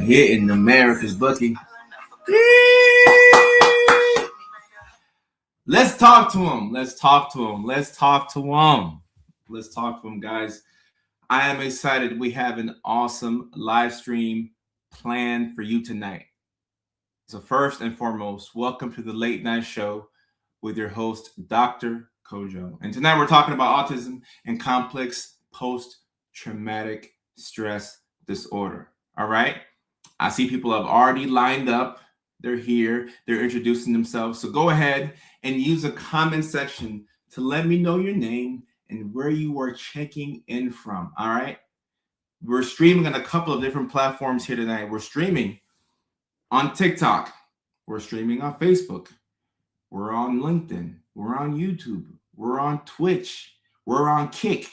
Hitting America's bookie. Let's talk to him. Let's talk to him. Let's talk to him. Let's talk to him, guys. I am excited. We have an awesome live stream planned for you tonight. So first and foremost, welcome to the Late Night Show with your host, Dr. Kojo. And tonight we're talking about autism and complex post-traumatic stress disorder. All right? I see people have already lined up. They're here. They're introducing themselves. So go ahead and use the comment section to let me know your name and where you are checking in from. All right? We're streaming on a couple of different platforms here tonight. We're streaming on TikTok. We're streaming on Facebook. We're on LinkedIn. We're on YouTube. We're on Twitch. We're on Kick.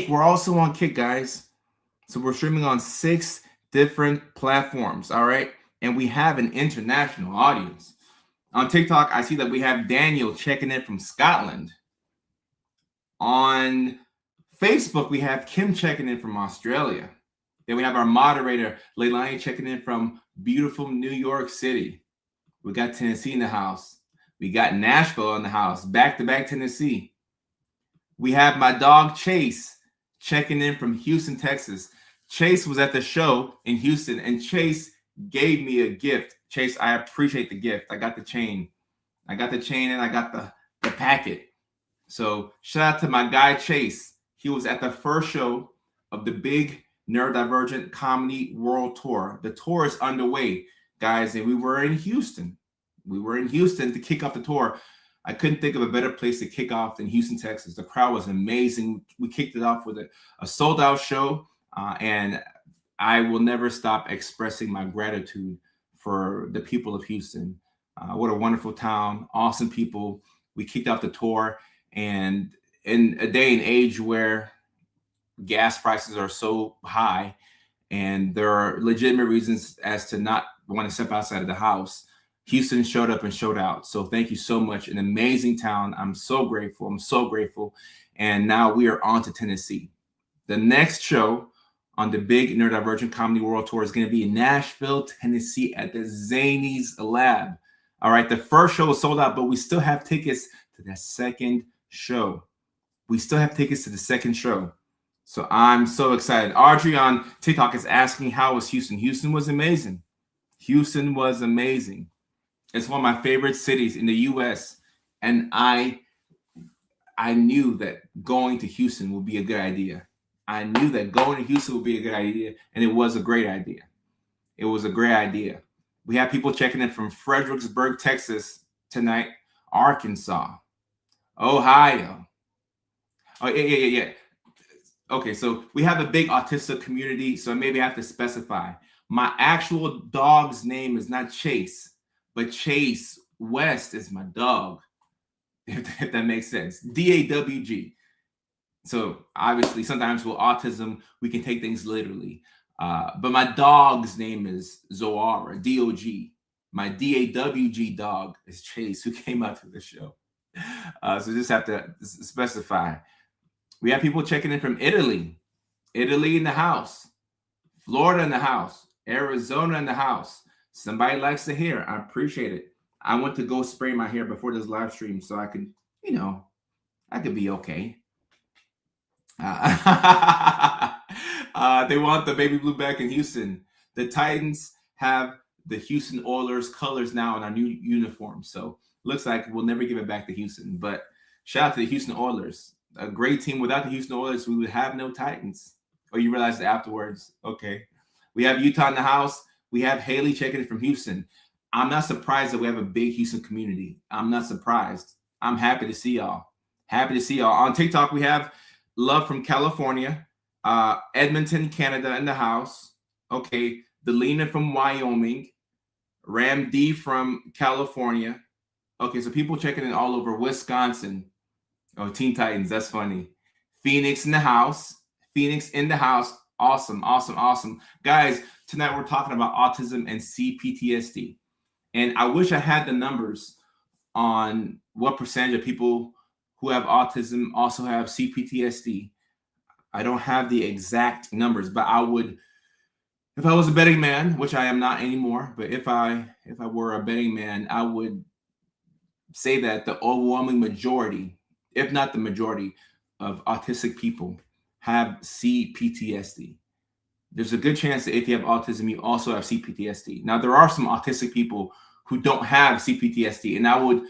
We're also on Kick, guys. So we're streaming on 6 different platforms, all right? And we have an international audience. On TikTok, I see that we have Daniel checking in from Scotland. On Facebook, we have Kim checking in from Australia. Then we have our moderator, Leilani, checking in from beautiful New York City. We got Tennessee in the house. We got Nashville in the house, back-to-back Tennessee. We have my dog, Chase, checking in from Houston, Texas. Chase was at the show in Houston, and Chase gave me a gift. Chase, I appreciate the gift. I got the chain. And I got the packet. So shout out to my guy, Chase. He was at the first show of the big Neurodivergent Comedy World Tour. The tour is underway, guys, and we were in Houston. To kick off the tour. I couldn't think of a better place to kick off than Houston, Texas. The crowd was amazing. We kicked it off with a sold-out show, and I will never stop expressing my gratitude for the people of Houston. What a wonderful town, awesome people. We kicked off the tour, and in a day and age where gas prices are so high and there are legitimate reasons as to not want to step outside of the house, Houston showed up and showed out. So thank you so much. An amazing town. I'm so grateful. And now we are on to Tennessee. The next show on the big Neurodivergent Comedy World Tour is going to be in Nashville, Tennessee at the Zanies Lab. All right. The first show was sold out, but we still have tickets to the second show. So I'm so excited. Audrey on TikTok is asking, how was Houston? Houston was amazing. It's one of my favorite cities in the U.S. And I knew that going to Houston would be a good idea. And it was a great idea. We have people checking in from Fredericksburg, Texas tonight, Arkansas, Ohio. Oh, yeah. Okay, so we have a big autistic community, so maybe I have to specify. My actual dog's name is not Chase, but Chase West is my dog, if that makes sense. DAWG. So obviously, sometimes with autism, we can take things literally. But my dog's name is Zoara, DOG. My DAWG dog is Chase, who came out to the show. So just have to specify. We have people checking in from Italy in the house, Florida in the house, Arizona in the house. Somebody likes the hair. I appreciate it. I went to go spray my hair before this live stream so I could, I could be okay. They want the baby blue back in Houston. The Titans have the Houston Oilers colors now in our new uniform. So looks like we'll never give it back to Houston. But shout out to the Houston Oilers. A great team. Without the Houston Oilers, we would have no Titans. Oh, you realized it afterwards. Okay. We have Utah in the house. We have Haley checking in from Houston. I'm not surprised that we have a big Houston community. I'm not surprised. I'm happy to see y'all. On TikTok, we have Love from California, Edmonton, Canada in the house. Okay. Delina from Wyoming, Ram D from California. Okay. So people checking in all over Wisconsin. Oh, Teen Titans. That's funny. Phoenix in the house. Awesome. Guys, tonight we're talking about autism and CPTSD. And I wish I had the numbers on what percentage of people who have autism also have CPTSD. I don't have the exact numbers, but I would, if I was a betting man, which I am not anymore, but if I were a betting man, I would say that the overwhelming majority, if not the majority, of autistic people have CPTSD. There's a good chance that if you have autism, you also have CPTSD. Now, there are some autistic people who don't have CPTSD, and I would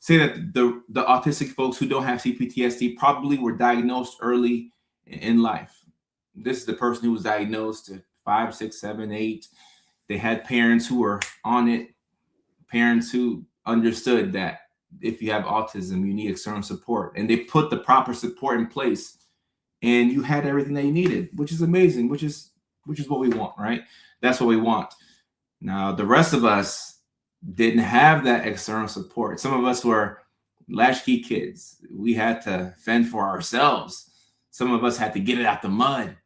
say that the autistic folks who don't have CPTSD probably were diagnosed early in life. This is the person who was diagnosed at 5, 6, 7, 8. They had parents who were on it, parents who understood that if you have autism, you need external support, and they put the proper support in place, and you had everything that you needed, which is amazing, which is what we want, right? That's what we want. Now, the rest of us didn't have that external support. Some of us were latchkey kids. We had to fend for ourselves. Some of us had to get it out the mud.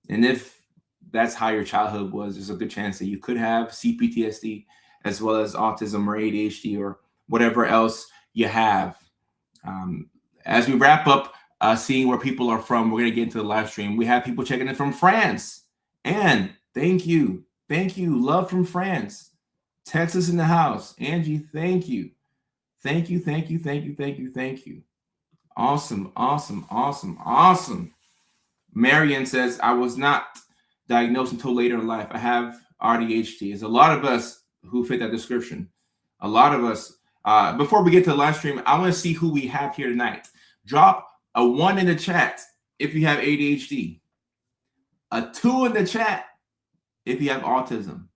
And if that's how your childhood was, there's a good chance that you could have CPTSD as well as autism or ADHD or whatever else you have. As we wrap up seeing where people are from, we're going to get into the live stream. We have people checking in from France. And thank you. Thank you. Love from France. Texas in the house. Angie, thank you. Thank you. Thank you. Thank you. Thank you. Thank you. Awesome. Awesome. Awesome. Awesome. Marian says, I was not diagnosed until later in life. I have ADHD. There's a lot of us who fit that description. A lot of us. Before we get to the live stream, I want to see who we have here tonight. Drop a 1 in the chat if you have ADHD. A 2 in the chat if you have autism.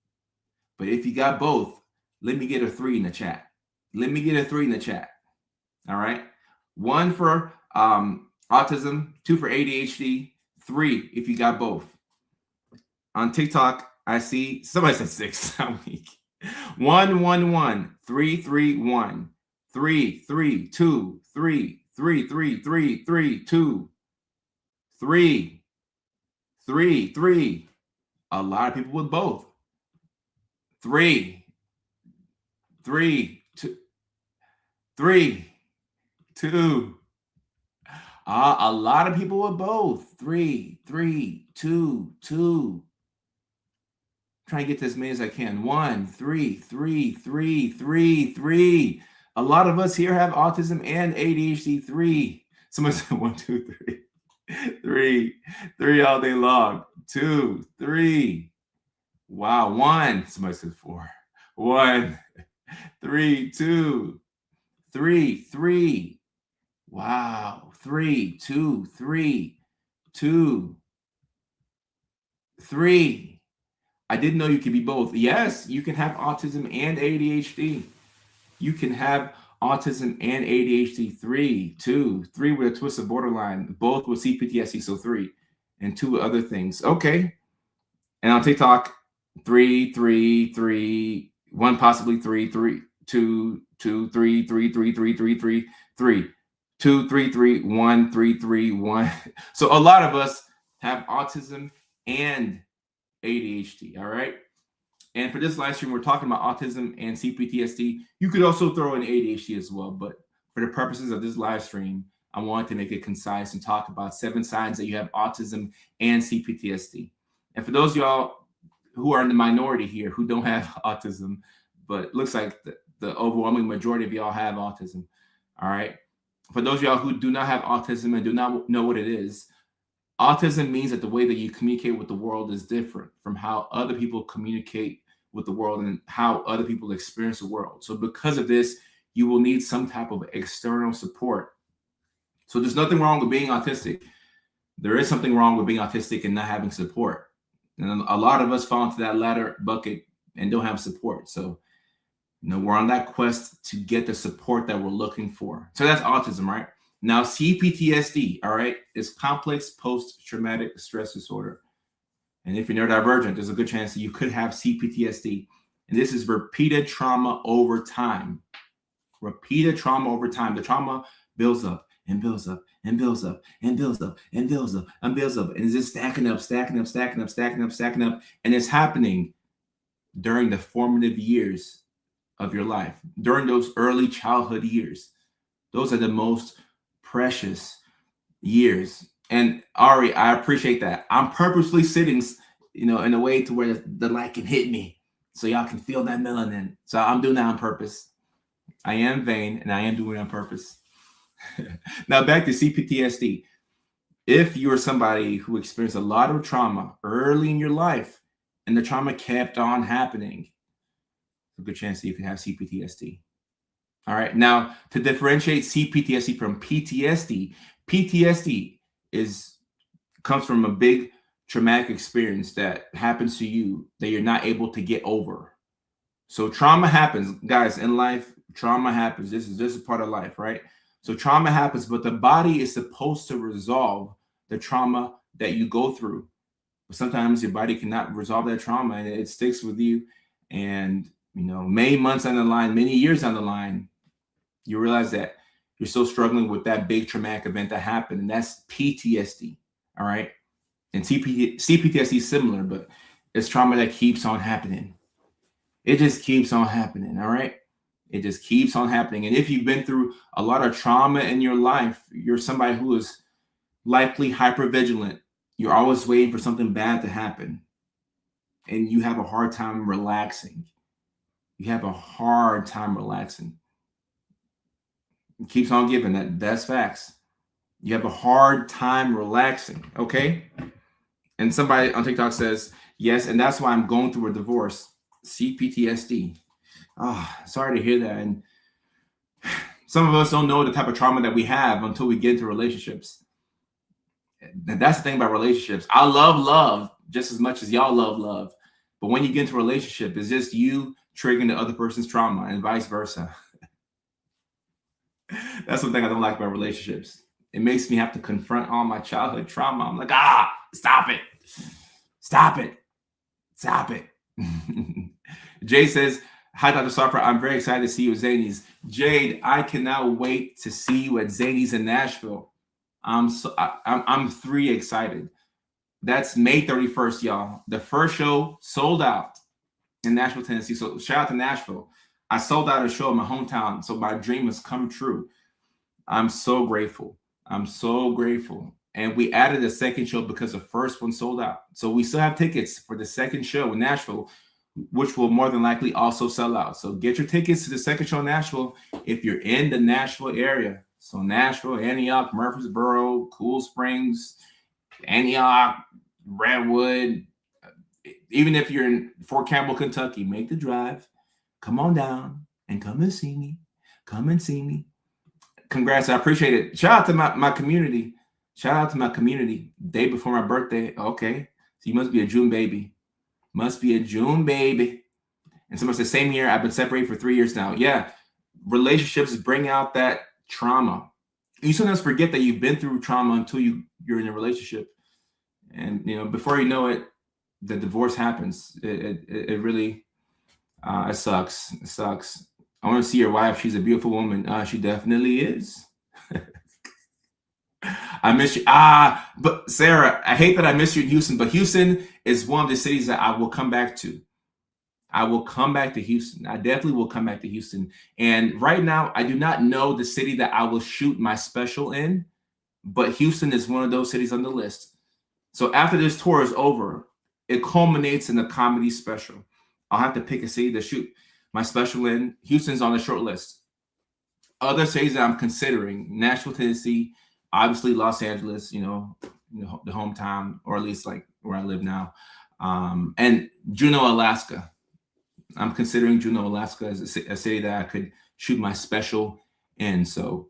But if you got both, let me get a 3 in the chat. Let me get a 3 in the chat. All right. 1 for autism, 2 for ADHD, 3 if you got both. On TikTok, I see somebody said 6. I'm weak. 1 1 1 3 3 1 3 3 2 3 3 3 3 3 2 3 3 3. A lot of people with both. 3 3 2 3 2. A lot of people with both. 3 3 2 2. Try and get to as many as I can. 1 3 3 3 3 3. A lot of us here have autism and ADHD. 3. Somebody said 1 2 3. 3 all day long. 2 3. Wow. 1. Somebody said 4. 1 3 2 3 3. Wow. 3 2 3 2 3. I didn't know you could be both. Yes, you can have autism and ADHD. You can have autism and ADHD. 3 2 3 with a twist of borderline, both with CPTSD, so 3, and 2 other things. Okay. And on TikTok, 3 3 3 1 possibly 3 3 2 2 3 3 3 3 3 3 3 2 3 3 1 3 3 1. So a lot of us have autism and ADHD. All right. And for this live stream, we're talking about autism and CPTSD. You could also throw in ADHD as well, but for the purposes of this live stream, I wanted to make it concise and talk about 7 signs that you have autism and CPTSD. And for those of y'all who are in the minority here who don't have autism, but it looks like the overwhelming majority of y'all have autism. All right. For those of y'all who do not have autism and do not know what it is, autism means that the way that you communicate with the world is different from how other people communicate with the world and how other people experience the world. So because of this, you will need some type of external support. So there's nothing wrong with being autistic. There is something wrong with being autistic and not having support. And a lot of us fall into that latter bucket and don't have support. So, we're on that quest to get the support that we're looking for. So that's autism, right? Now, CPTSD, all right, is complex post-traumatic stress disorder. And if you're neurodivergent, there's a good chance that you could have CPTSD. And this is repeated trauma over time. Repeated trauma over time. The trauma builds up and builds up and builds up and builds up and builds up and builds up. And it's just stacking up, stacking up, stacking up, stacking up, stacking up. And it's happening during the formative years of your life during those early childhood years. Those are the most precious years. And Ari, I appreciate that. I'm purposely sitting, in a way to where the light can hit me so y'all can feel that melanin. So I'm doing that on purpose. I am vain and I am doing it on purpose. Now back to CPTSD. If you are somebody who experienced a lot of trauma early in your life and the trauma kept on happening, there's a good chance that you can have CPTSD. All right. Now, to differentiate CPTSD from PTSD, PTSD comes from a big traumatic experience that happens to you that you're not able to get over. So trauma happens, guys, in life. Trauma happens. This is part of life, right? So trauma happens, but the body is supposed to resolve the trauma that you go through. But sometimes your body cannot resolve that trauma, and it sticks with you. And many months down the line, many years down the line, you realize that you're still struggling with that big traumatic event that happened, and that's PTSD. All right. And CPTSD is similar, but it's trauma that keeps on happening. It just keeps on happening. All right. It just keeps on happening. And if you've been through a lot of trauma in your life, you're somebody who is likely hypervigilant. You're always waiting for something bad to happen. And you have a hard time relaxing. You have a hard time relaxing. It keeps on giving. That's facts. You have a hard time relaxing. Okay. And somebody on TikTok says, yes, and that's why I'm going through a divorce. CPTSD. Sorry to hear that. And some of us don't know the type of trauma that we have until we get into relationships. And that's the thing about relationships. I love love just as much as y'all love love. But when you get into a relationship, it's just you triggering the other person's trauma and vice versa. That's one thing I don't like about relationships. It makes me have to confront all my childhood trauma. I'm like, stop it. Stop it. Stop it. Jay says, hi, Dr. Safra. I'm very excited to see you at Zany's. Jade, I cannot wait to see you at Zany's in Nashville. I'm 3 excited. That's May 31st, y'all. The first show sold out in Nashville, Tennessee. So shout out to Nashville. I sold out a show in my hometown, so my dream has come true. I'm so grateful. I'm so grateful. And we added a second show because the first one sold out. So we still have tickets for the second show in Nashville, which will more than likely also sell out. So get your tickets to the second show in Nashville if you're in the Nashville area. So Nashville, Antioch, Murfreesboro, Cool Springs, Antioch, Redwood. Even if you're in Fort Campbell, Kentucky, make the drive. Come on down and come and see me. Come and see me. Congrats. I appreciate it. Shout out to my community. Shout out to my community. Day before my birthday. Okay. So you must be a June baby. Must be a June baby. And somebody said, same here. I've been separated for 3 years now. Yeah. Relationships bring out that trauma. You sometimes forget that you've been through trauma until you're in a relationship. And, before you know it, the divorce happens. It really, it sucks. It sucks. I want to see your wife. She's a beautiful woman. She definitely is. I miss you. But Sarah, I hate that I miss you in Houston, but Houston is one of the cities that I will come back to. I will come back to Houston. I definitely will come back to Houston. And right now, I do not know the city that I will shoot my special in, but Houston is one of those cities on the list. So after this tour is over, it culminates in a comedy special. I'll have to pick a city to shoot my special in. Houston's on the short list. Other cities that I'm considering: Nashville, Tennessee, obviously Los Angeles, the hometown, or at least like where I live now, and Juneau, Alaska. I'm considering Juneau, Alaska as a city that I could shoot my special in. So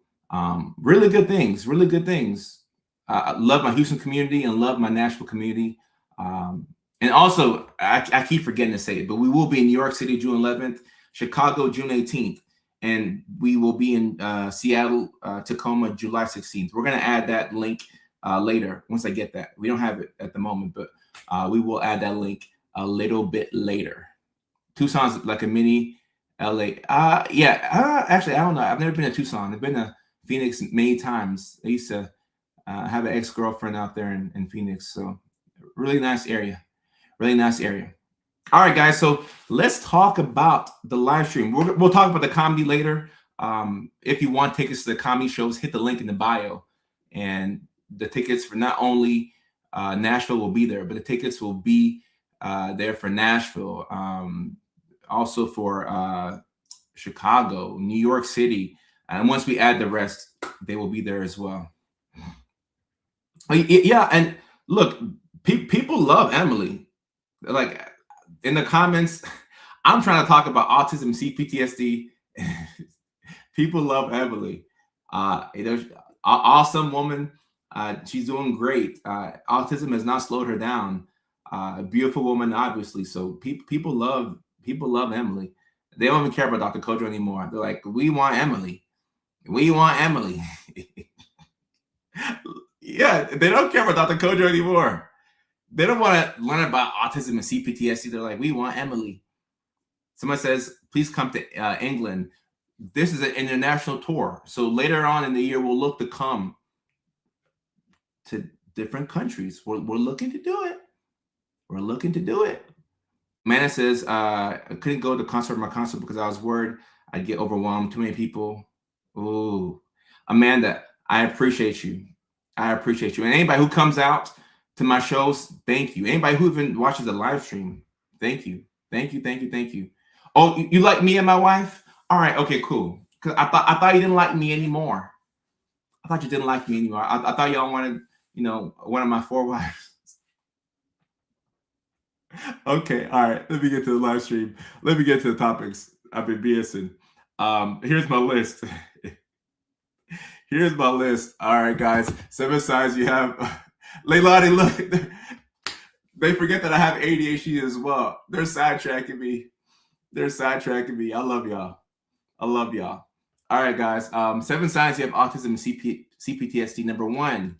really good things, really good things. I love my Houston community and love my Nashville community. And also, I keep forgetting to say it, but we will be in New York City, June 11th, Chicago, June 18th, and we will be in Seattle, Tacoma, July 16th. We're going to add that link later once I get that. We don't have it at the moment, but we will add that link a little bit later. Tucson's like a mini LA. Actually, I don't know. I've never been to Tucson. I've been to Phoenix many times. I used to have an ex-girlfriend out there in Phoenix. So really nice area. Really nice area. All right, guys. So let's talk about the live stream. We'll talk about the comedy later. If you want tickets to the comedy shows, hit the link in the bio. And the tickets for not only Nashville will be there, but the tickets will be there for Nashville, also for Chicago, New York City. And once we add the rest, they will be there as well. Yeah, and look, people love Emily. Like in the comments, I'm trying to talk about autism, CPTSD. People love Emily. Awesome woman. She's doing great. Autism has not slowed her down. A beautiful woman, obviously. So people love Emily. They don't even care about Dr. Kojo anymore. They're like, we want Emily. We want Emily. Yeah, they don't care about Dr. Kojo anymore. They don't want to learn about autism and CPTSD. They're like, we want Emily. Someone says, please come to England. This is an international tour. So later on in the year, we'll look to come to different countries. We're looking to do it. We're looking to do it. Amanda says, I couldn't go to my concert because I was worried I'd get overwhelmed. Too many people. Ooh. Amanda, I appreciate you. I appreciate you. And anybody who comes out to my shows, thank you. Anybody who even watches the live stream, thank you. Thank you, thank you, thank you. Oh, you like me and my wife? All right, okay, cool. Because I thought you didn't like me anymore. I thought you didn't like me anymore. I thought y'all wanted, one of my 4 wives. Okay, all right. Let me get to the live stream. Let me get to the topics. I've been BSing. Here's my list. Here's my list. All right, guys. 7 signs you have. Leilani, look. They forget that I have ADHD as well. They're sidetracking me. I love y'all. All right, guys. 7 signs you have autism and CPTSD. Number 1,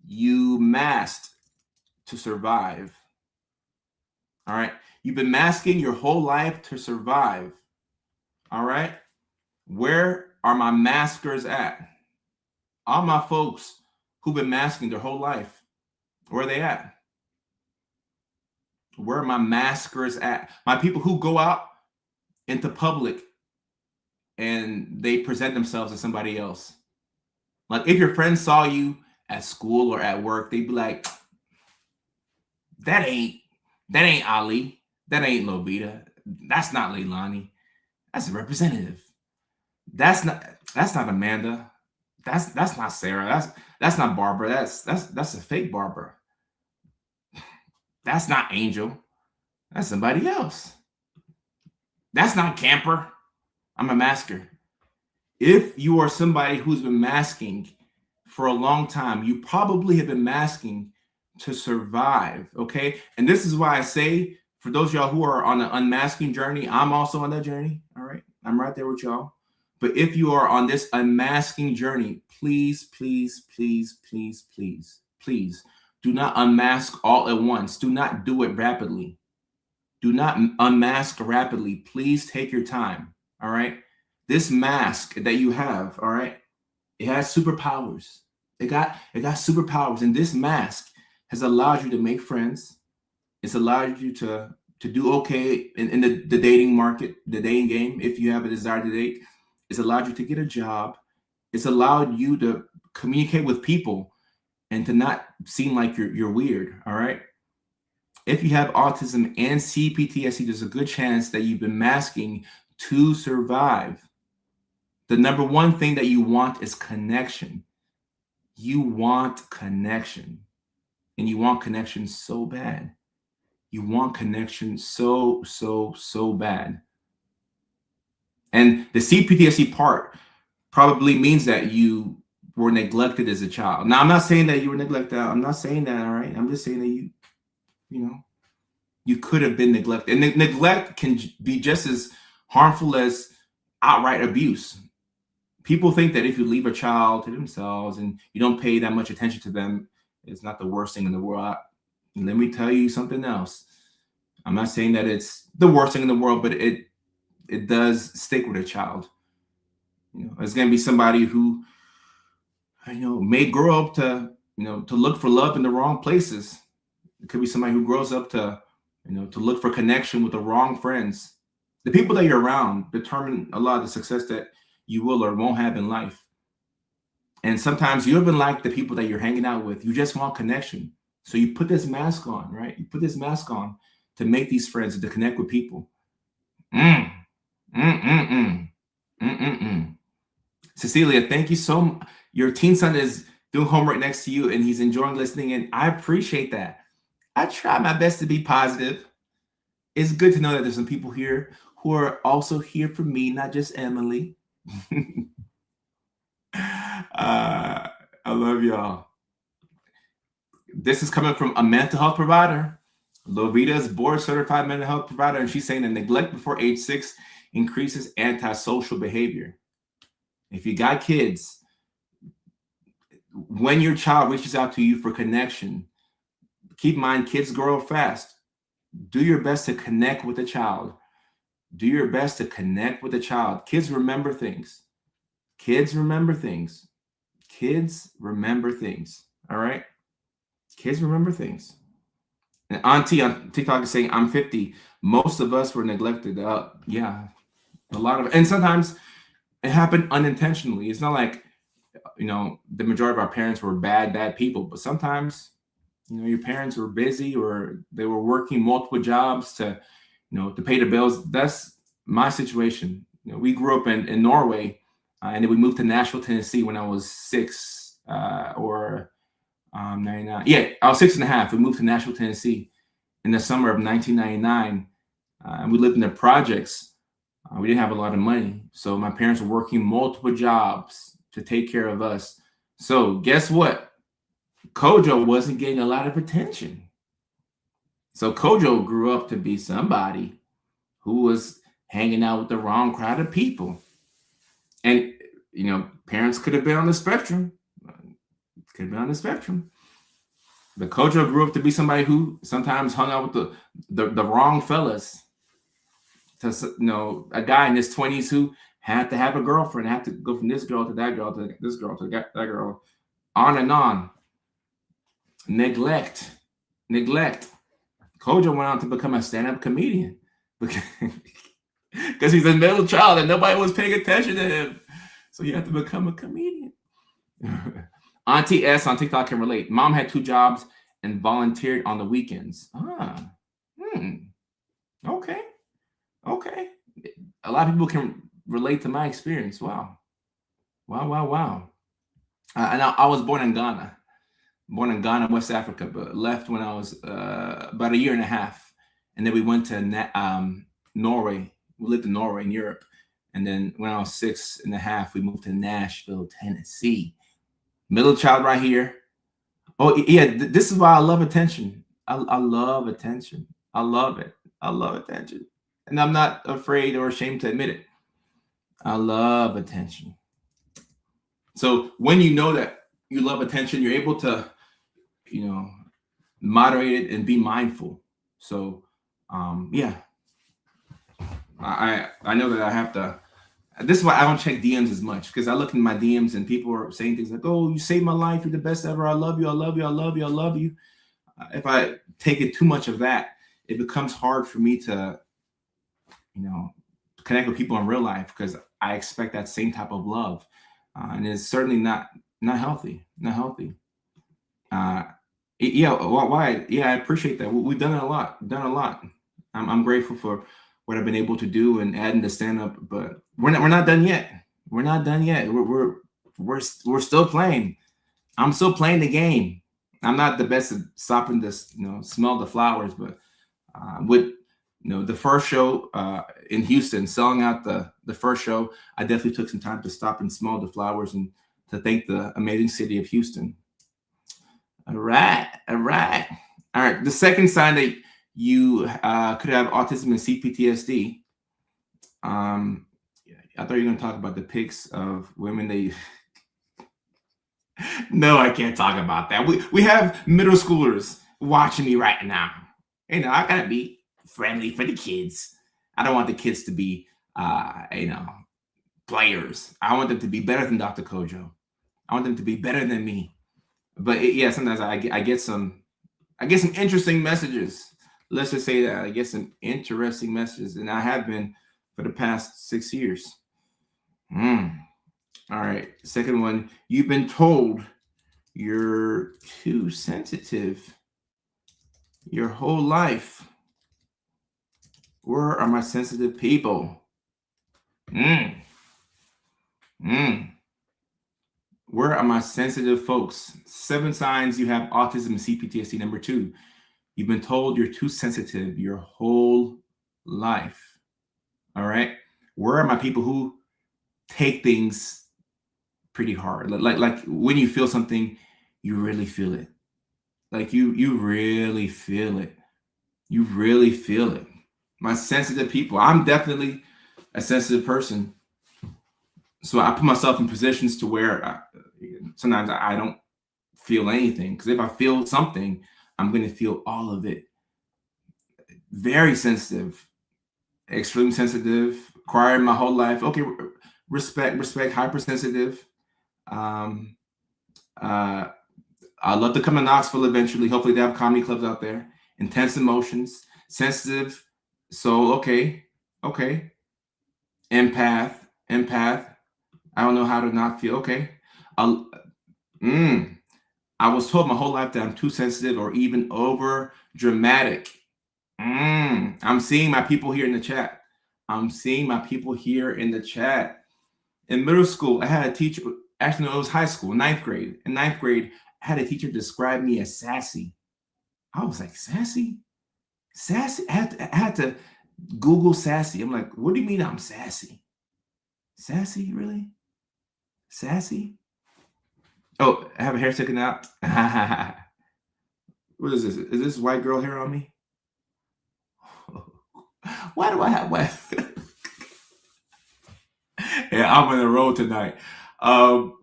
you masked to survive. All right. You've been masking your whole life to survive. All right. Where are my maskers at? All my folks who've been masking their whole life, where are they at? Where are my maskers at? My people who go out into public and they present themselves as somebody else. Like if your friends saw you at school or at work, they'd be like, that ain't Ali. That ain't Lovita. That's not Leilani. That's a representative. That's not Amanda. That's not Sarah. That's not Barbara. That's a fake Barbara. That's not Angel. That's somebody else. That's not Camper. I'm a masker. If you are somebody who's been masking for a long time, you probably have been masking to survive, okay? And this is why I say, for those of y'all who are on an unmasking journey, I'm also on that journey, all right? I'm right there with y'all. But if you are on this unmasking journey, please, please, please, please, please, please do not unmask all at once. Do not do it rapidly. Do not unmask rapidly. Please take your time, all right? This mask that you have, all right, it has superpowers. It got superpowers. And this mask has allowed you to make friends. It's allowed you to do okay in the dating market, the dating game, if you have a desire to date. It's allowed you to get a job. It's allowed you to communicate with people and to not seem like you're weird, all right? If you have autism and CPTSD, there's a good chance that you've been masking to survive. The number one thing that you want is connection. You want connection. And you want connection so bad. You want connection so, so, so bad. And the CPTSD part probably means that you were neglected as a child. Now, I'm not saying that you were neglected. I'm not saying that, all right? I'm just saying that you could have been neglected. And neglect can be just as harmful as outright abuse. People think that if you leave a child to themselves and you don't pay that much attention to them, it's not the worst thing in the world. Let me tell you something else. I'm not saying that it's the worst thing in the world, but it does stick with a child. It's going to be somebody who, may grow up to look for love in the wrong places. It could be somebody who grows up to to look for connection with the wrong friends. The people that you're around determine a lot of the success that you will or won't have in life. And sometimes you even like the people that you're hanging out with. You just want connection. So you put this mask on, right? You put this mask on to make these friends and to connect with people. Mm. Mm-mm-mm. Mm-mm-mm. Cecilia, thank you so much. Your teen son is doing homework next to you and he's enjoying listening, and I appreciate that. I try my best to be positive. It's good to know that there's some people here who are also here for me, not just Emily. I love y'all. This is coming from a mental health provider. Lovita is board certified mental health provider, and she's saying that neglect before age 6 increases antisocial behavior. If you got kids, when your child reaches out to you for connection, keep in mind, kids grow fast. Do your best to connect with the child. Do your best to connect with the child. Kids remember things. Kids remember things. Kids remember things. All right? Kids remember things. And Auntie on TikTok is saying, I'm 50. Most of us were neglected. Yeah, a lot of it. And sometimes it happened unintentionally. It's not like, the majority of our parents were bad people, but sometimes, your parents were busy or they were working multiple jobs to pay the bills. That's my situation. We grew up in Norway, and then we moved to Nashville, Tennessee when I was 6 or 99. Yeah, I was 6.5. We moved to Nashville, Tennessee in the summer of 1999. And we lived in the projects. We didn't have a lot of money. So my parents were working multiple jobs to take care of us. So guess what? Kojo wasn't getting a lot of attention. So Kojo grew up to be somebody who was hanging out with the wrong crowd of people. And, parents could have been on the spectrum. Could have been on the spectrum. But Kojo grew up to be somebody who sometimes hung out with the wrong fellas. To, a guy in his 20s who had to have a girlfriend, had to go from this girl to that girl to this girl to that girl, on and on. Neglect. Kojo went on to become a stand-up comedian because he's a middle child and nobody was paying attention to him. So he had to become a comedian. Auntie S on TikTok can relate. Mom had 2 jobs and volunteered on the weekends. Okay. A lot of people can relate to my experience. Wow. And I was born in Ghana, West Africa, but left when I was about 1.5 years. And then we went to Norway. We lived in Norway in Europe. And then when I was 6.5, we moved to Nashville, Tennessee. Middle child right here. Oh, yeah, this is why I love attention. I love attention. I love it. I love attention. And I'm not afraid or ashamed to admit it. I love attention. So when you know that you love attention, you're able to, moderate it and be mindful. So, yeah. I know that I have to. This is why I don't check DMs as much, because I look in my DMs and people are saying things like, "Oh, you saved my life. You're the best ever. I love you. I love you. I love you. I love you." If I take it too much of that, it becomes hard for me to, connect with people in real life, because I expect that same type of love, and it's certainly not healthy. Not healthy. Yeah. Why? Yeah, I appreciate that. We've done it a lot. I'm grateful for what I've been able to do and adding the stand up, but we're not done yet. We're not done yet. We're still playing. I'm still playing the game. I'm not the best at stopping this, smell the flowers, but with the first show in Houston, selling out the first show, I definitely took some time to stop and smell the flowers and to thank the amazing city of Houston. All right. The second sign that you could have autism and CPTSD. I thought you were going to talk about the pics of women that No, I can't talk about that. We have middle schoolers watching me right now. I gotta be friendly for the kids. I don't want the kids to be players. I want them to be better than Dr. Kojo. I want them to be better than me. But sometimes I get some interesting messages let's just say that I get some interesting messages, and I have been for the past 6 years. All right. Second one, you've been told you're too sensitive your whole life. Where are my sensitive people? Mm. Mm. Where are my sensitive folks? 7 signs you have autism and CPTSD. Number 2, you've been told you're too sensitive your whole life. All right. Where are my people who take things pretty hard? Like when you feel something, you really feel it. Like you really feel it. You really feel it. My sensitive people. I'm definitely a sensitive person. So I put myself in positions to where sometimes I don't feel anything. Because if I feel something, I'm going to feel all of it. Very sensitive, extremely sensitive, acquired my whole life. Okay, respect, hypersensitive. Um, uh, I'd love to come to Knoxville eventually. Hopefully, they have comedy clubs out there. Intense emotions, sensitive. So, okay. Empath. I don't know how to not feel. Okay. Uh, I was told my whole life that I'm too sensitive or even over dramatic. I'm seeing my people here in the chat. I'm seeing my people here in the chat. In middle school, I had a teacher. Actually, no, it was high school, ninth grade. In ninth grade, I had a teacher describe me as sassy. I was like, sassy? Sassy? I had to Google sassy. I'm like, what do you mean I'm sassy? Sassy, really? Sassy? Oh, I have a hair sticking out. What is this? Is this white girl hair on me? Why do I have white? Yeah, I'm on the road tonight. Oh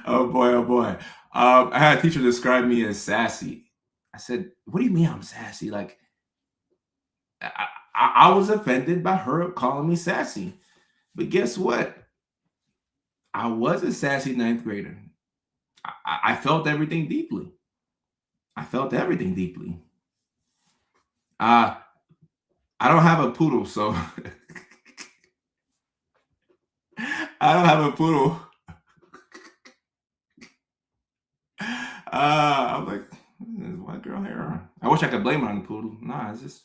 boy, oh boy. I had a teacher describe me as sassy. I said, "What do you mean I'm sassy?" Like, I was offended by her calling me sassy. But guess what? I was a sassy ninth grader. I felt everything deeply. I felt everything deeply. I don't have a poodle, so I don't have a poodle. I'm like, there's white girl hair on. I wish I could blame it on the poodle. Nah, it's just.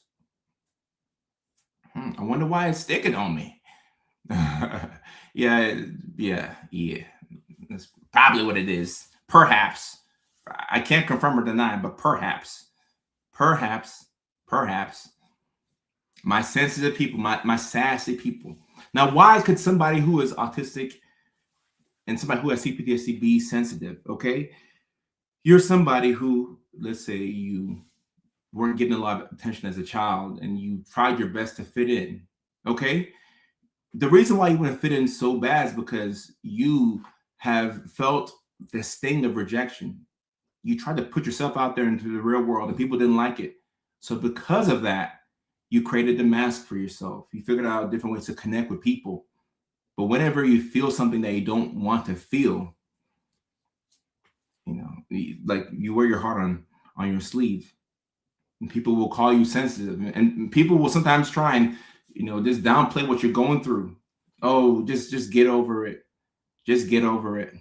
I wonder why it's sticking on me. yeah. That's probably what it is. Perhaps. I can't confirm or deny, but perhaps. My sensitive people, my sassy people. Now, why could somebody who is autistic and somebody who has CPTSD be sensitive? Okay. You're somebody who, let's say you weren't getting a lot of attention as a child and you tried your best to fit in. Okay. The reason why you want to fit in so bad is because you have felt the sting of rejection. You tried to put yourself out there into the real world and people didn't like it. So because of that, you created the mask for yourself. You figured out different ways to connect with people. But whenever you feel something that you don't want to feel, like you wear your heart on your sleeve. And people will call you sensitive, and people will sometimes try and just downplay what you're going through. Oh, just get over it. Just get over it.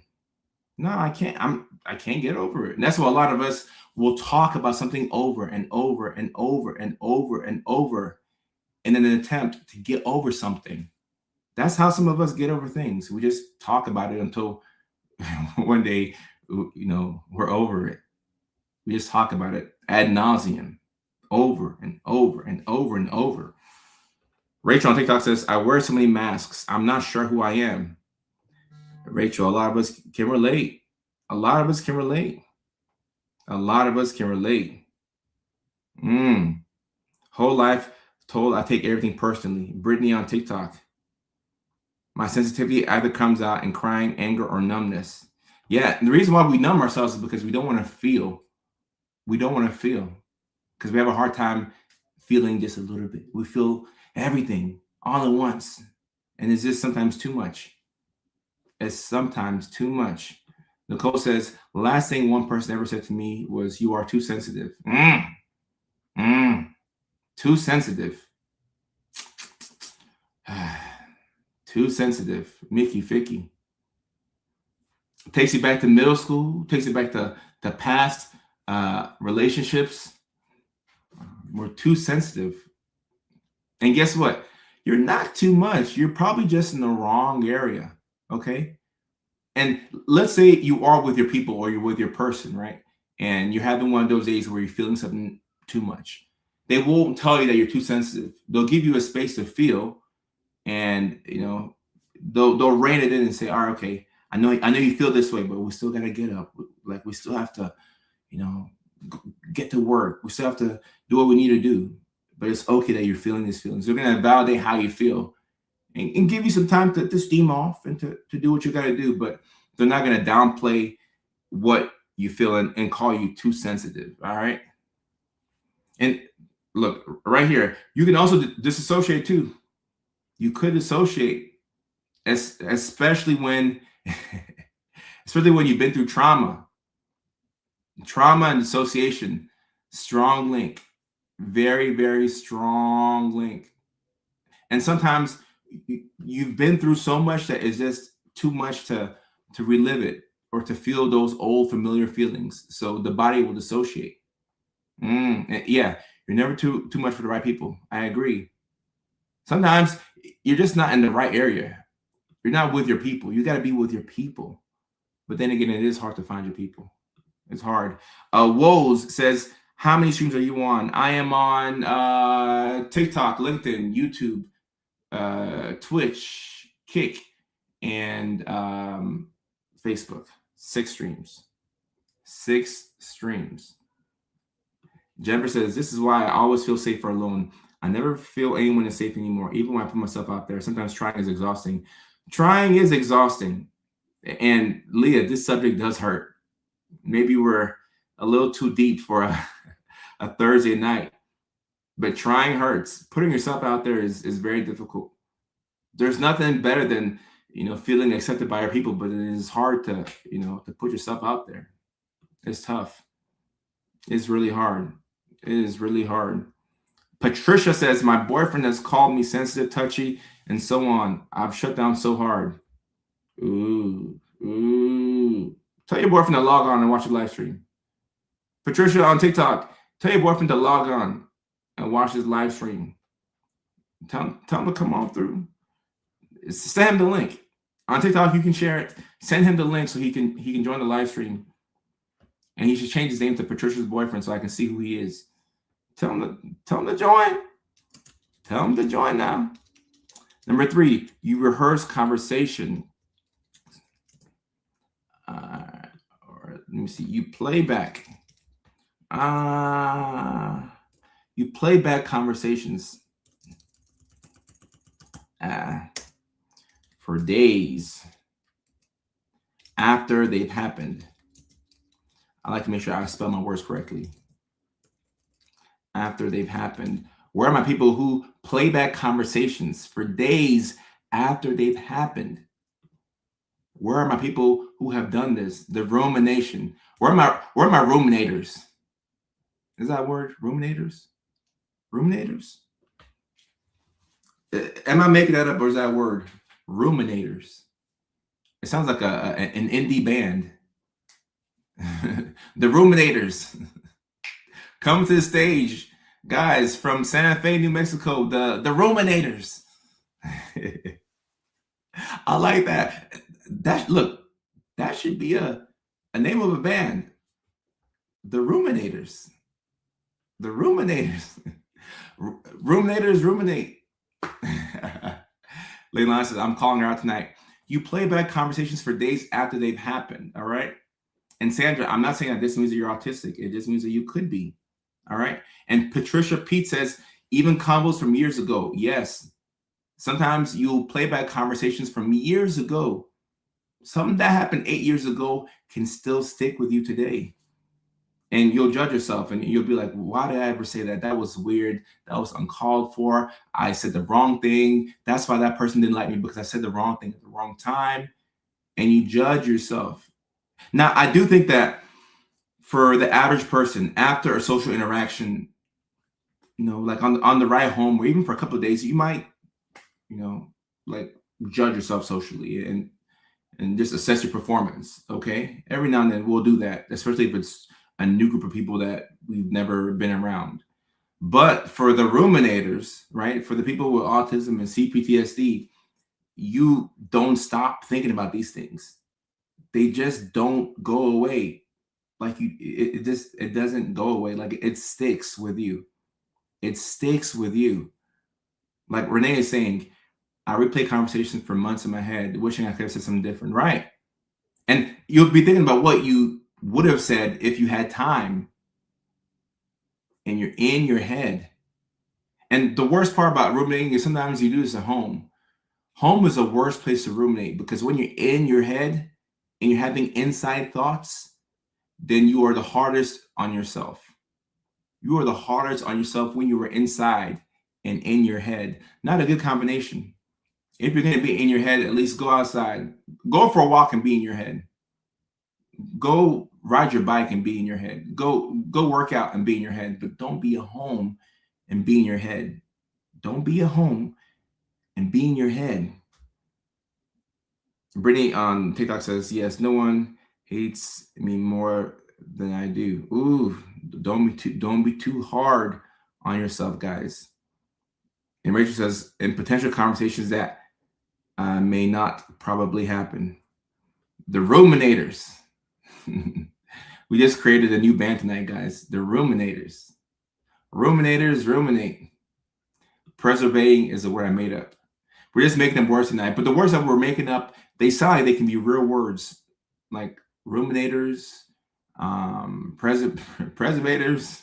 No, I can't. I can't get over it. And that's why a lot of us will talk about something over and over and over and over and over in an attempt to get over something. That's how some of us get over things. We just talk about it until one day, we're over it. We just talk about it ad nauseum, over and over and over and over. Rachel on TikTok says, I wear so many masks. I'm not sure who I am. Rachel, a lot of us can relate. A lot of us can relate. A lot of us can relate. Whole life told I take everything personally. Brittany on TikTok. My sensitivity either comes out in crying, anger, or numbness. Yeah, and the reason why we numb ourselves is because we don't want to feel. We don't want to feel because we have a hard time feeling just a little bit. We feel everything all at once. And it's just sometimes too much. It's sometimes too much. Nicole says, last thing one person ever said to me was, "You are too sensitive." Too sensitive. Too sensitive. Mickey Ficky. Takes you back to middle school, takes you back to past relationships. We're too sensitive. And guess what? You're not too much. You're probably just in the wrong area. Okay. And let's say you are with your people or you're with your person, right? And you're having one of those days where you're feeling something too much. They won't tell you that you're too sensitive. They'll give you a space to feel, and they'll rein it in and say, "All right, okay, I know you feel this way, but we still gotta get up. Like we still have to, get to work. We still have to do what we need to do. But it's okay that you're feeling these feelings. They're gonna validate how you feel and give you some time to steam off and to do what you gotta do. But they're not gonna downplay what you feel and call you too sensitive. All right. And look, right here, you can also disassociate too. You could dissociate, especially when you've been through trauma. Trauma and dissociation, strong link, very, very strong link. And sometimes you've been through so much that it's just too much to relive it or to feel those old familiar feelings. So the body will dissociate. Yeah, you're never too much for the right people. I agree. Sometimes you're just not in the right area. You're not with your people. You got to be with your people. But then again, it is hard to find your people. It's hard. Woes says, how many streams are you on? I am on TikTok, LinkedIn, YouTube, Twitch, Kick, and Facebook. 6 streams. 6 streams. Jennifer says, this is why I always feel safer alone. I never feel anyone is safe anymore, even when I put myself out there. Sometimes trying is exhausting. Trying is exhausting. And Leah, this subject does hurt. Maybe we're a little too deep for a Thursday night, but trying hurts. Putting yourself out there is very difficult. There's nothing better than, feeling accepted by our people, but it is hard to, to put yourself out there. It's tough. It's really hard. It is really hard. Patricia says, my boyfriend has called me sensitive, touchy, and so on. I've shut down so hard. Ooh. Tell your boyfriend to log on and watch the live stream. Patricia on TikTok, tell your boyfriend to log on and watch his live stream. Tell him to come on through. Send him the link. On TikTok, you can share it. Send him the link so he can join the live stream. And he should change his name to Patricia's boyfriend so I can see who he is. Tell him to join. Tell him to join now. Number 3, you rehearse conversation. Or let me see. You play back. You play back conversations for days after they've happened. I like to make sure I spell my words correctly. After they've happened. Where are my people who play back conversations for days after they've happened? Where are my people who have done this? The rumination. Where are my ruminators? Is that a word? Ruminators? Ruminators? Am I making that up or is that a word? Ruminators. It sounds like an indie band. The Ruminators. Come to the stage, guys, from Santa Fe, New Mexico. The Ruminators. I like that. That should be a name of a band. The Ruminators. The Ruminators. Ruminators ruminate. Leilani says, I'm calling her out tonight. You play back conversations for days after they've happened, all right? And Sandra, I'm not saying that this means that you're autistic. It just means that you could be, all right? And Patricia Pete says, even combos from years ago. Yes. Sometimes you'll play back conversations from years ago. Something that happened 8 years ago can still stick with you today. And you'll judge yourself and you'll be like, why did I ever say that? That was weird. That was uncalled for. I said the wrong thing. That's why that person didn't like me, because I said the wrong thing at the wrong time. And you judge yourself. Now, I do think that for the average person, after a social interaction, like on the ride home, or even for a couple of days, you might, you know, like judge yourself socially and just assess your performance. Okay, every now and then we'll do that, especially if it's a new group of people that we've never been around. But for the ruminators, right, for the people with autism and CPTSD, you don't stop thinking about these things. They just don't go away. Like it doesn't go away. Like it sticks with you. It sticks with you. Like Renee is saying, I replay conversations for months in my head, wishing I could have said something different. Right. And you'll be thinking about what you would have said if you had time, and you're in your head. And the worst part about ruminating is sometimes you do this at home. Home is the worst place to ruminate, because when you're in your head and you're having inside thoughts, then you are the hardest on yourself. You are the hardest on yourself when you were inside and in your head. Not a good combination. If you're going to be in your head, at least go outside. Go for a walk and be in your head. Go ride your bike and be in your head. Go work out and be in your head. But don't be at home and be in your head. Don't be at home and be in your head. Brittany on TikTok says, yes, no one hates me more than I do. Ooh, don't be too hard on yourself, guys. And Rachel says, in potential conversations that may not probably happen. The ruminators. We just created a new band tonight, guys. The ruminators. Ruminators ruminate. Preservating is the word I made up. We're just making them words tonight. But the words that we're making up, they sound like they can be real words, like ruminators, preservators.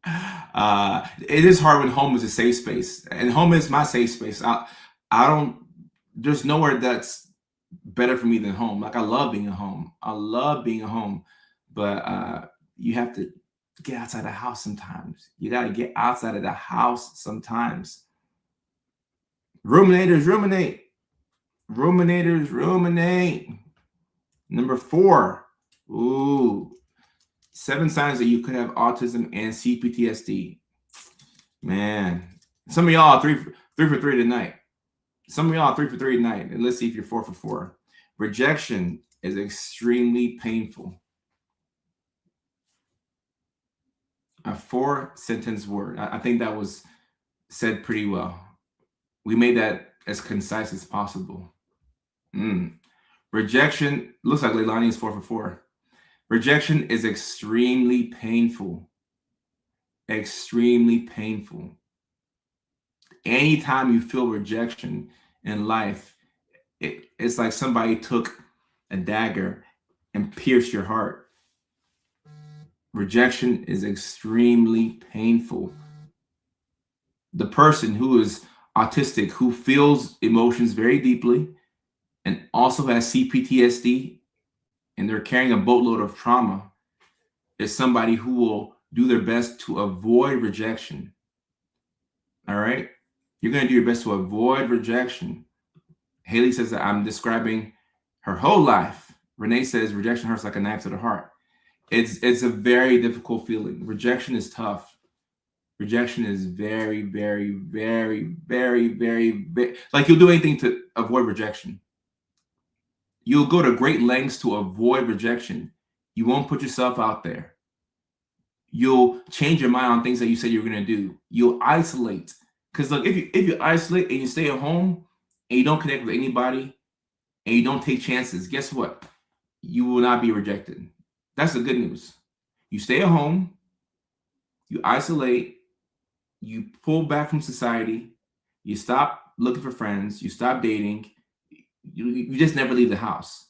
It is hard when home is a safe space, and home is my safe space. I don't. There's nowhere that's better for me than home. Like I love being at home. I love being at home, but you have to get outside the house sometimes. You got to get outside of the house sometimes. Ruminators ruminate. Ruminators ruminate. Number 4. Ooh. 7 signs that you could have autism and CPTSD. Man, some of y'all are 3 for 3 tonight. Some of y'all are 3 for 3 tonight. And let's see if you're 4 for 4. Rejection is extremely painful. A 4-sentence word. I think that was said pretty well. We made that as concise as possible. Rejection, looks like Leilani is 4 for 4. Rejection is extremely painful. Extremely painful. Anytime you feel rejection in life, it's like somebody took a dagger and pierced your heart. Rejection is extremely painful. The person who is autistic, who feels emotions very deeply and also has CPTSD, and they're carrying a boatload of trauma, is somebody who will do their best to avoid rejection. All right? You're going to do your best to avoid rejection. Haley says that I'm describing her whole life. Renee says rejection hurts like a knife to the heart. It's a very difficult feeling. Rejection is tough. Rejection is very, very, very, very, very, very, like you'll do anything to avoid rejection. You'll go to great lengths to avoid rejection. You won't put yourself out there. You'll change your mind on things that you said you're going to do. You'll isolate. Because look, if you isolate and you stay at home and you don't connect with anybody and you don't take chances, guess what? You will not be rejected. That's the good news. You stay at home, you isolate, you pull back from society, you stop looking for friends, you stop dating, you just never leave the house.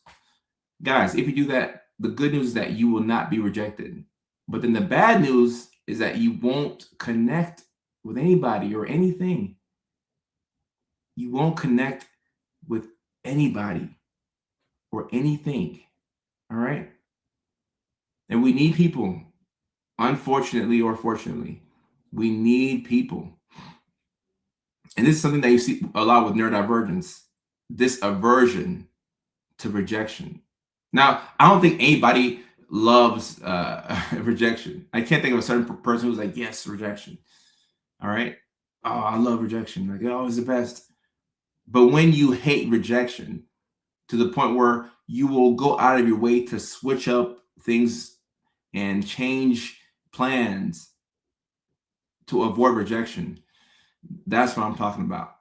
Guys, if you do that, the good news is that you will not be rejected. But then the bad news is that you won't connect with anybody or anything. You won't connect with anybody or anything. All right? And we need people. Unfortunately or fortunately, we need people. And this is something that you see a lot with neurodivergence, this aversion to rejection. Now, I don't think anybody loves rejection. I can't think of a certain person who's like, yes, rejection. All right. Oh, I love rejection. Like, oh, it's the best. But when you hate rejection to the point where you will go out of your way to switch up things and change plans to avoid rejection, that's what I'm talking about.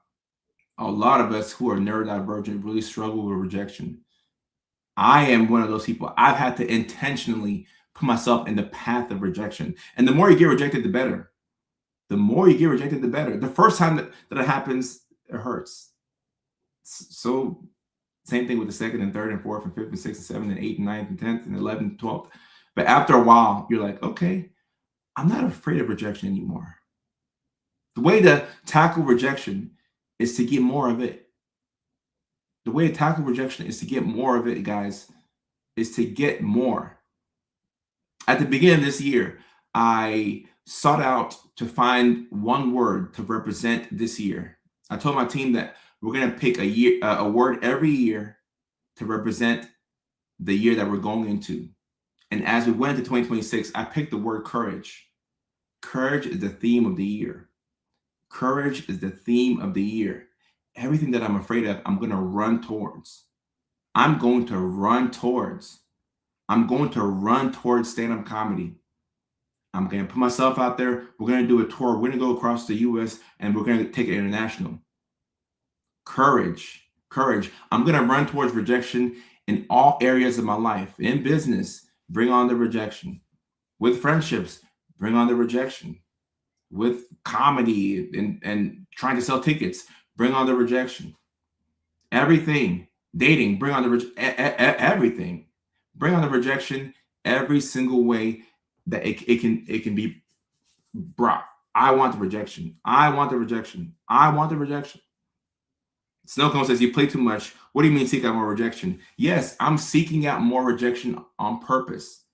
A lot of us who are neurodivergent really struggle with rejection. I am one of those people. I've had to intentionally put myself in the path of rejection. And the more you get rejected, the better. The more you get rejected, the better. The first time that it happens, it hurts. So same thing with the second and third and fourth and fifth and sixth and seventh and eighth and ninth and 10th and 11th and 12th. But after a while, you're like, okay, I'm not afraid of rejection anymore. The way to tackle rejection is to get more of it. The way to tackle rejection is to get more of it, guys, is to get more. At the beginning of this year, I sought out to find one word to represent this year. I told my team that we're going to pick a word every year to represent the year that we're going into. And as we went into 2026, I picked the word courage. Courage is the theme of the year. Courage is the theme of the year. Everything that I'm afraid of, I'm going to run towards. I'm going to run towards. I'm going to run towards stand-up comedy. I'm going to put myself out there. We're going to do a tour. We're going to go across the U.S. and we're going to take it international. Courage. Courage. I'm going to run towards rejection in all areas of my life. In business, bring on the rejection. With friendships, bring on the rejection. With comedy and trying to sell tickets, bring on the rejection. Everything. Dating, bring on the everything. Bring on the rejection every single way that it can be brought. I want the rejection. I want the rejection. I want the rejection. Snowcone says, you play too much. What do you mean seek out more rejection? Yes, I'm seeking out more rejection on purpose.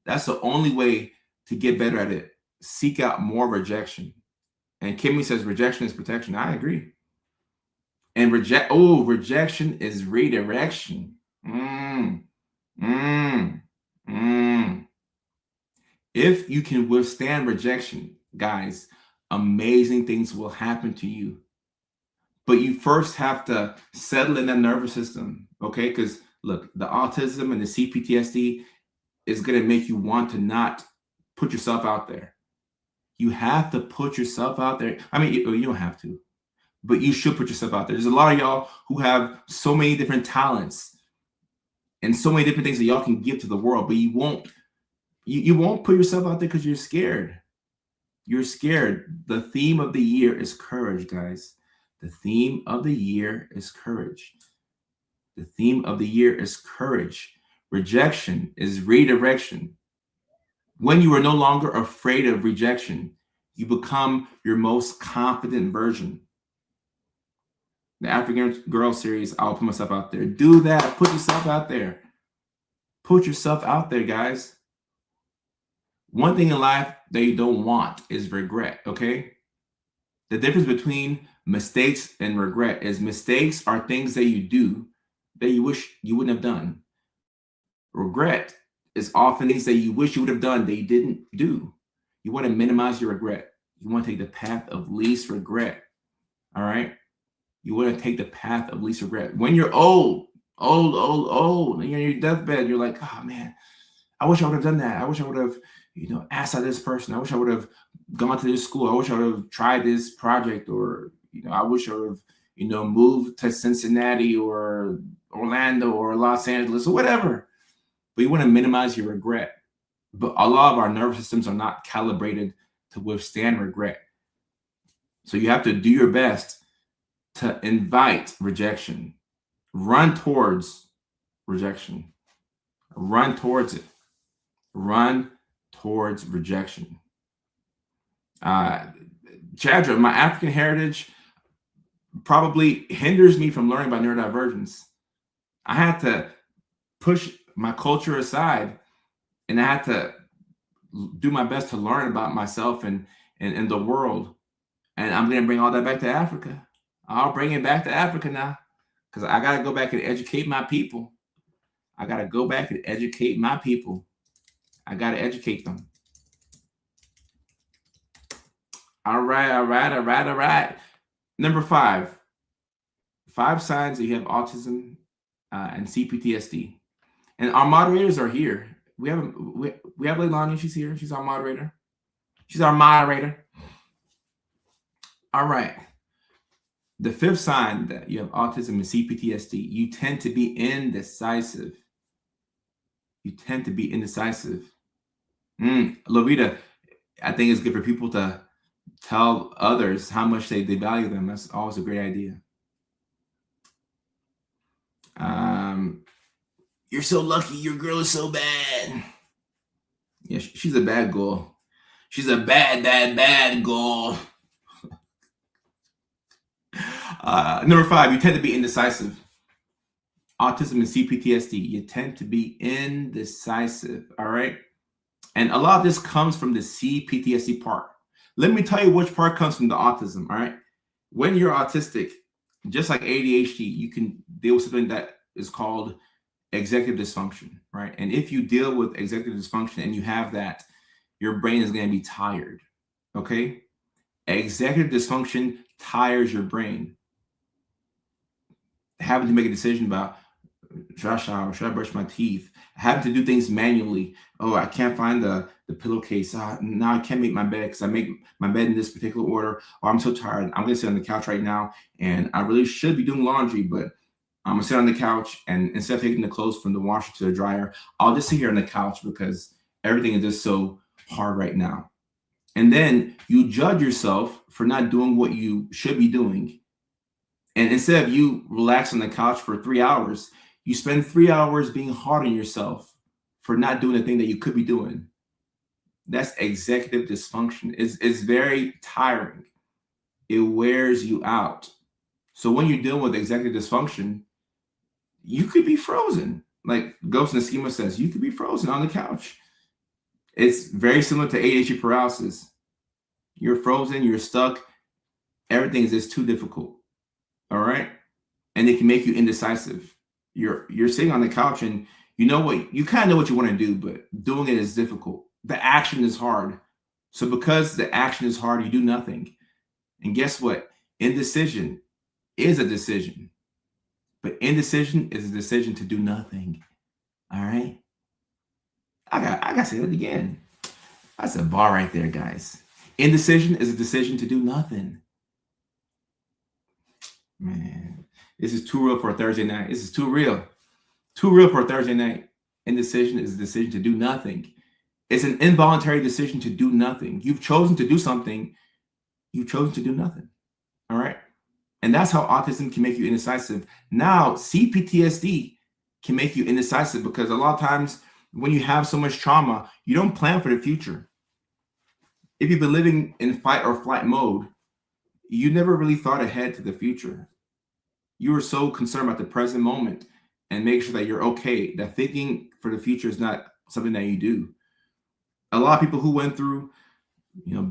That's the only way to get better at it. Seek out more rejection. And Kimmy says rejection is protection. I agree. And rejection is redirection. If you can withstand rejection, guys, amazing things will happen to you. But you first have to settle in that nervous system, okay? Because look, the autism and the CPTSD is going to make you want to not put yourself out there. You have to put yourself out there. I mean, you don't have to, but you should put yourself out there. There's a lot of y'all who have so many different talents and so many different things that y'all can give to the world, but you won't put yourself out there because you're scared. You're scared. The theme of the year is courage, guys. The theme of the year is courage. The theme of the year is courage. Rejection is redirection. When you are no longer afraid of rejection, you become your most confident version. The African Girl series, I'll put myself out there. Do that. Put yourself out there. Put yourself out there, guys. One thing in life that you don't want is regret, okay? The difference between mistakes and regret is mistakes are things that you do that you wish you wouldn't have done. Regret is often things that you wish you would have done that you didn't do. You want to minimize your regret. You want to take the path of least regret. All right? You want to take the path of least regret. When you're old, and you're in your deathbed, you're like, oh man, I wish I would have done that. I wish I would have, asked out this person. I wish I would have gone to this school. I wish I would have tried this project, or, I wish I would have, moved to Cincinnati or Orlando or Los Angeles or whatever. But you want to minimize your regret. But a lot of our nervous systems are not calibrated to withstand regret. So you have to do your best to invite rejection. Run towards rejection. Run towards it. Run towards rejection. Chadra, my African heritage probably hinders me from learning about neurodivergence. I had to push my culture aside, and I had to do my best to learn about myself and the world. And I'm going to bring all that back to Africa. I'll bring it back to Africa now, because I got to go back and educate my people. I got to go back and educate my people. I got to educate them. All right. Number 5. 5 signs that you have autism and CPTSD. And our moderators are here. We have Leilani. She's here. She's our moderator. All right. The 5th sign that you have autism and CPTSD, you tend to be indecisive. Lovita, I think it's good for people to tell others how much they value them. That's always a great idea. You're so lucky. Your girl is so bad. Yeah, she's a bad girl. She's a bad girl. Number 5, you tend to be indecisive. Autism and CPTSD, you tend to be indecisive, all right? And a lot of this comes from the CPTSD part. Let me tell you which part comes from the autism, all right? When you're autistic, just like ADHD, you can deal with something that is called executive dysfunction, right? And if you deal with executive dysfunction and you have that, your brain is going to be tired, okay? Executive dysfunction tires your brain. Having to make a decision about, should I shower? Should I brush my teeth? Having to do things manually. Oh, I can't find the pillowcase. Now I can't make my bed because I make my bed in this particular order. Or I'm so tired. I'm going to sit on the couch right now, and I really should be doing laundry, but I'm going to sit on the couch, and instead of taking the clothes from the washer to the dryer, I'll just sit here on the couch because everything is just so hard right now. And then you judge yourself for not doing what you should be doing. And instead of you relax on the couch for 3 hours, you spend 3 hours being hard on yourself for not doing the thing that you could be doing. That's executive dysfunction. It's very tiring. It wears you out. So when you're dealing with executive dysfunction, you could be frozen. Like Ghost in the Schema says, you could be frozen on the couch. It's very similar to ADHD paralysis. You're frozen, you're stuck. Everything is just too difficult. All right. And it can make you indecisive. You're sitting on the couch and you kind of know what you want to do, but doing it is difficult. The action is hard. So because the action is hard, you do nothing. And guess what? Indecision is a decision. But indecision is a decision to do nothing. All right. I got to say that again. That's a bar right there, guys. Indecision is a decision to do nothing. Man, this is too real for a Thursday night. This is too real. Too real for a Thursday night. Indecision is a decision to do nothing. It's an involuntary decision to do nothing. You've chosen to do something. You've chosen to do nothing. All right. And that's how autism can make you indecisive. Now, CPTSD can make you indecisive because a lot of times when you have so much trauma, you don't plan for the future. If you've been living in fight or flight mode, you never really thought ahead to the future. You were so concerned about the present moment and make sure that you're okay, that thinking for the future is not something that you do. A lot of people who went through,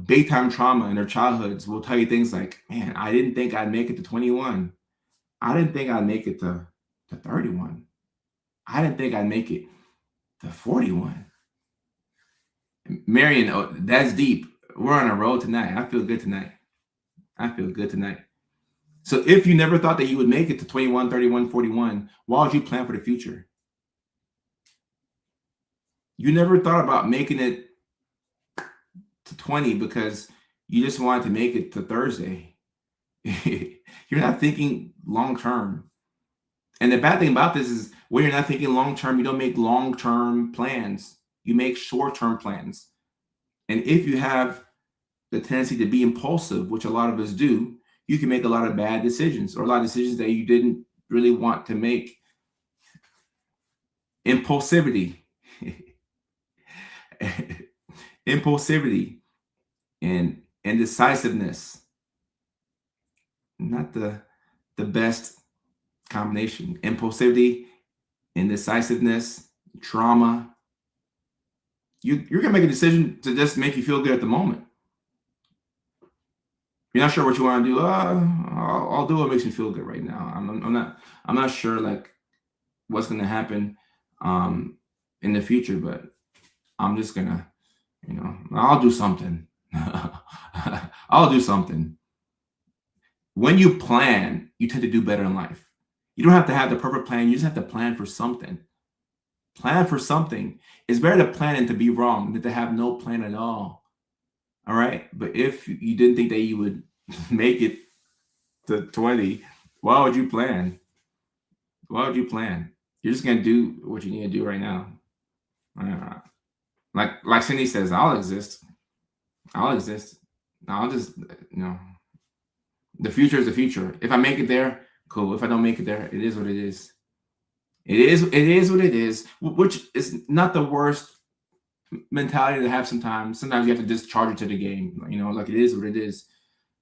big time trauma in their childhoods will tell you things like, man, I didn't think I'd make it to 21. I didn't think I'd make it to 31. I didn't think I'd make it to 41. Marion, that's deep. We're on a roll tonight. I feel good tonight. So if you never thought that you would make it to 21, 31, 41, why would you plan for the future? You never thought about making it to 20 because you just wanted to make it to Thursday. You're not thinking long term. And the bad thing about this is when you're not thinking long term, you don't make long term plans. You make short term plans. And if you have the tendency to be impulsive, which a lot of us do, you can make a lot of bad decisions or a lot of decisions that you didn't really want to make. Impulsivity. Impulsivity and indecisiveness. Not the best combination. Impulsivity, indecisiveness, trauma. You're gonna make a decision to just make you feel good at the moment. You're not sure what you want to do. I'll do what makes me feel good right now. I'm not sure like what's gonna happen. in the future, but I'm just gonna, I'll do something. I'll do something. When you plan, you tend to do better in life. You don't have to have the perfect plan. You just have to plan for something. Plan for something. It's better to plan and to be wrong than to have no plan at all. All right. But if you didn't think that you would make it to 20, why would you plan? Why would you plan? You're just gonna do what you need to do right now. Like Cindy says, I'll exist. I'll exist. I'll just the future is the future. If I make it there, cool. If I don't make it there, it is what it is. It is what it is, which is not the worst mentality to have sometimes. Sometimes you have to just charge it to the game. Like it is what it is.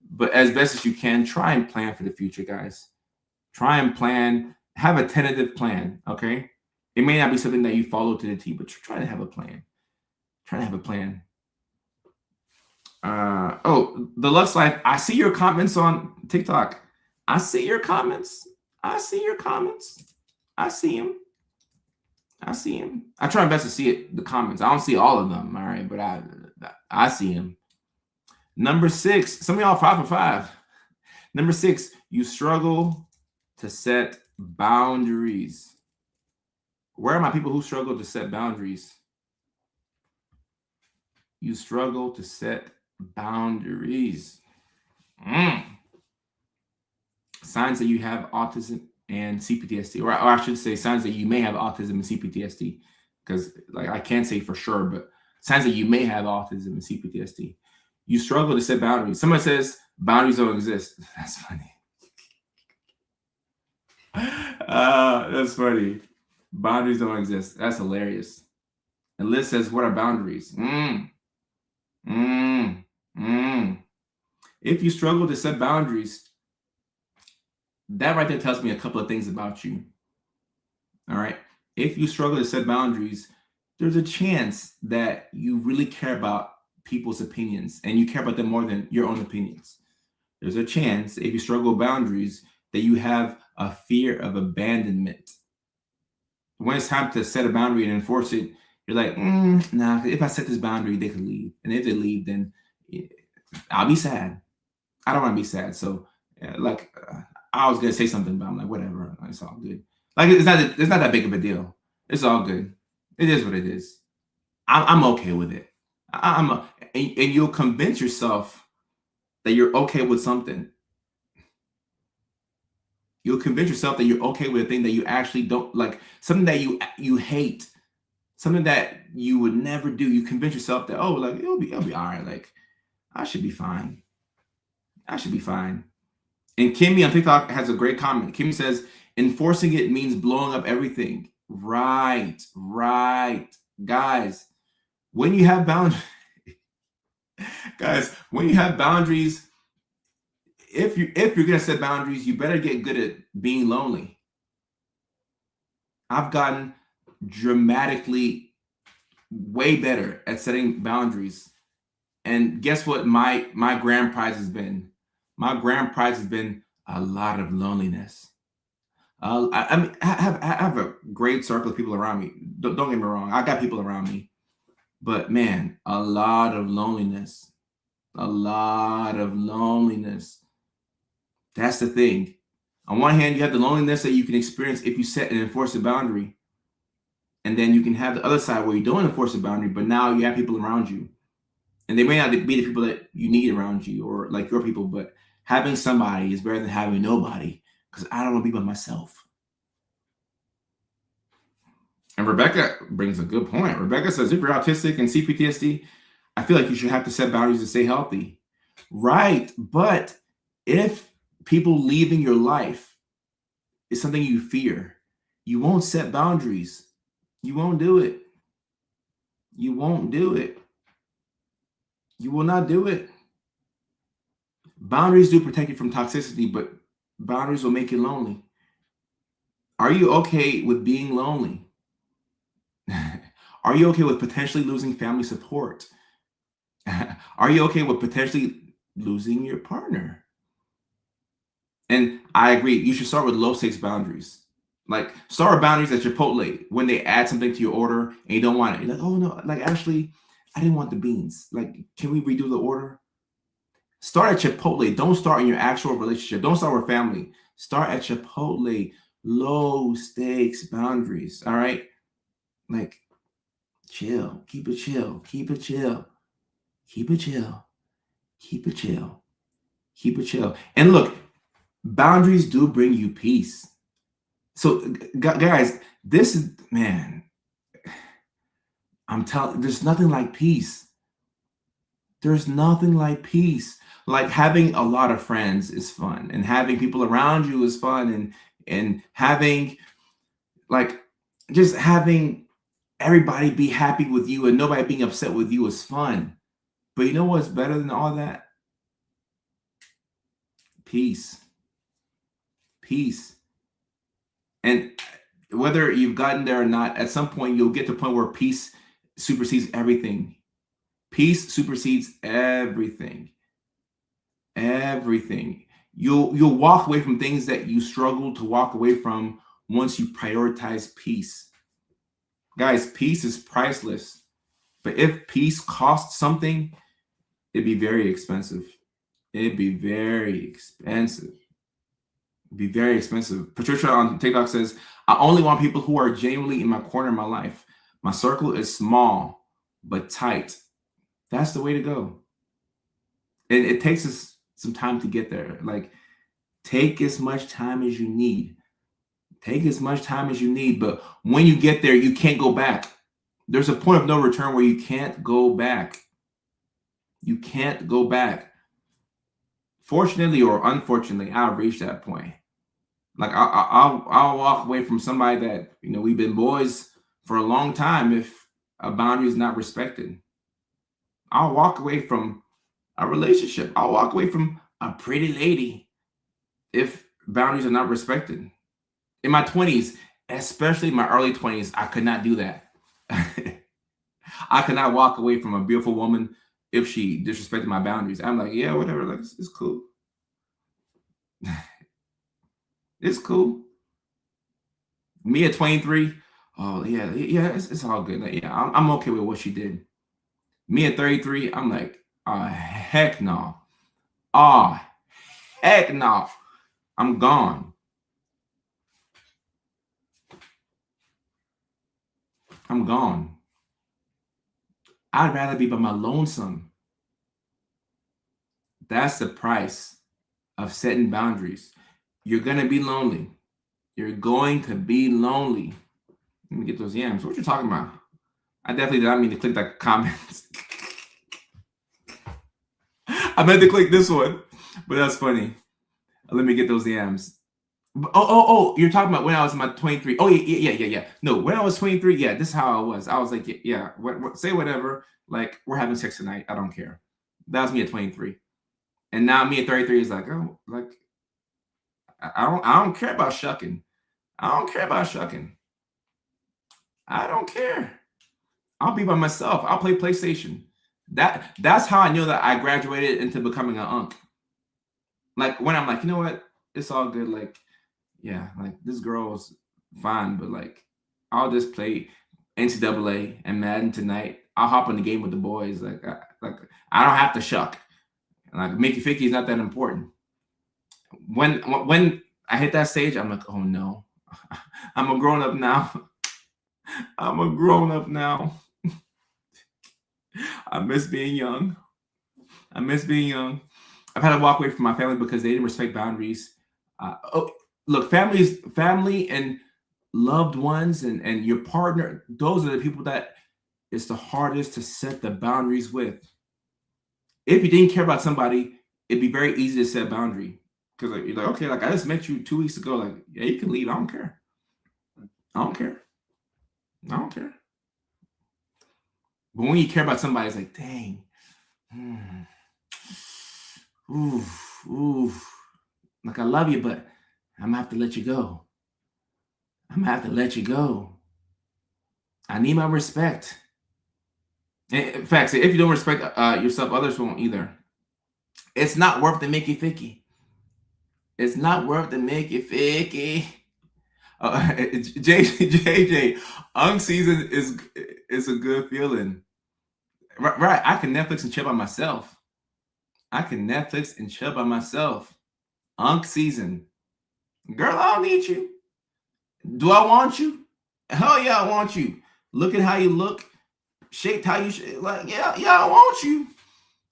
But as best as you can, try and plan for the future, guys. Try and plan. Have a tentative plan, okay? It may not be something that you follow to the T, but try to have a plan. Try to have a plan. The Lux Life. I see your comments on TikTok. I see your comments. I see your comments. I see them. I see them. I try my best to see it, the comments. I don't see all of them, all right, but I see them. Number 6, some of y'all 5 for 5. Number 6, you struggle to set boundaries. Where are my people who struggle to set boundaries? You struggle to set boundaries. Signs that you have autism and CPTSD, or I should say signs that you may have autism and CPTSD, because I can't say for sure, but signs that you may have autism and CPTSD. You struggle to set boundaries. Someone says boundaries don't exist. That's funny. That's funny. Boundaries don't exist. That's hilarious. And Liz says, what are boundaries? If you struggle to set boundaries, that right there tells me a couple of things about you. All right. If you struggle to set boundaries, there's a chance that you really care about people's opinions and you care about them more than your own opinions. There's a chance, if you struggle with boundaries, that you have a fear of abandonment. When it's time to set a boundary and enforce it, you're like, nah, if I set this boundary, they could leave. And if they leave, then I'll be sad. I don't want to be sad. So I was going to say something, but I'm like, whatever. It's all good. Like, it's not that big of a deal. It's all good. It is what it is. I'm okay with it. And you'll convince yourself that you're okay with something. You'll convince yourself that you're okay with a thing that you actually don't like, something that you hate, something that you would never do. You convince yourself that, oh, like it'll be all right. Like I should be fine. I should be fine. And Kimmy on TikTok has a great comment. Kimmy says, enforcing it means blowing up everything. Right. Guys, when you have boundaries, if you're gonna set boundaries, you better get good at being lonely. I've gotten dramatically way better at setting boundaries. And guess what my grand prize has been? My grand prize has been a lot of loneliness. I have a great circle of people around me. Don't get me wrong. I got people around me. But man, a lot of loneliness. A lot of loneliness. That's the thing. On one hand, you have the loneliness that you can experience if you set and enforce a boundary. And then you can have the other side where you don't enforce a boundary, but now you have people around you. And they may not be the people that you need around you or like your people, but having somebody is better than having nobody, because I don't want to be by myself. And Rebecca brings a good point. Rebecca says, if you're autistic and CPTSD, I feel like you should have to set boundaries to stay healthy. Right. But if people leaving your life is something you fear, you won't set boundaries. You won't do it. You won't do it. You will not do it. Boundaries do protect you from toxicity, but boundaries will make you lonely. Are you okay with being lonely? Are you okay with potentially losing family support? Are you okay with potentially losing your partner? And I agree. You should start with low stakes boundaries. Like, start boundaries at Chipotle when they add something to your order and you don't want it. You're like, oh no, like actually, I didn't want the beans. Like, can we redo the order? Start at Chipotle. Don't start in your actual relationship. Don't start with family. Start at Chipotle. Low stakes boundaries. All right. Like, chill. Keep it chill. Keep it chill. Keep it chill. Keep it chill. Keep it chill. And look, boundaries do bring you peace. So, guys, this is, man, I'm telling, there's nothing like peace. There's nothing like peace. Like, having a lot of friends is fun, and having people around you is fun, and having, like, just having everybody be happy with you and nobody being upset with you is fun. But you know what's better than all that? Peace. Peace. And whether you've gotten there or not, at some point you'll get to a point where peace supersedes everything. Peace supersedes everything. Everything. You'll walk away from things that you struggle to walk away from once you prioritize peace. Guys, peace is priceless. But if peace costs something, it'd be very expensive. It'd be very expensive. It'd be very expensive. Patricia on TikTok says, I only want people who are genuinely in my corner of my life. My circle is small, but tight. That's the way to go. And it takes us some time to get there. Like, take as much time as you need. Take as much time as you need. But when you get there, you can't go back. There's a point of no return where you can't go back. You can't go back. Fortunately or unfortunately, I've reached that point. Like, I'll walk away from somebody that, you know, we've been boys for a long time if a boundary is not respected. I'll walk away from a relationship. I'll walk away from a pretty lady if boundaries are not respected. In my 20s, especially my early 20s, I could not do that. I could not walk away from a beautiful woman if she disrespected my boundaries. I'm like, yeah, whatever. Like, it's cool. It's cool. Me at 23, oh yeah, it's all good. Like, yeah, I'm okay with what she did. Me at 33, I'm like, heck no. Oh, heck no. I'm gone. I'm gone. I'd rather be by my lonesome. That's the price of setting boundaries. You're going to be lonely. You're going to be lonely. Let me get those yams. What you talking about? I definitely did not mean to click that comment. I meant to click this one, but that's funny. Let me get those yams. Oh, you're talking about when I was in my 23. Oh, yeah. No, when I was 23, yeah, this is how I was. I was like, yeah, say whatever. Like, we're having sex tonight. I don't care. That was me at 23. And now me at 33 is like, oh, like, I don't care about shucking. I don't care about shucking. I don't care. I'll be by myself. I'll play PlayStation. That's how I knew that I graduated into becoming an unk. Like, when I'm like, you know what? It's all good. Like, yeah, like, this girl's fine, but like, I'll just play NCAA and Madden tonight. I'll hop in the game with the boys. Like, I don't have to shuck. Like, Mickey Ficky is not that important. When I hit that stage, I'm like, oh no, I'm a grown up now. I'm a grown up now. I miss being young. I miss being young. I've had to walk away from my family because they didn't respect boundaries. Look, family and loved ones and your partner, those are the people that it's the hardest to set the boundaries with. If you didn't care about somebody, it'd be very easy to set a boundary. Because like, you're like, okay, like, I just met you 2 weeks ago. Like, yeah, you can leave. I don't care. I don't care. I don't care. But when you care about somebody, it's like, dang. Oof. Like, I love you, but I'm gonna have to let you go. I'm gonna have to let you go. I need my respect. In fact, if you don't respect yourself, others won't either. It's not worth the Mickey Ficky. It's not worth the Mickey Ficky. JJ, Unk season is a good feeling. Right. I can Netflix and chill by myself. Unk season. Girl, I don't need you. Do I want you? Hell yeah, I want you. Look at how you look, shaped how you like, yeah, I want you.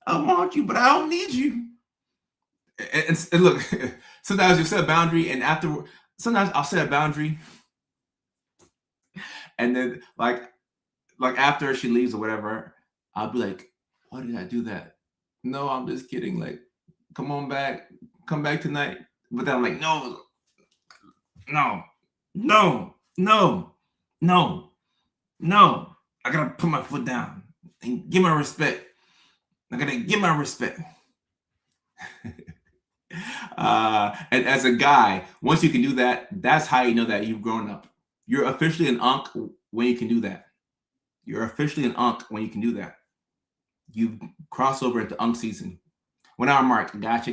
But I don't need you. And look, sometimes you set a boundary, and sometimes I'll set a boundary, and then like after she leaves or whatever, I'll be like, why did I do that? No, I'm just kidding. Like, come back tonight. But then I'm like, no. I gotta put my foot down and give my respect. And as a guy, once you can do that, that's how you know that you've grown up. You're officially an unk when you can do that. You cross over into unk season. When I'm Mark, gotcha.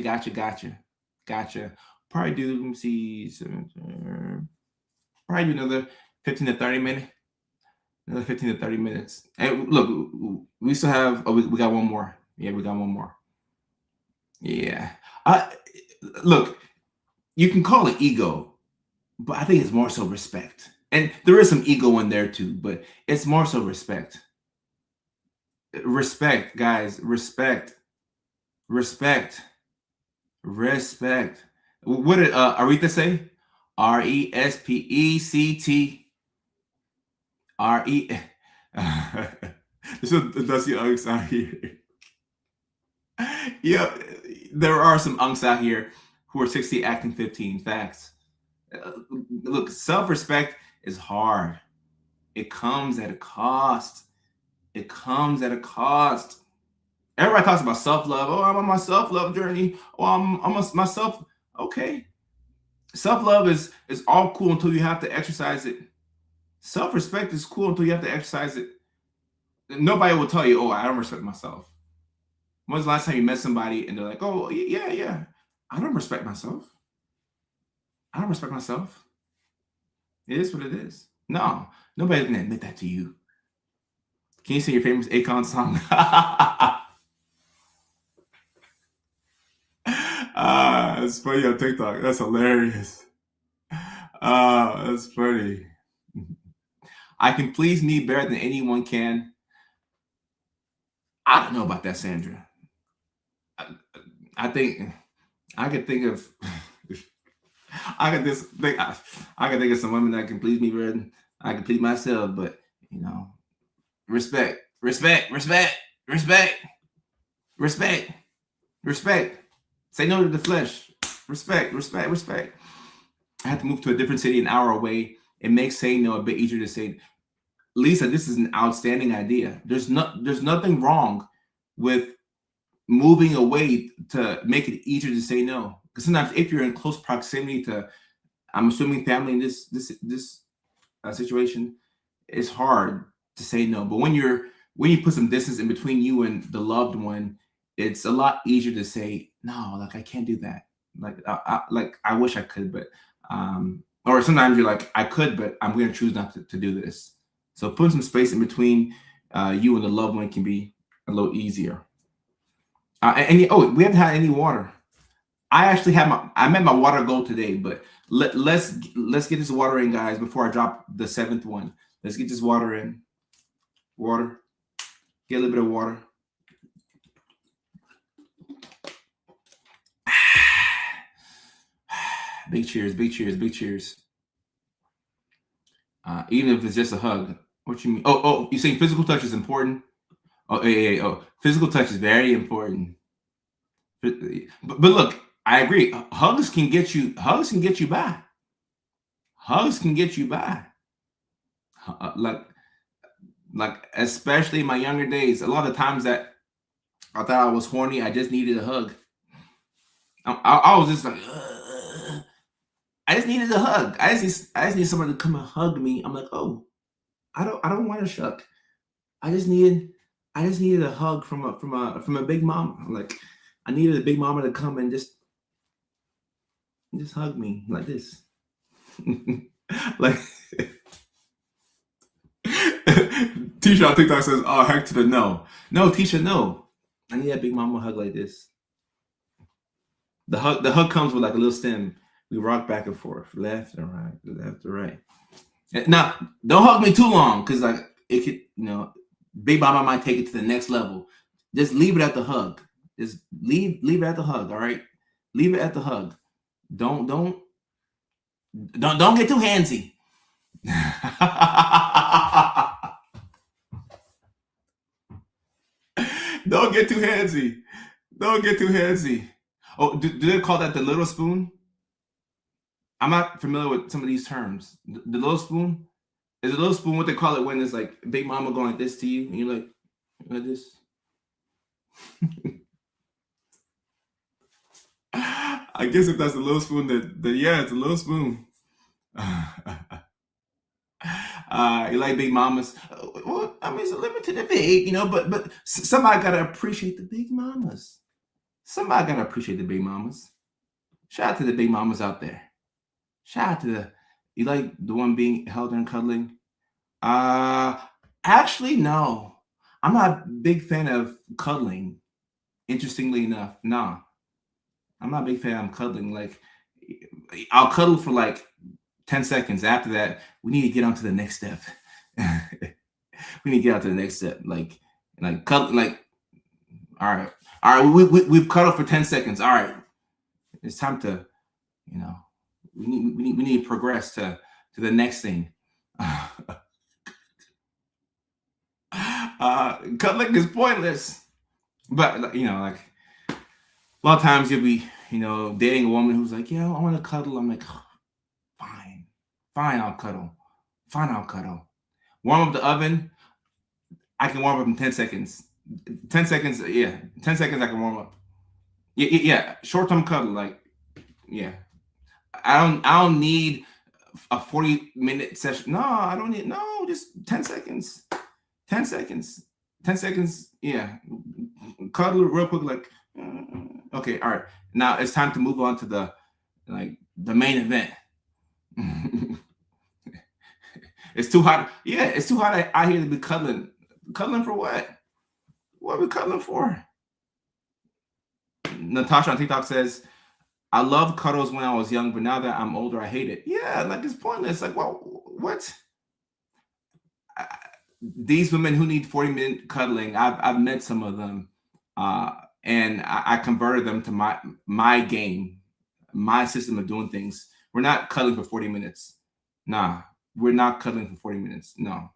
Probably do another 15 to 30 minutes. And look, we still have, we got one more. Yeah, we got one more. Yeah. Look, you can call it ego, but I think it's more so respect. And there is some ego in there too, but it's more so respect. Respect, guys. Respect. What did Aretha say? RESPECT. So that's the unks out here. Yeah, there are some unks out here who are 60 acting 15. Facts. Look, self-respect is hard. It comes at a cost. Everybody talks about self-love. Oh, I'm on my self-love journey. Oh, I'm on myself. Okay. Self-love is all cool until you have to exercise it. Self-respect is cool until you have to exercise it. Nobody will tell you, oh, I don't respect myself. When's the last time you met somebody and they're like, oh, yeah, I don't respect myself. It is what it is. No, nobody's gonna admit that to you. Can you sing your famous Akon song? It's funny on TikTok. That's hilarious. That's funny. I can please me better than anyone can. I don't know about that, Sandra. I think I could think of I could think of some women that can please me better than I can please myself, but respect. Say no to the flesh. Respect. I had to move to a different city an hour away. It makes saying no a bit easier to say. Lisa, this is an outstanding idea. There's nothing wrong with moving away to make it easier to say no. Because sometimes if you're in close proximity to, I'm assuming, family in this situation, it's hard to say no. But when you put some distance in between you and the loved one, it's a lot easier to say no. Like, I can't do that. I wish I could, but or sometimes you're like, I could, but I'm going to choose not to do this. So putting some space in between you and the loved one can be a little easier. We haven't had any water. I met my water goal today, but let's get this water in, guys, before I drop the 7th one. Let's get this water in. Water. Get a little bit of water. Big cheers. Even if it's just a hug. What you mean? Oh, you saying physical touch is important? Oh, yeah. Oh, physical touch is very important. But look, I agree. Hugs can get you by. Like especially in my younger days, a lot of times that I thought I was horny, I just needed a hug. I was just like, I just needed a hug. I just need someone to come and hug me. I'm like, oh, I don't want to shuck. I just needed a hug from a big mama. I'm like, I needed a big mama to come and just hug me like this. Like, Tisha on TikTok says, "Oh, heck to the no, no, Tisha, no. I need that big mama hug like this. The hug comes with like a little stem. We rock back and forth, left and right, left and right. Now, don't hug me too long, because like it could, big mama might take it to the next level. Just leave it at the hug. Just leave it at the hug. All right, leave it at the hug. Don't get too handsy. Don't get too handsy. Don't get too handsy. Oh, do they call that the little spoon? I'm not familiar with some of these terms. The little spoon? Is a little spoon what they call it when it's like big mama going like this to you and you're like this? I guess if that's a little spoon, then yeah, it's a little spoon. You like big mamas? Well, I mean, it's a limit to the big, but somebody gotta appreciate the big mamas. Somebody gotta appreciate the big mamas. Shout out to the big mamas out there. Shout out to you like the one being held and cuddling? Actually, no. I'm not a big fan of cuddling. Interestingly enough, no. I'm not a big fan of cuddling. Like, I'll cuddle for like 10 seconds. After that, we need to get on to the next step. We need to get on to the next step. Like cuddle. Like, all right. We've cuddled for 10 seconds. All right, it's time to, we need to progress to the next thing. Cuddling is pointless, but like a lot of times you'll be dating a woman who's like, yeah, I want to cuddle. I'm like, oh, fine, I'll cuddle. Warm up the oven. I can warm up in 10 seconds. 10 seconds, yeah. 10 seconds I can warm up. Yeah. Short-term cuddle, like, yeah. I don't need a 40-minute session. No, I don't need, no, just 10 seconds. 10 seconds. 10 seconds, yeah. Cuddle real quick, like, okay, all right. Now it's time to move on to the main event. It's too hot. Yeah, it's too hot out here to be cuddling. Cuddling for what? What are we cuddling for? Natasha on TikTok says, I loved cuddles when I was young, but now that I'm older, I hate it. Yeah, like it's pointless. Like, well, what? These women who need 40-minute cuddling, I've met some of them, and I converted them to my game, my system of doing things. We're not cuddling for 40 minutes. Nah, we're not cuddling for 40 minutes. No.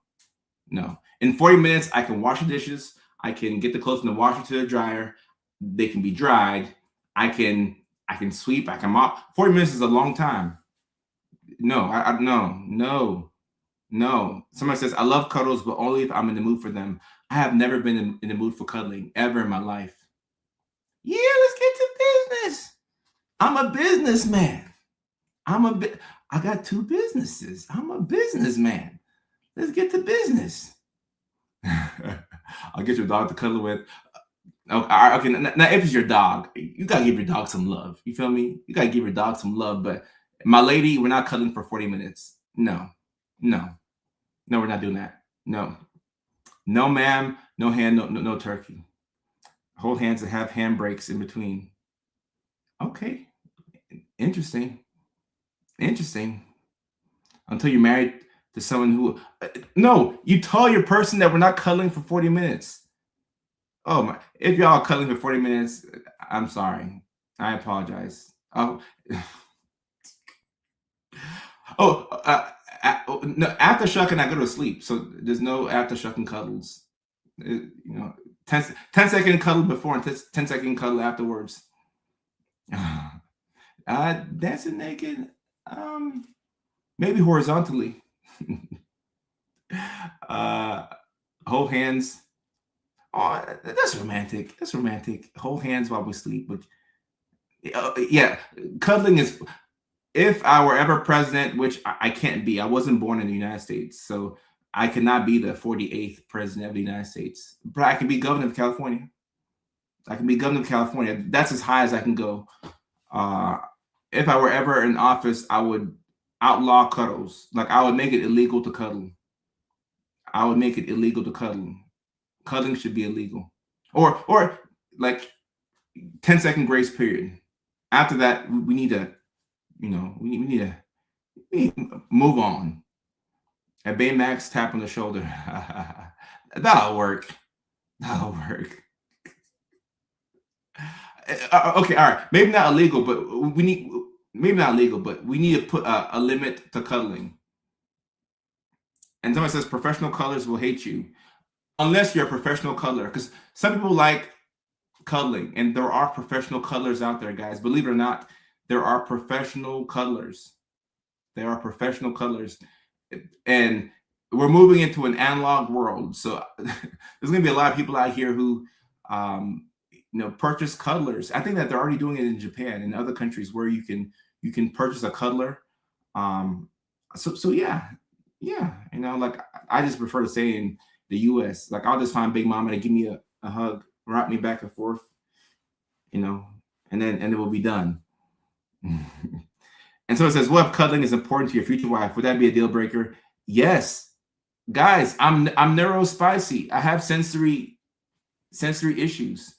In 40 minutes, I can wash the dishes. I can get the clothes in the washer to the dryer. They can be dried. I can sweep. I can mop. 40 minutes is a long time. No, no. Somebody says, I love cuddles, but only if I'm in the mood for them. I have never been in the mood for cuddling ever in my life. Yeah, let's get to business. I'm a businessman. I got 2 businesses. I'm a businessman. Let's get to business. I'll get your dog to cuddle with. Okay. Now, if it's your dog, you gotta give your dog some love. You feel me? You gotta give your dog some love. But my lady, we're not cuddling for 40 minutes. No, we're not doing that. No, ma'am. No hand. No turkey. Hold hands and have handbrakes in between. Okay, interesting. Until you're married to someone who, no, you tell your person that we're not cuddling for 40 minutes. Oh my, if y'all cuddling for 40 minutes, I'm sorry. I apologize. No, aftershock and I go to sleep. So there's no aftershock and cuddles. 10-second cuddle before and 10-second cuddle afterwards. Dancing naked, maybe horizontally. Hold hands. Oh, that's romantic. Hold hands while we sleep. But yeah, cuddling is. If I were ever president, which I can't be, I wasn't born in the United States, so I cannot be the 48th president of the United States. But I can be governor of California. That's as high as I can go. If I were ever in office, I would outlaw cuddles. Like I would make it illegal to cuddle. I would make it illegal to cuddle. Cuddling should be illegal. Or like 10-second grace period. After that, we need to, we need to move on. At Baymax, tap on the shoulder. That'll work. That'll work. Okay, all right. Maybe not illegal, but we need to put a limit to cuddling. And someone says professional cuddlers will hate you unless you're a professional cuddler, because some people like cuddling, and there are professional cuddlers out there, guys. Believe it or not, there are professional cuddlers. There are professional cuddlers, and we're moving into an analog world. So there's going to be a lot of people out here who, purchase cuddlers. I think that they're already doing it in Japan and other countries where you can purchase a cuddler. So yeah, like I just prefer to say in the U.S. Like I'll just find Big Mama to give me a hug, rock me back and forth, and then we'll be done. And so it says, what if cuddling is important to your future wife? Would that be a deal breaker? Yes, guys. I'm neurospicy. I have sensory issues.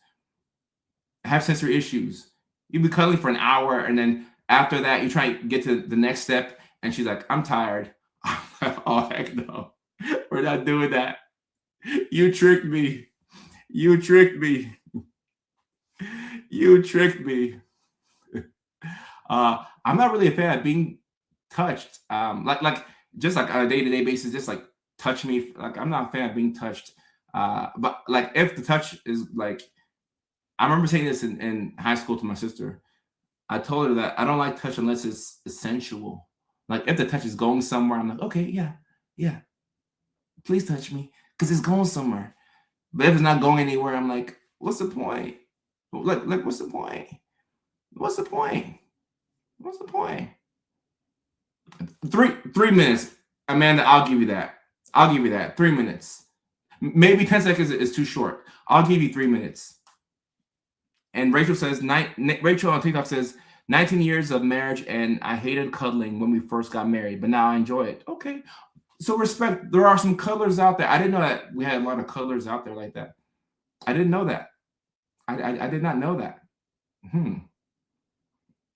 You'd be cuddling for an hour, and then after that, you try to get to the next step, and she's like, "I'm tired." Oh heck no, we're not doing that. You tricked me. You tricked me. You tricked me. I'm not really a fan of being touched. Like just like on a day-to-day basis, just like touch me. Like I'm not a fan of being touched. But like if the touch is like, I remember saying this in high school to my sister. I told her that I don't like touch unless it's sensual. Like if the touch is going somewhere, I'm like, okay, yeah, please touch me because it's going somewhere. But if it's not going anywhere, I'm like, what's the point? Like what's the point? What's the point? What's the point? 3 minutes, Amanda. I'll give you that. 3 minutes. Maybe 10 seconds is too short. I'll give you 3 minutes. And Rachel says, Rachel on TikTok says, 19 years of marriage, and I hated cuddling when we first got married, but now I enjoy it. Okay. So respect. There are some cuddlers out there. I didn't know that we had a lot of cuddlers out there like that. I didn't know that. I did not know that.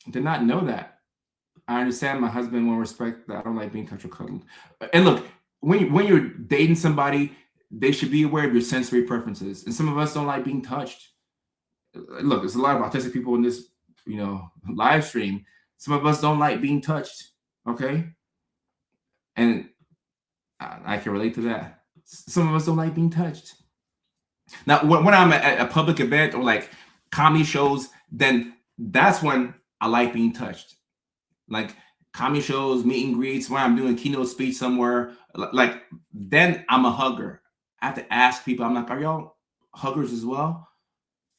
Did not know that. I understand my husband will respect that I don't like being touched or cuddled. And look, when you're dating somebody, they should be aware of your sensory preferences. And some of us don't like being touched. Look, there's a lot of autistic people in this, live stream. Some of us don't like being touched. Okay. And I can relate to that. Some of us don't like being touched. Now, when I'm at a public event or like comedy shows, then that's when I like being touched. Like comedy shows, meet and greets, when I'm doing a keynote speech somewhere, like then I'm a hugger. I have to ask people, I'm like, are y'all huggers as well?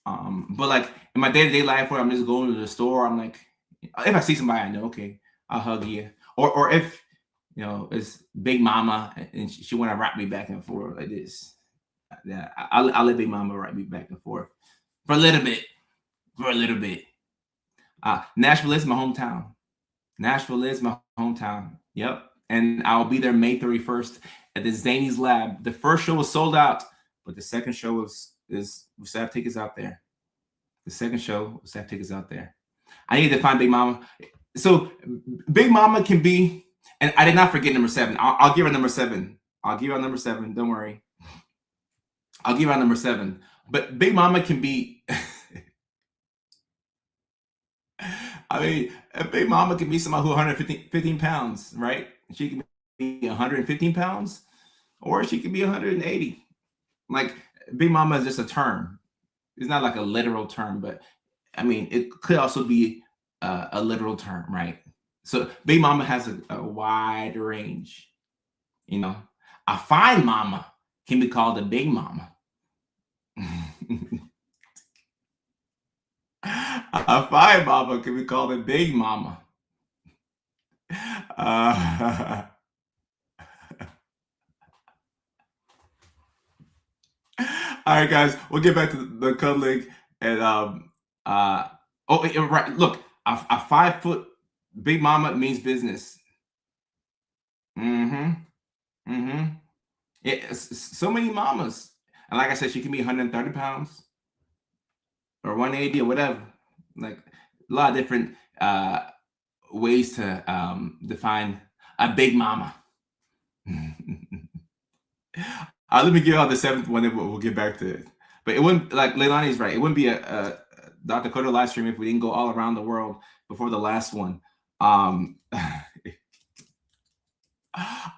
But like in my day-to-day life where I'm just going to the store, I'm like, if I see somebody I know, okay, I'll hug you. Or if, it's Big Mama and she want to rock me back and forth like this. Yeah, I'll let Big Mama rock me back and forth for a little bit. Nashville is my hometown. Yep. And I'll be there May 31st at the Zany's Lab. The first show was sold out, but the second show we still have tickets out there. I need to find Big Mama. So Big Mama can be, and I did not forget number 7. I'll give her number 7. Don't worry. I'll give her number 7. But Big Mama can be, I mean, a Big Mama can be somebody who's 115 pounds, right? She can be 115 pounds, or she can be 180. Like Big Mama is just a term. It's not like a literal term, but I mean, it could also be a literal term, right? So Big Mama has a wide range. A fine mama can be called a big mama. A fine mama can be called a big mama. All right, guys, we'll get back to the cuddling and right. Look, a 5 foot Big Mama means business. Mm-hmm. Mm-hmm. So many mamas. And like I said, she can be 130 pounds or 180 or whatever. Like a lot of different ways to define a big mama. Let me give out the seventh one, and we'll get back to it. But it wouldn't, like Leilani's right. It wouldn't be a Dr. Dakota live stream if we didn't go all around the world before the last one. All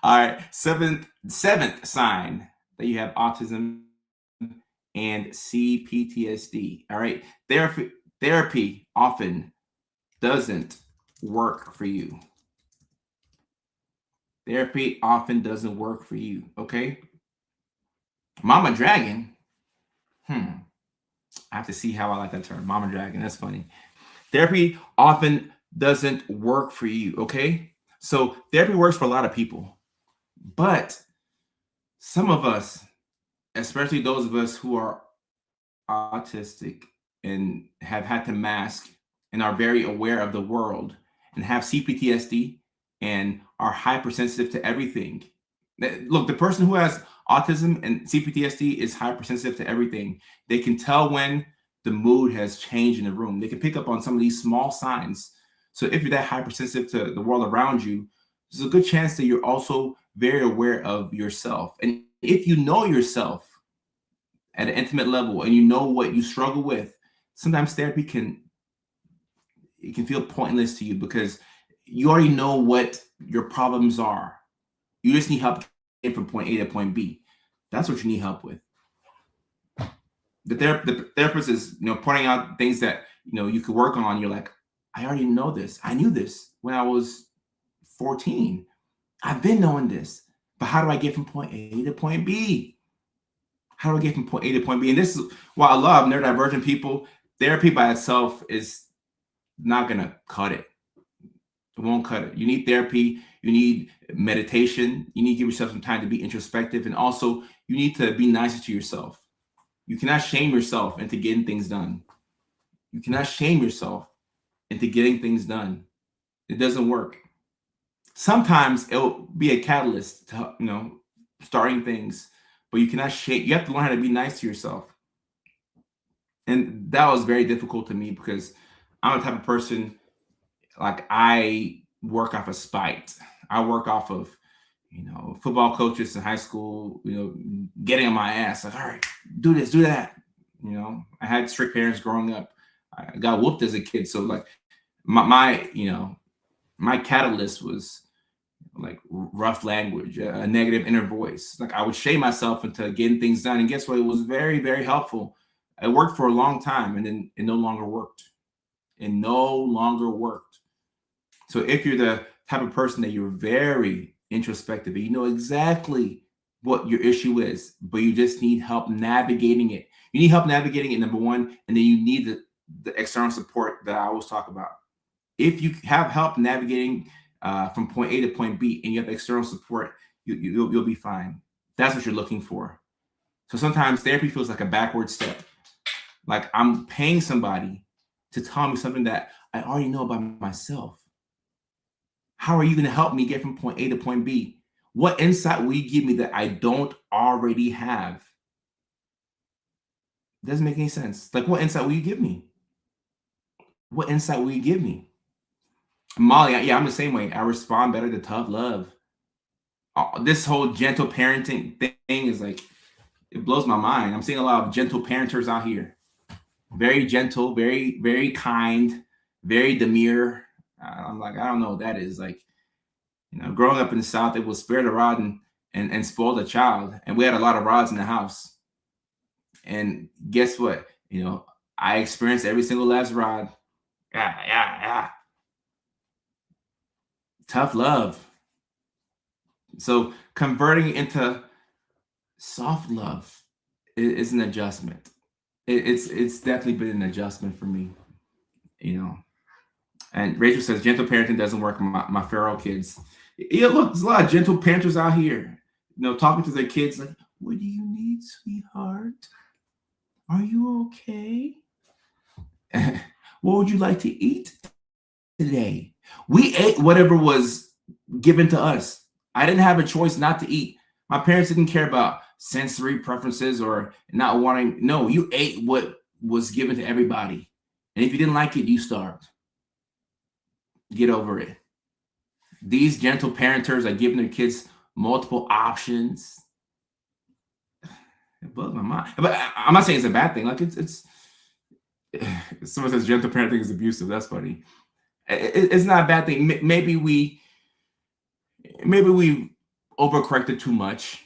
right, seventh sign that you have autism and CPTSD. All right, therapy often doesn't work for you. Therapy often doesn't work for you. Okay, Mama Dragon. I have to see how I like that term, Mama Dragon. That's funny. Therapy often doesn't work for you. Okay, so therapy works for a lot of people, but some of us, especially those of us who are autistic and have had to mask and are very aware of the world and have CPTSD and are hypersensitive to everything. Look, the person who has autism and CPTSD is hypersensitive to everything. They can tell when the mood has changed in the room. They can pick up on some of these small signs. So if you're that hypersensitive to the world around you, there's a good chance that you're also very aware of yourself. And if you know yourself at an intimate level and you know what you struggle with, sometimes therapy can feel pointless to you because you already know what your problems are. You just need help getting from point A to point B. That's what you need help with. The therapist is pointing out things that you could work on. You're like, I already know this. I knew this when I was 14. I've been knowing this. But how do I get from point A to point B? How do I get from point A to point B? And this is why I love neurodivergent people. Therapy by itself is not going to cut it. It won't cut it. You need therapy. You need meditation. You need to give yourself some time to be introspective. And also, you need to be nicer to yourself. You cannot shame yourself into getting things done. You cannot shame yourself into getting things done. It doesn't work. Sometimes it'll be a catalyst to, starting things, but you cannot shame. You have to learn how to be nice to yourself. And that was very difficult to me because I'm the type of person, like, I work off of spite. I work off of, football coaches in high school, getting on my ass, like, all right, do this, do that. I had strict parents growing up. I got whooped as a kid. So like my catalyst was like rough language, a negative inner voice. Like I would shame myself into getting things done. And guess what? It was very, very helpful. It worked for a long time and then it no longer worked. It no longer worked. So if you're the type of person that you're very introspective, you know exactly what your issue is, but you just need help navigating it. You need help navigating it, number one, and then you need the external support that I always talk about. If you have help navigating from point A to point B and you have external support, you'll be fine. That's what you're looking for. So sometimes therapy feels like a backward step. Like I'm paying somebody to tell me something that I already know about myself. How are you going to help me get from point A to point B? What insight will you give me that I don't already have? Doesn't make any sense. Like, what insight will you give me? What insight will you give me? Molly, yeah, I'm the same way. I respond better to tough love. This whole gentle parenting thing is like, it blows my mind. I'm seeing a lot of gentle parenters out here. Very gentle, very, very kind, very demure. I'm like, I don't know what that is. Like, growing up in the South, it was spare the rod and spoil the child. And we had a lot of rods in the house. And guess what? I experienced every single last rod. Yeah. Tough love. So converting into soft love is an adjustment. It's definitely been an adjustment for me, And Rachel says gentle parenting doesn't work on my feral kids. Yeah, look, there's a lot of gentle parenters out here, talking to their kids like, "What do you need, sweetheart? Are you okay? What would you like to eat today?" We ate whatever was given to us. I didn't have a choice not to eat. My parents didn't care about sensory preferences or not wanting. No, you ate what was given to everybody. And if you didn't like it, you starved. Get over it. These gentle parenters are giving their kids multiple options. It blows my mind. But I'm not saying it's a bad thing. Like it's someone says gentle parenting is abusive. That's funny. It's not a bad thing. Maybe we overcorrected too much.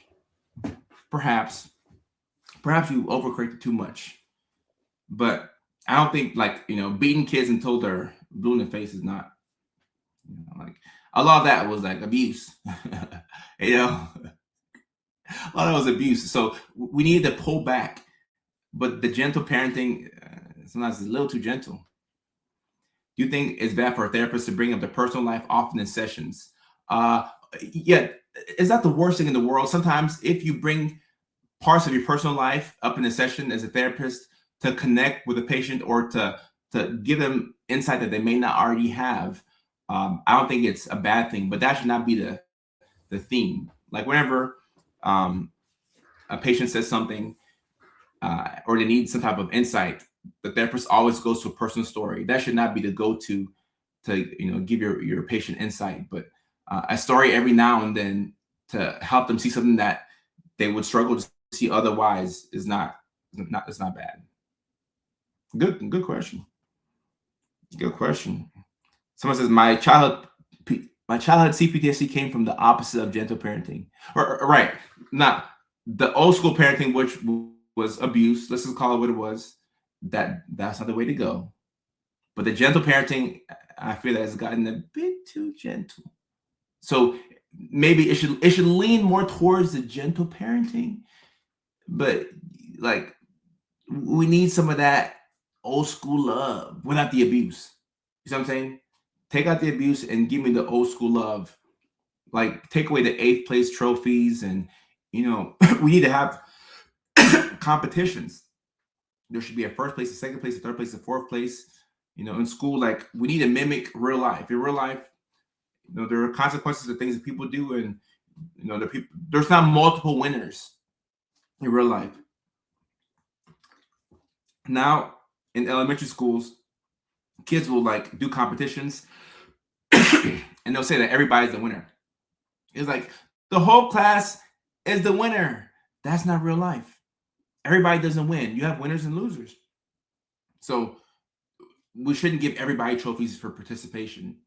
Perhaps you overcorrected too much. But I don't think beating kids until they're blue in the face is not like a lot of that was like abuse. A lot of that was abuse. So we need to pull back. But the gentle parenting sometimes is a little too gentle. Do you think it's bad for a therapist to bring up their personal life often in sessions? Yeah, it's not the worst thing in the world. Sometimes if you bring parts of your personal life up in a session as a therapist to connect with a patient or to give them insight that they may not already have, I don't think it's a bad thing, but that should not be the theme. Like whenever a patient says something or they need some type of insight, the therapist always goes to a personal story. That should not be the go-to to give your patient insight, but a story every now and then to help them see something that they would struggle to see otherwise is not bad. Good question. Good question. Someone says my childhood CPTSD came from the opposite of gentle parenting. Right. Now, the old school parenting, which was abuse, let's just call it what it was, that's not the way to go. But the gentle parenting, I feel that has gotten a bit too gentle. So maybe it should lean more towards the gentle parenting, but like we need some of that old school love without the abuse. You know what I'm saying? Take out the abuse and give me the old school love. Like take away the 8th place trophies, and we need to have competitions. There should be a 1st place, a 2nd place, a 3rd place, a 4th place. In school, like we need to mimic real life. In real life, there are consequences of things that people do, and there's not multiple winners in real life. Now, in elementary schools, kids will like do competitions and they'll say that everybody's the winner. It's like the whole class is the winner. That's not real life. Everybody doesn't win. You have winners and losers. So we shouldn't give everybody trophies for participation.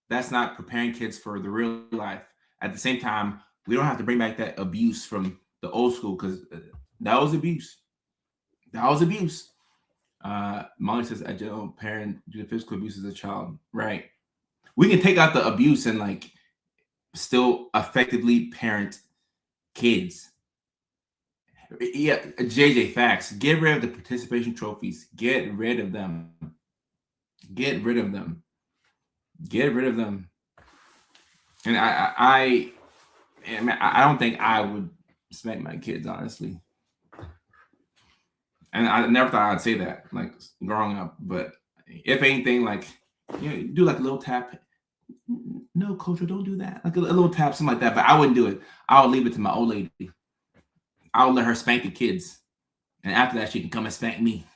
That's not preparing kids for the real life. At the same time, we don't have to bring back that abuse from the old school, because that was abuse. That was abuse. Molly says, a gentle parent due to physical abuse as a child. Right. We can take out the abuse and like still effectively parent kids. Yeah, JJ, facts. Get rid of the participation trophies. Get rid of them. Get rid of them. Get rid of them. And I don't think I would smack my kids, honestly. And I never thought I'd say that, like growing up. But if anything, like do like a little tap. No, coach, don't do that. Like a little tap, something like that. But I wouldn't do it. I would leave it to my old lady. I would let her spank the kids, and after that, she can come and spank me.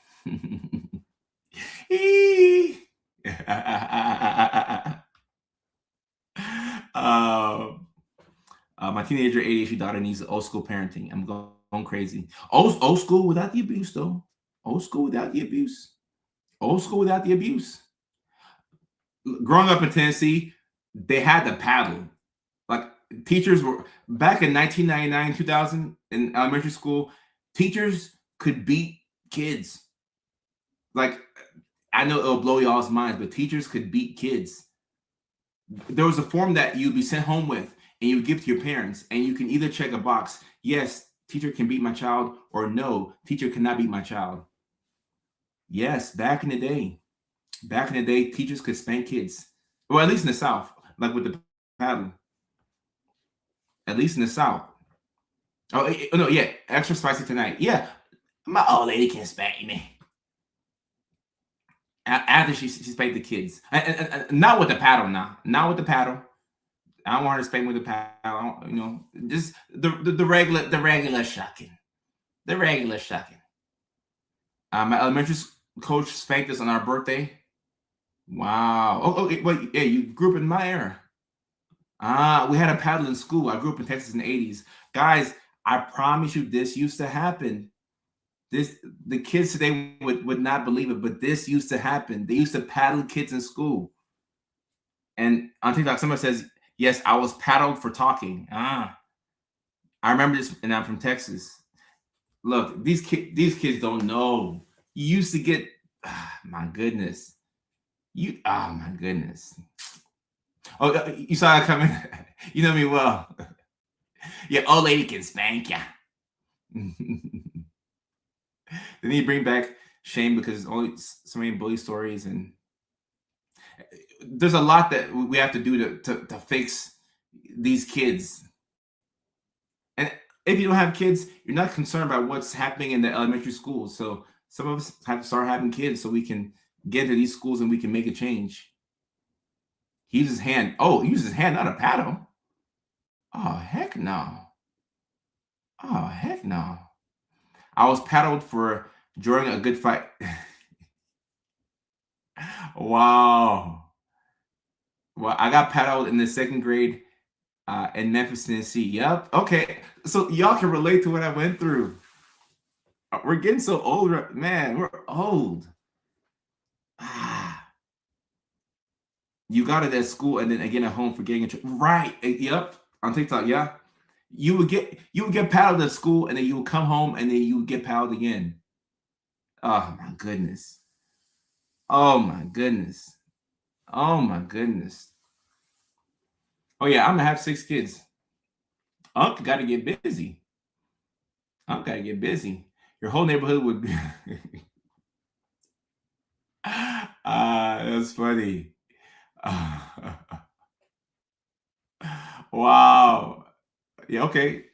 My teenager ADHD daughter needs old school parenting. I'm going crazy. Old school without the abuse, though. Old school without the abuse. Old school without the abuse. Growing up in Tennessee, they had the paddle. Like teachers were back in 1999, 2000 in elementary school. Teachers could beat kids. Like I know it'll blow y'all's minds, but teachers could beat kids. There was a form that you'd be sent home with, and you would give to your parents, and you can either check a box, yes, teacher can beat my child, or no, teacher cannot beat my child. Yes, back in the day, teachers could spank kids. Well, at least in the South, like with the paddle. At least in the South. Oh no, yeah, extra spicy tonight. Yeah, my old lady can spank me. After she spanked the kids, and not with the paddle now. Not with the paddle. I don't want her to spank with a paddle. You know, just the regular shucking, the regular shucking. My elementary coach spanked us on our birthday. Wow. Oh, wait, yeah, you grew up in my era. We had a paddle in school. I grew up in Texas in the 80s. Guys, I promise you this used to happen. The kids today would not believe it, but this used to happen. They used to paddle kids in school. And on TikTok, someone says, yes, I was paddled for talking. I remember this, and I'm from Texas. Look, these kids don't know. You used to get, my goodness. Oh my goodness. Oh, you saw that coming? You know me well. Your old lady can spank ya. Then you bring back shame because only so many bully stories, and there's a lot that we have to do to fix these kids. And if you don't have kids, you're not concerned about what's happening in the elementary schools. So some of us have to start having kids so we can get to these schools and we can make a change. He uses his hand. Oh, he uses his hand, not a paddle. Oh, heck no. Oh, heck no. I was paddled for during a good fight. Wow. Well, I got paddled in the second grade in Memphis, Tennessee. Yep. Okay. So y'all can relate to what I went through. We're getting so old, man. We're old. You got it at school and then again at home for getting in trouble. Right. Yep. On TikTok. Yeah. You would get paddled at school and then you would come home and then you would get paddled again. Oh my goodness. Oh my goodness. Oh my goodness. Oh yeah, I'm gonna have 6 kids. Uncle got to get busy. Uncle got to get busy. Your whole neighborhood would be. That's funny. Wow. Yeah. Okay.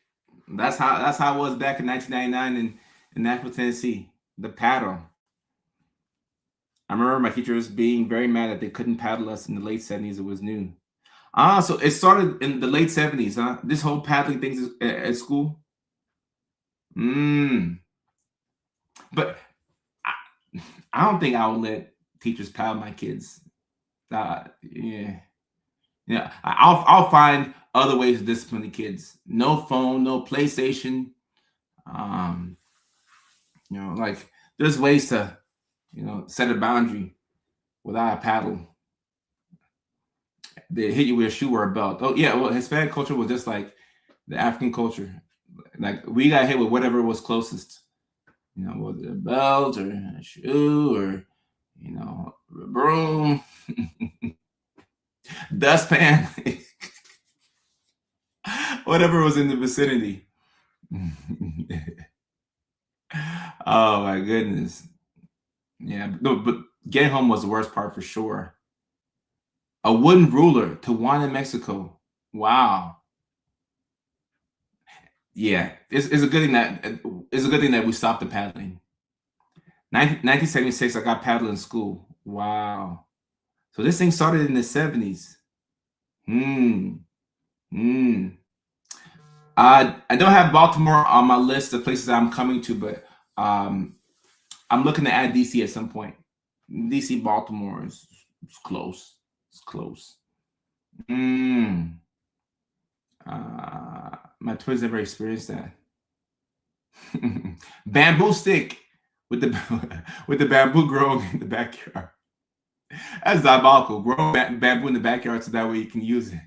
That's how it was back in 1999 in Nashville, Tennessee. The paddle. I remember my teachers being very mad that they couldn't paddle us in the late 70s. It was new. So it started in the late 70s, huh? This whole paddling thing is at school. But I don't think I would let teachers paddle my kids. Yeah. I'll find other ways to discipline the kids. No phone, no PlayStation. Like there's ways to, set a boundary without a paddle. They hit you with a shoe or a belt. Oh yeah, well, Hispanic culture was just like the African culture. Like we got hit with whatever was closest. Whether a belt or a shoe or a broom, dustpan, whatever was in the vicinity. Oh my goodness. Yeah, no, but getting home was the worst part for sure. A wooden ruler, Tijuana, Mexico. Wow. Yeah, it's a good thing that we stopped the paddling. 1976, I got paddled in school. Wow. So this thing started in the 70s. I don't have Baltimore on my list of places I'm coming to, but I'm looking to add DC at some point. DC, Baltimore is close. It's close. My twins never experienced that. Bamboo stick with the bamboo growing in the backyard. That's diabolical. Grow bamboo in the backyard so that way you can use it.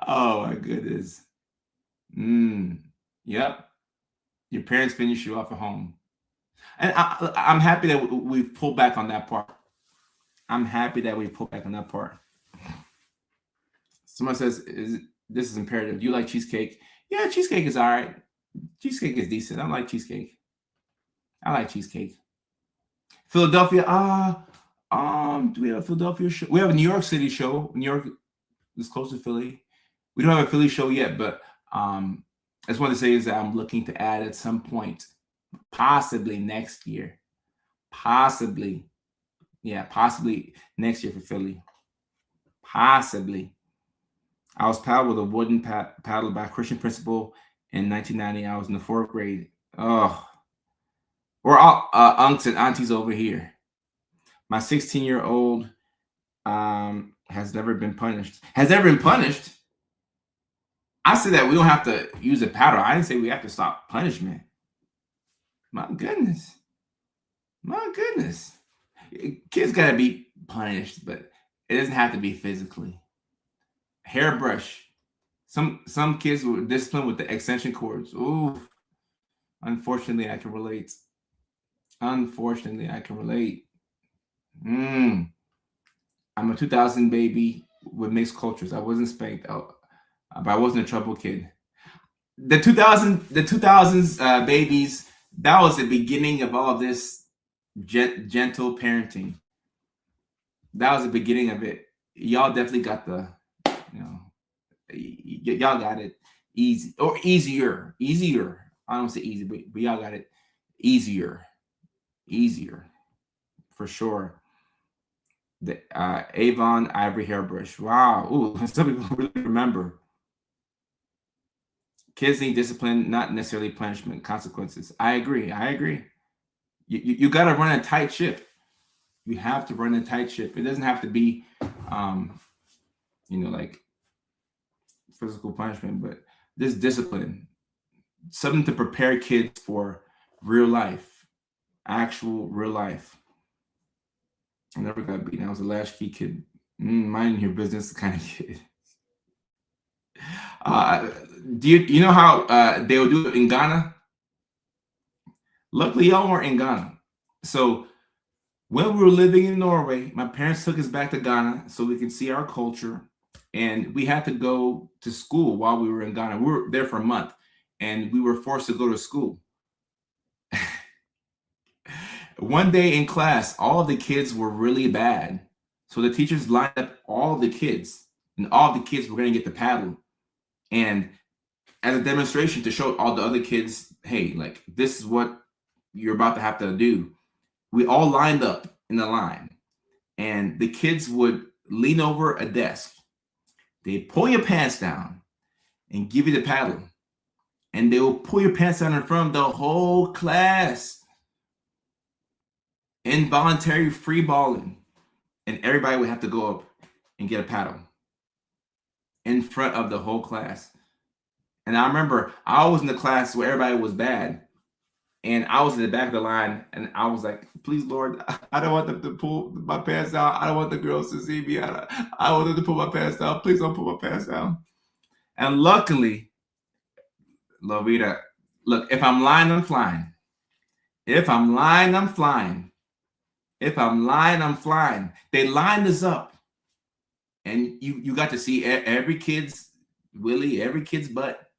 Oh my goodness. Yep. Your parents finish you off at home. And I'm happy that we pulled back on that part. I'm happy that we pulled back on that part. Someone says, this is imperative. Do you like cheesecake? Yeah, cheesecake is all right. Cheesecake is decent. I like cheesecake. Philadelphia. Do we have a Philadelphia show? We have a New York City show. New York is close to Philly. We don't have a Philly show yet, but I just want to say is that I'm looking to add at some point, possibly next year. Possibly next year for Philly. Possibly. I was paddled with a wooden paddle by a Christian principal in 1990. I was in the 4th grade. Oh, we're all unks and aunties over here. My 16-year-old has never been punished. Has never been punished? I said that we don't have to use a paddle. I didn't say we have to stop punishment. My goodness. My goodness. Kids got to be punished, but it doesn't have to be physically. Hairbrush. Some kids were disciplined with the extension cords. Ooh. Unfortunately, I can relate. Unfortunately, I can relate. I'm a 2000 baby with mixed cultures. I wasn't spanked out, but I wasn't a trouble kid. The 2000s babies, that was the beginning of all this gentle parenting. That was the beginning of it. Y'all definitely got the, y'all got it easy or easier. I don't say easy, but y'all got it easier for sure. The Avon Ivory Hairbrush. Wow. Ooh, some people really remember. Kids need discipline, not necessarily punishment, consequences. I agree. You got to run a tight ship. You have to run a tight ship. It doesn't have to be, like physical punishment, but this discipline, something to prepare kids for real life, actual real life. I never got beaten. I was a latchkey kid, minding your business kind of kid. Do you know how they would do it in Ghana? Luckily, y'all weren't in Ghana. So when we were living in Norway, my parents took us back to Ghana so we could see our culture. And we had to go to school while we were in Ghana. We were there for a month, and we were forced to go to school. One day in class, all of the kids were really bad. So the teachers lined up all the kids, and all the kids were going to get the paddle. And as a demonstration to show all the other kids, hey, like, this is what you're about to have to do. We all lined up in a line, and the kids would lean over a desk. They pull your pants down and give you the paddle. And they will pull your pants down in front of the whole class. Involuntary free balling. And everybody would have to go up and get a paddle in front of the whole class. And I remember I was in the class where everybody was bad. And I was in the back of the line, and I was like, please, Lord, I don't want them to pull my pants down. I don't want the girls to see me. I want them to pull my pants down. Please don't pull my pants down. And luckily, Lovita, look, if I'm lying, I'm flying. If I'm lying, I'm flying. If I'm lying, I'm flying. They lined us up. And you got to see every kid's willy, every kid's butt.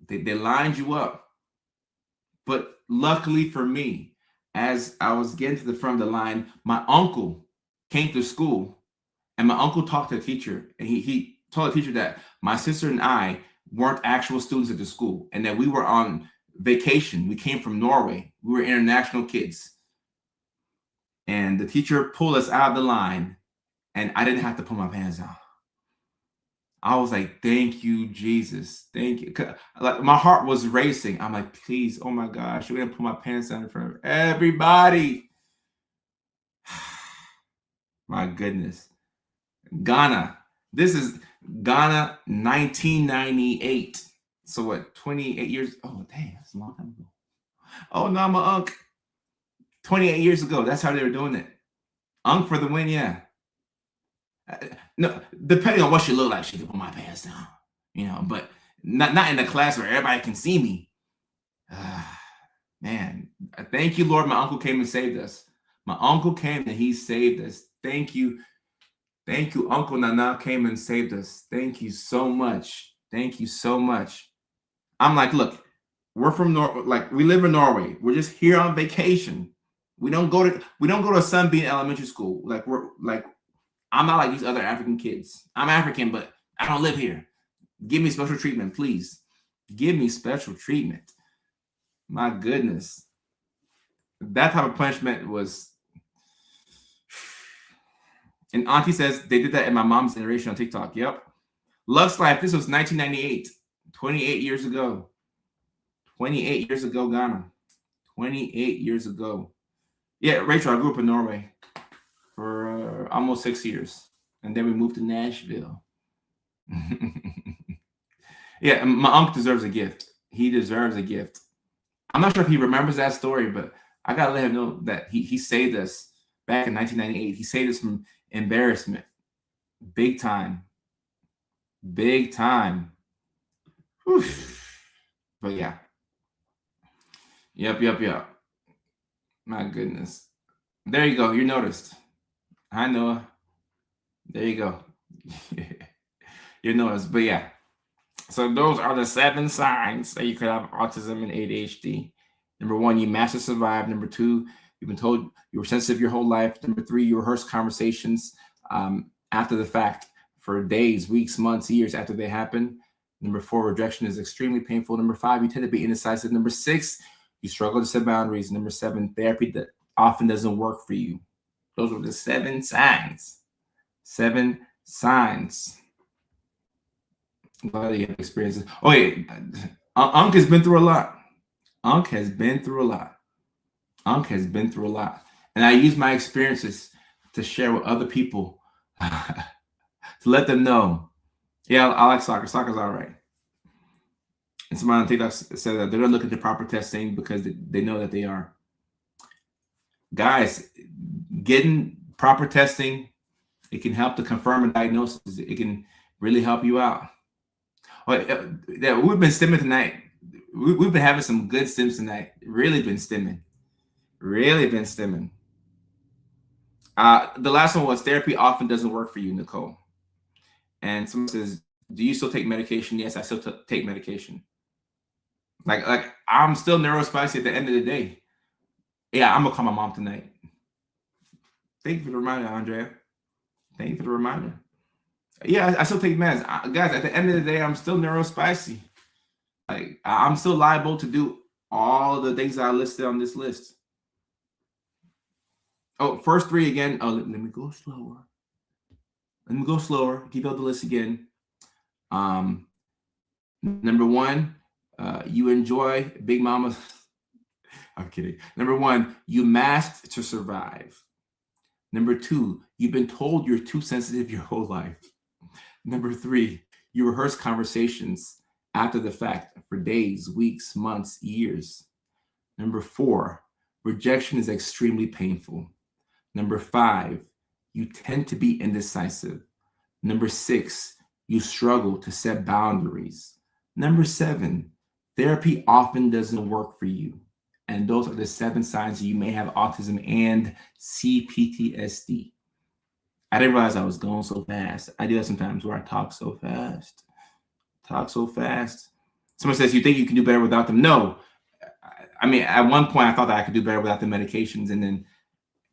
They lined you up. But luckily for me, as I was getting to the front of the line, my uncle came to school, and my uncle talked to the teacher, and he told the teacher that my sister and I weren't actual students at the school, and that we were on vacation. We came from Norway. We were international kids. And the teacher pulled us out of the line, and I didn't have to pull my pants down. I was like, thank you, Jesus. Thank you. Like, my heart was racing. I'm like, please, oh my gosh, you're going to put my pants down in front of everybody. My goodness. Ghana. This is Ghana 1998. So what, 28 years? Oh, dang, that's a long time ago. Oh, no, I'm an unk. 28 years ago, that's how they were doing it. Unk for the win, yeah. No, depending on what she looked like, she could put my pants down, but not in the class where everybody can see me. Man, thank you, Lord. My uncle came and saved us. My uncle came and he saved us. Thank you. Thank you. Uncle Nana came and saved us. Thank you so much. Thank you so much. I'm like, look, we're from we live in Norway. We're just here on vacation. We don't go to Sunbeam Elementary School. I'm not like these other African kids. I'm African, but I don't live here. Give me special treatment, please. Give me special treatment. My goodness. That type of punishment was, And Auntie says they did that in my mom's generation on TikTok. Yep. Lux Life, this was 1998, 28 years ago. 28 years ago, Ghana. 28 years ago. Yeah, Rachel, I grew up in Norway for almost 6 years. And then we moved to Nashville. Yeah, my uncle deserves a gift. He deserves a gift. I'm not sure if he remembers that story, but I got to let him know that he saved us back in 1998. He saved us from embarrassment. Big time. Big time. Whew. But yeah. Yep. My goodness. There you go. You're noticed. Hi, Noah. There you go. You're noticed. But yeah. So those are the 7 signs that you could have autism and ADHD. Number 1, you master survive. Number 2, you've been told you were sensitive your whole life. Number 3, you rehearse conversations after the fact for days, weeks, months, years after they happen. Number 4, rejection is extremely painful. Number 5, you tend to be indecisive. Number 6, you struggle to set boundaries. Number 7, therapy that often doesn't work for you. Those are the 7 signs. 7 signs. I'm glad you have experiences. Oh, wait. Unc has been through a lot. Unc has been through a lot. And I use my experiences to share with other people to let them know, yeah, I like soccer. Soccer's all right. And somebody on TikTok said that they're going to look into proper testing because they know that they are. Guys, getting proper testing, it can help to confirm a diagnosis. It can really help you out. We've been stimming tonight. We've been having some good stims tonight. Really been stimming. The last one was therapy often doesn't work for you, Nicole. And someone says, do you still take medication? Yes, I still take medication. Like I'm still neurospicy at the end of the day. Yeah, I'm gonna call my mom tonight. Thank you for the reminder, Andrea. Thank you for the reminder. Yeah, I still take meds. Guys, at the end of the day, I'm still neurospicy. Like I'm still liable to do all of the things that I listed on this list. Oh, first 3 again. Oh, let me go slower. Keep out the list again. Number 1, you enjoy Big Mama. I'm kidding. Number 1, you masked to survive. Number 2, you've been told you're too sensitive your whole life. Number 3, you rehearse conversations after the fact for days, weeks, months, years. Number 4, rejection is extremely painful. Number 5, you tend to be indecisive. Number 6, you struggle to set boundaries. Number 7, therapy often doesn't work for you. And those are the 7 signs you may have autism and CPTSD. I didn't realize I was going so fast. I do that sometimes where I talk so fast. Someone says, you think you can do better without them? No. I mean, at one point I thought that I could do better without the medications. And then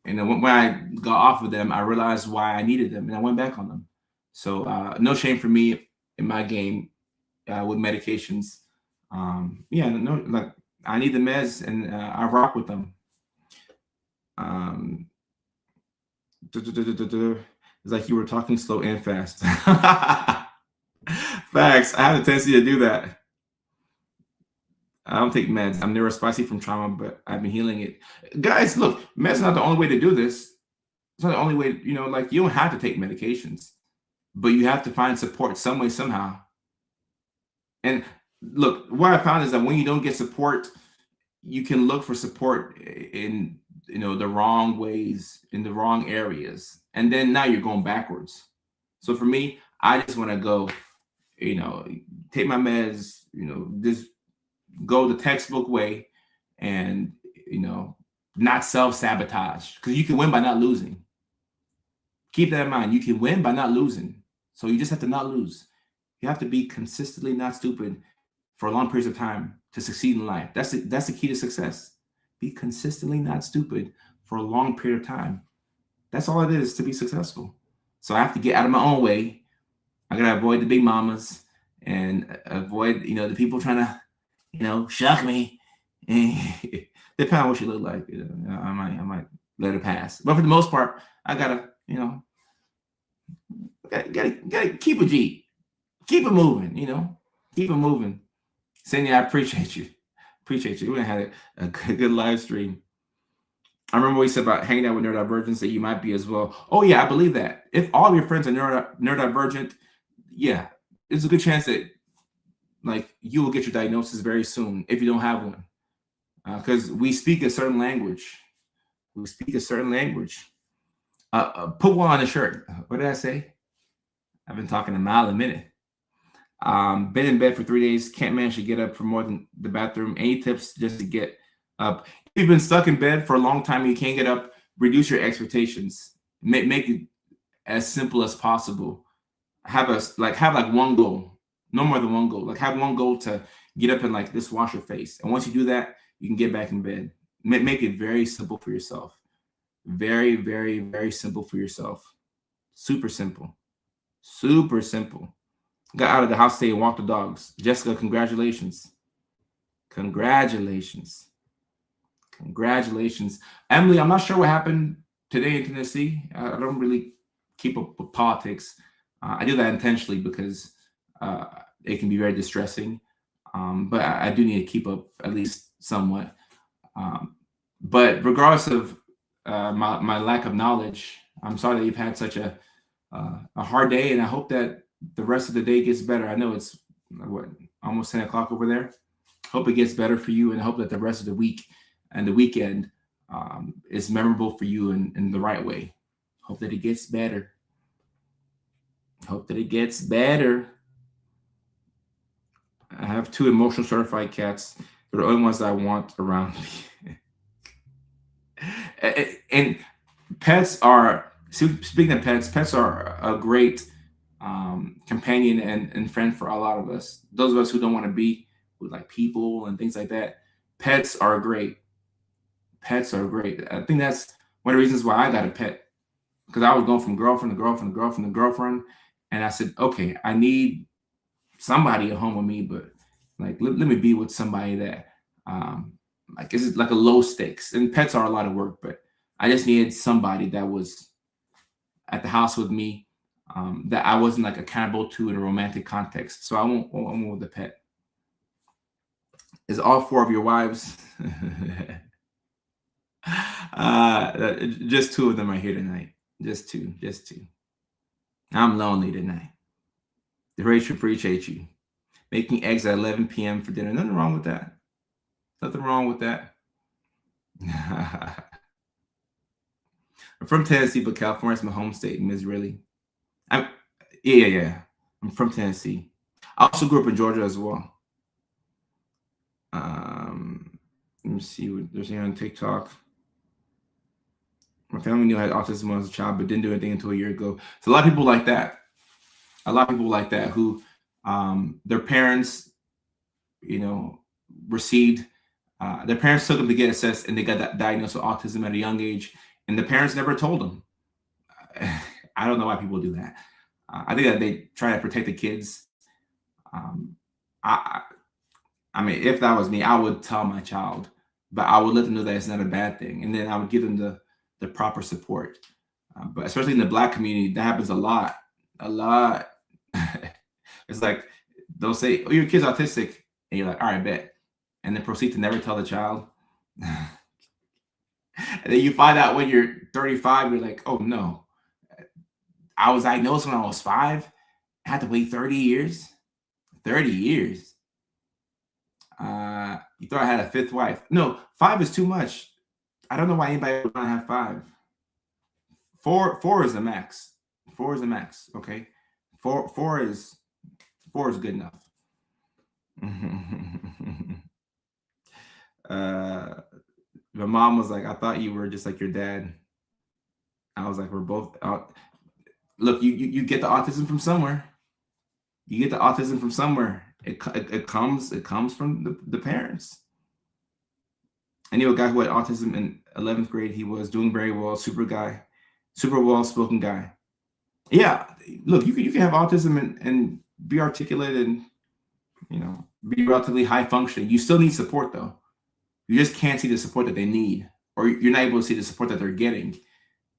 when I got off of them, I realized why I needed them and I went back on them. So no shame for me in my game with medications. Like I need the meds and I rock with them. It's like you were talking slow and fast. Facts. I have a tendency to do that. I don't take meds. I'm neurospicy from trauma, but I've been healing it. Guys, look, meds not the only way to do this. It's not the only way, you don't have to take medications, but you have to find support some way, somehow. And look, what I found is that when you don't get support, you can look for support in the wrong ways, in the wrong areas, and then now you're going backwards. So for me, I just want to go, take my meds, just go the textbook way, and not self-sabotage, because you can win by not losing. Keep that in mind. You can win by not losing. So you just have to not lose. You have to be consistently not stupid for long periods of time to succeed in life. That's the key to success. Be consistently not stupid for a long period of time. That's all it is to be successful. So I have to get out of my own way. I gotta avoid the big mamas and avoid, the people trying to, shock me. Depending on what she look like, I might let her pass. But for the most part, I gotta, Gotta keep a G. Keep it moving, keep it moving. Cindy, I appreciate you. Appreciate you. We had a good live stream. I remember what you said about hanging out with neurodivergents, that you might be as well. Oh yeah, I believe that. If all of your friends are neurodivergent, yeah, there's a good chance that like you will get your diagnosis very soon if you don't have one, because we speak a certain language. We speak a certain language. Put one on a shirt. What did I say? I've been talking a mile a minute. Been in bed for 3 days. Can't manage to get up for more than the bathroom. Any tips just to get up? If you've been stuck in bed for a long time and you can't get up, reduce your expectations. Make it as simple as possible. Have one goal. No more than one goal. Like have one goal to get up and like just wash your face. And once you do that, you can get back in bed. Make it very simple for yourself. Very, very, very simple for yourself. Super simple. Super simple. Got out of the house today and walked the dogs. Jessica, congratulations. Congratulations. Congratulations. Emily, I'm not sure what happened today in Tennessee. I don't really keep up with politics. I do that intentionally because it can be very distressing. But I do need to keep up at least somewhat. But regardless of my lack of knowledge, I'm sorry that you've had such a hard day, and I hope that the rest of the day gets better. I know it's almost 10 o'clock over there. Hope it gets better for you, and hope that the rest of the week and the weekend is memorable for you in the right way. Hope that it gets better. Hope that it gets better. I have 2 emotional certified cats. They're the only ones that I want around me. And pets are, speaking of pets are a great companion and friend for a lot of us. Those of us who don't want to be with like people and things like that, pets are great. Pets are great. I think that's one of the reasons why I got a pet, because I was going from girlfriend to girlfriend to girlfriend to girlfriend, and I said, okay, I need somebody at home with me, but like let me be with somebody that like is like a low stakes. And pets are a lot of work, but I just needed somebody that was at the house with me, that I wasn't like accountable to in a romantic context. So I went with the pet. Is all 4 of your wives? Just 2 of them are here tonight. Just two. I'm lonely tonight. Rachel, appreciate you. Making eggs at 11 p.m. for dinner. Nothing wrong with that. Nothing wrong with that. I'm from Tennessee, but California's my home state. Miss really. Yeah. I'm from Tennessee. I also grew up in Georgia as well. Let me see what there's here on TikTok. My family knew I had autism when I was a child, but didn't do anything until a year ago. So a lot of people like that. A lot of people like that who their parents, received, their parents took them to get assessed and they got that diagnosed with autism at a young age, and the parents never told them. I don't know why people do that. I think that they try to protect the kids. I mean, if that was me, I would tell my child, but I would let them know that it's not a bad thing, and then I would give them the proper support. But especially in the Black community, that happens a lot. It's like they'll say, "Oh, your kid's autistic," and you're like, "All right, bet," and then proceed to never tell the child. And then you find out when you're 35, you're like, "Oh no, I was diagnosed when I was 5. I had to wait 30 years. 30 years. You thought I had a 5th wife? No, 5 is too much. I don't know why anybody would want to have 5. 4 is the max. 4 is the max. Okay, 4 is good enough. My mom was like, "I thought you were just like your dad." I was like, "We're both out." Look, you get the autism from somewhere. You get the autism from somewhere. It comes from the parents. I knew a guy who had autism in 11th grade. He was doing very well, super well-spoken guy. Yeah, look, you can have autism and be articulate and be relatively high functioning. You still need support though. You just can't see the support that they need, or you're not able to see the support that they're getting,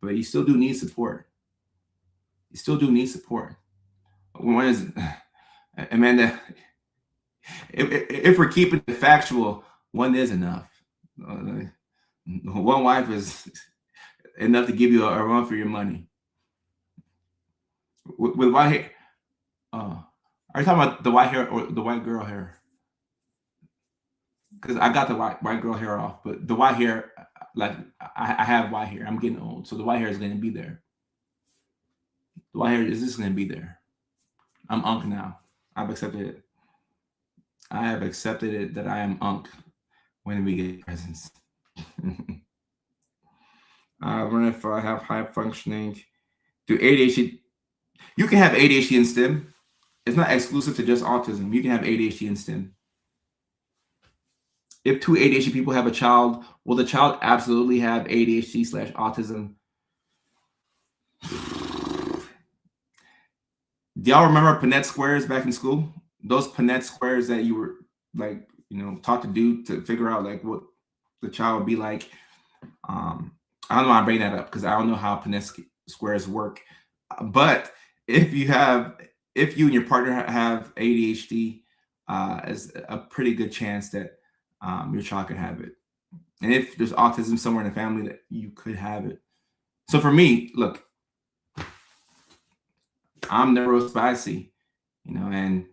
but you still do need support. You still do need support. One is, Amanda, if we're keeping it factual, one is enough. One wife is enough to give you a run for your money. With white hair, are you talking about the white hair or the white girl hair? Because I got the white girl hair off, but the white hair, like I have white hair. I'm getting old, so the white hair is going to be there. The white hair is just going to be there. I'm unk now. I've accepted it. I have accepted it that I am unk when we get presents. I wonder if I have high functioning. Do ADHD? You can have ADHD in STEM. It's not exclusive to just autism. You can have ADHD in STEM. If two ADHD people have a child, will the child absolutely have ADHD/autism? Do y'all remember Punnett squares back in school? Those Punnett squares that you were like, taught to do to figure out like what the child would be like. I don't know why I bring that up because I don't know how Punnett squares work. But if you and your partner have ADHD, is a pretty good chance that your child could have it. And if there's autism somewhere in the family, that you could have it. So for me, look, I'm neurospicy, and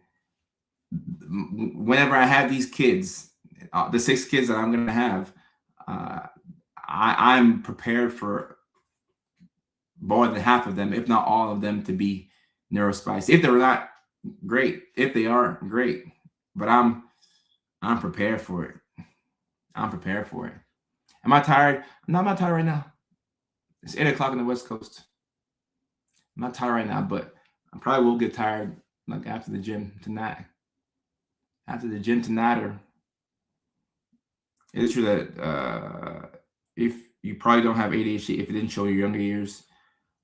whenever I have these kids, the 6 kids that I'm going to have, I'm prepared for more than half of them, if not all of them, to be neurospicy. If they're not, great. If they are, great. But I'm prepared for it. I'm prepared for it. Am I tired? No, I'm not tired right now. It's 8 o'clock on the West Coast. I'm not tired right now, but I probably will get tired like after the gym tonight. Or it's true that if you probably don't have ADHD if it didn't show your younger years.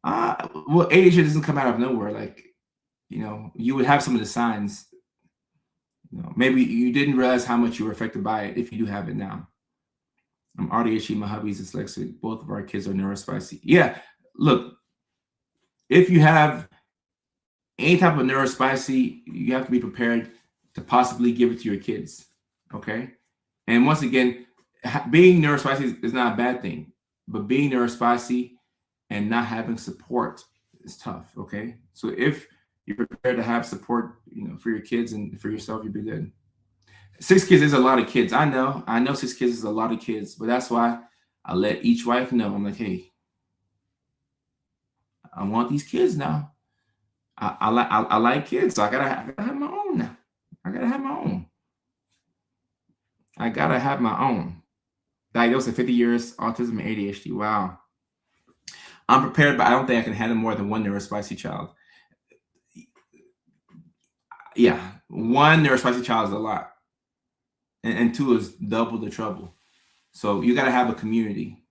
Well, ADHD doesn't come out of nowhere. Like, you would have some of the signs. Maybe you didn't realize how much you were affected by it if you do have it now. I'm ADHD, my hubby's dyslexic. Both of our kids are neurospicy. Yeah, look, if you have any type of neurospicy, you have to be prepared to possibly give it to your kids, okay? And once again, being neurospicy is not a bad thing, but being neurospicy and not having support is tough, okay? So if you're prepared to have support, for your kids and for yourself, you'll be good. 6 kids is a lot of kids. I know 6 kids is a lot of kids, but that's why I let each wife know. I'm like, hey, I want these kids now. I like kids, so I gotta have my own now. I gotta have my own. Diagnosed at 50 years, autism and ADHD. Wow. I'm prepared, but I don't think I can handle more than one neurospicy child. Yeah, one neurospicy child is a lot, and 2 is double the trouble. So you got to have a community.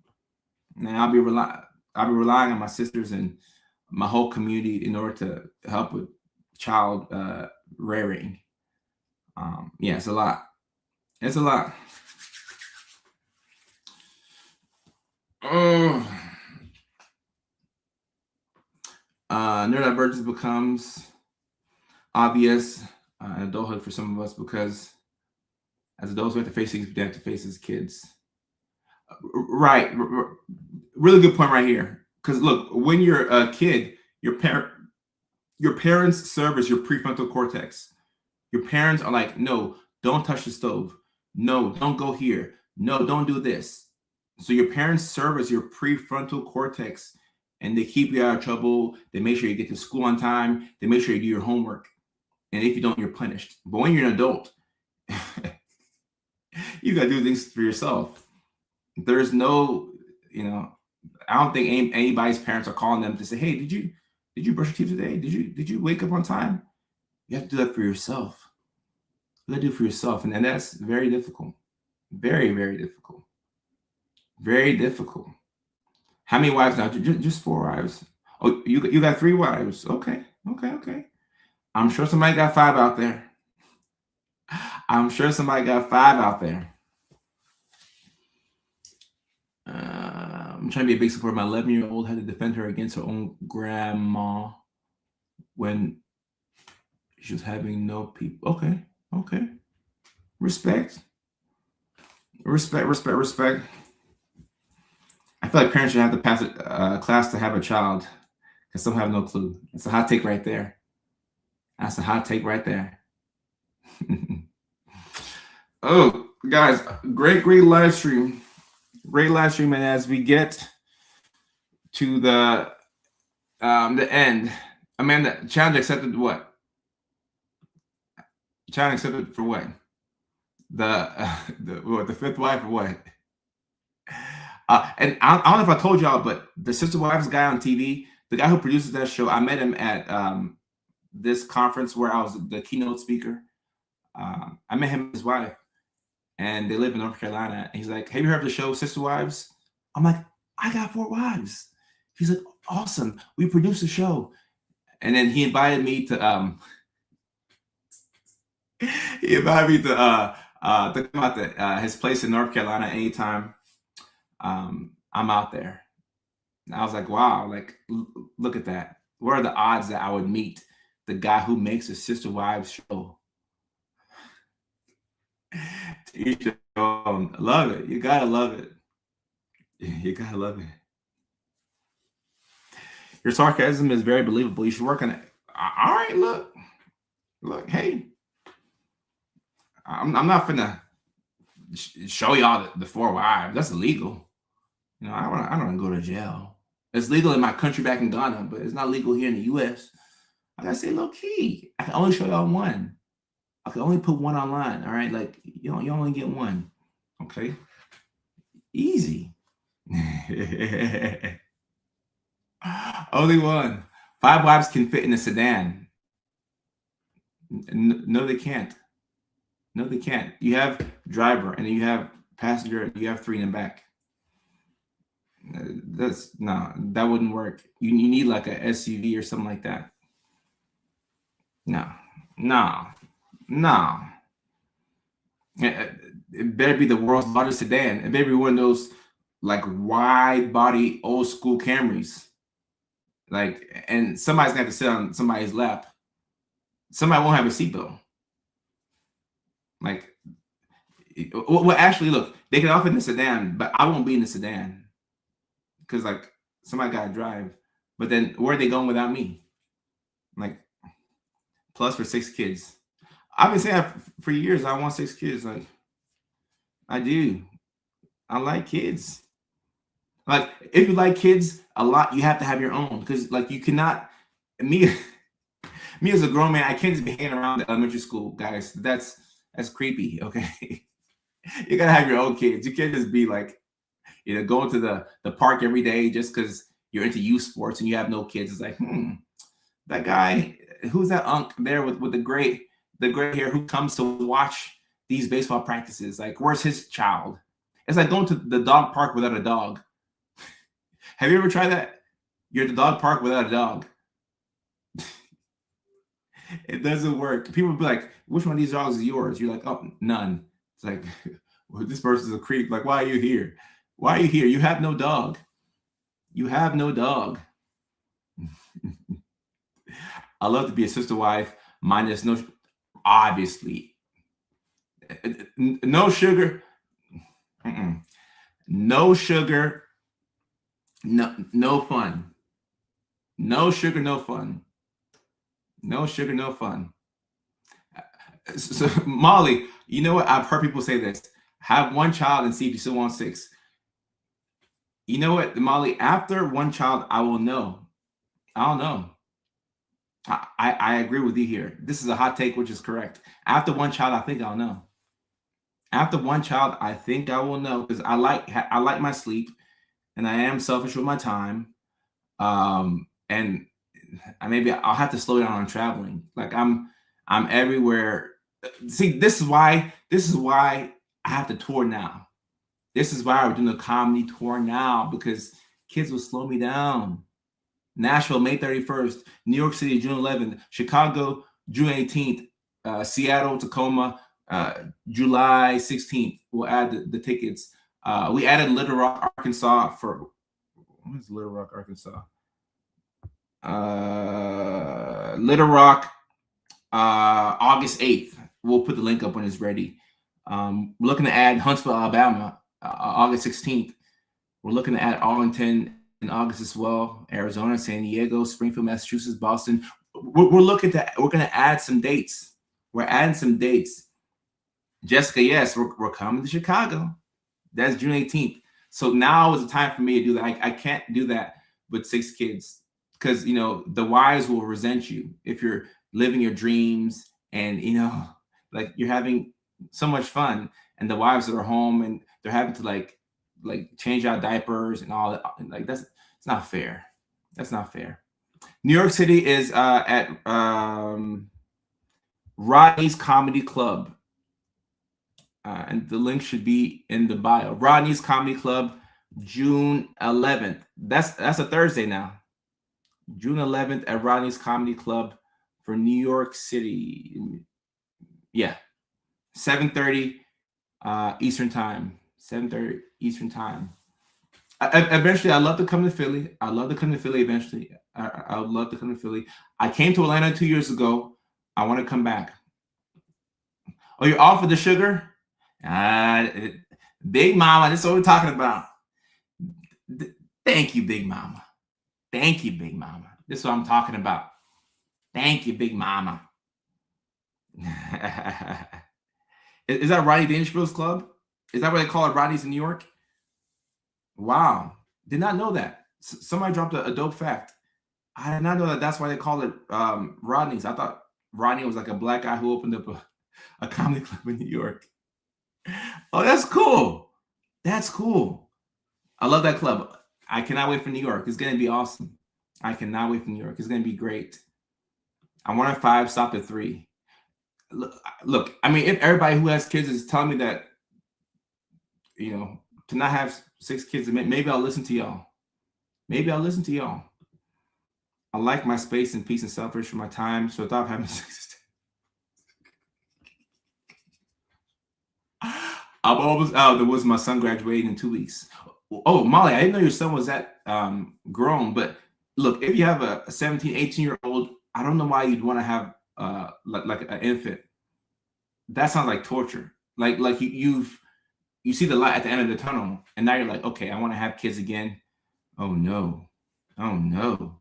Now I'll be relying on my sisters and my whole community in order to help with child rearing. Yeah, it's a lot. It's a lot. Neurodivergence becomes obvious in adulthood for some of us because as adults we have to face things we have to face as kids. Right. Really good point right here. Because look, when you're a kid, your parents serve as your prefrontal cortex. Your parents are like, no, don't touch the stove. No, don't go here. No, don't do this. So your parents serve as your prefrontal cortex, and they keep you out of trouble. They make sure you get to school on time. They make sure you do your homework. And if you don't, you're punished. But when you're an adult, you got to do things for yourself. There's no, I don't think anybody's parents are calling them to say, hey, did you brush your teeth today? Did you wake up on time? You have to do that for yourself. You got to do it for yourself. And that's very difficult. Very, very difficult. Very difficult. How many wives now? Just 4 wives. Oh, you got 3 wives. Okay. I'm sure somebody got 5 out there. I'm trying to be a big supporter. My 11-year-old had to defend her against her own grandma. when she was having no people. Okay. Respect. I feel like parents should have to pass a class to have a child because some have no clue. It's a hot take right there. That's a hot take right there. Oh, guys, great live stream. Great live stream. And as we get to the end, Amanda, challenge accepted what? Challenge accepted for what? The fifth wife or what? And I don't know if I told y'all, but the Sister Wives guy on TV, the guy who produces that show, I met him at this conference where I was the keynote speaker. I met him and his wife, and they live in North Carolina. And he's like, "Have you heard of the show Sister Wives?" I'm like, "I got 4 wives." He's like, "Awesome, we produce a show." And then he invited me to come out to his place in North Carolina anytime I'm out there. And I was like, wow, like, look at that. What are the odds that I would meet the guy who makes a Sister Wives show? Love it. You gotta love it. You gotta love it. Your sarcasm is very believable. You should work on it. All right, look, hey, I'm not finna show y'all the 4 wives. That's illegal. You know, I don't want to go to jail. It's legal in my country back in Ghana, but it's not legal here in the U.S. I gotta say low key. I can only show y'all 1. I can only put 1 online. All right, like you only get 1. Okay, easy. Only 1. 5 wives can fit in a sedan. No, they can't. No, they can't. You have driver, and then you have passenger, and you have 3 in the back. That wouldn't work. You need like a SUV or something like that. No. It better be the world's largest sedan. It better be one of those like wide body old school Camrys. Like, and somebody's gonna have to sit on somebody's lap. Somebody won't have a seatbelt. Like, well, actually, look, they can offer in the sedan, but I won't be in the sedan because like somebody gotta drive. But then where are they going without me? Like, plus for 6 kids. I've been saying that for years. I want 6 kids. Like, I do. I like kids. Like, if you like kids a lot, you have to have your own, because like you cannot. Me as a grown man, I can't just be hanging around the elementary school guys. That's creepy. Okay, you gotta have your own kids. You can't just be like, you know, going to the park every day just because you're into youth sports and you have no kids. It's like, that guy, who's that unk there with the gray hair who comes to watch these baseball practices? Like, where's his child? It's like going to the dog park without a dog. Have you ever tried that? You're at the dog park without a dog. It doesn't work. People will be like, which one of these dogs is yours? You're like, oh, none. It's like, well, this person's a creep. Like, why are you here? Why are you here? You have no dog. You have no dog. I love to be a sister wife, minus no, obviously. No sugar. No sugar. No fun. No sugar, no fun. No sugar, no fun. So Molly, you know what? I've heard people say this. Have 1 child and see if you still want 6. You know what, Molly? After 1 child, I will know. I'll know. I agree with you here. This is a hot take, which is correct. After 1 child, I think I'll know. After 1 child, I think I will know, because I like my sleep, and I am selfish with my time. And maybe I'll have to slow down on traveling. Like, I'm everywhere. See, this is why I have to tour now. This is why we're doing a comedy tour now, because kids will slow me down. Nashville, May 31st, New York City, June 11th, Chicago, June 18th, Seattle, Tacoma, July 16th. We'll add the tickets. We added Little Rock, Arkansas for, what is Little Rock, Arkansas? Little Rock, August 8th. We'll put the link up when it's ready. We're looking to add Huntsville, Alabama, August 16th. We're looking to add Arlington in August as well. Arizona, San Diego, Springfield, Massachusetts, Boston. We're going to add some dates. We're adding some dates. Jessica, yes, we're coming to Chicago. That's June 18th. So now is the time for me to do that. I can't do that with 6 kids because, you know, the wives will resent you if you're living your dreams and, you know, like you're having so much fun and the wives are home and they're having to like change out diapers and all that. Like it's not fair. That's not fair. New York City is at Rodney's Comedy Club. And the link should be in the bio. Rodney's Comedy Club, June 11th. That's a Thursday now. June 11th at Rodney's Comedy Club for New York City. Yeah, 7:30 Eastern Time. 7:30 Eastern Time. Eventually, I'd love to come to Philly. I'd love to come to Philly eventually. I would love to come to Philly. I came to Atlanta 2 years ago. I want to come back. Oh, you're off with the sugar? Big Mama, that's what we're talking about. Thank you, Big Mama. Thank you, Big Mama. This is what I'm talking about. Thank you, Big Mama. Is that Rodney Dangerfield's club? Is that what they call it, Rodney's in New York? Wow. Did not know that. Somebody dropped a dope fact. I did not know that that's why they call it Rodney's. I thought Rodney was like a black guy who opened up a comedy club in New York. Oh, that's cool. That's cool. I love that club. I cannot wait for New York. It's going to be awesome. I cannot wait for New York. It's going to be great. I wanted 5, stopped at 3. Look, I mean, if everybody who has kids is telling me that, you know, to not have 6 kids, maybe I'll listen to y'all. Maybe I'll listen to y'all. I like my space and peace and selfish for my time. So without having 6, I'm almost out. There was my son graduating in 2 weeks. Oh, Molly, I didn't know your son was that grown. But look, if you have a 17, 18-year-old, I don't know why you'd want to have like an infant. That sounds like torture. Like you see the light at the end of the tunnel, and now you're like, okay, I want to have kids again. Oh no, oh no.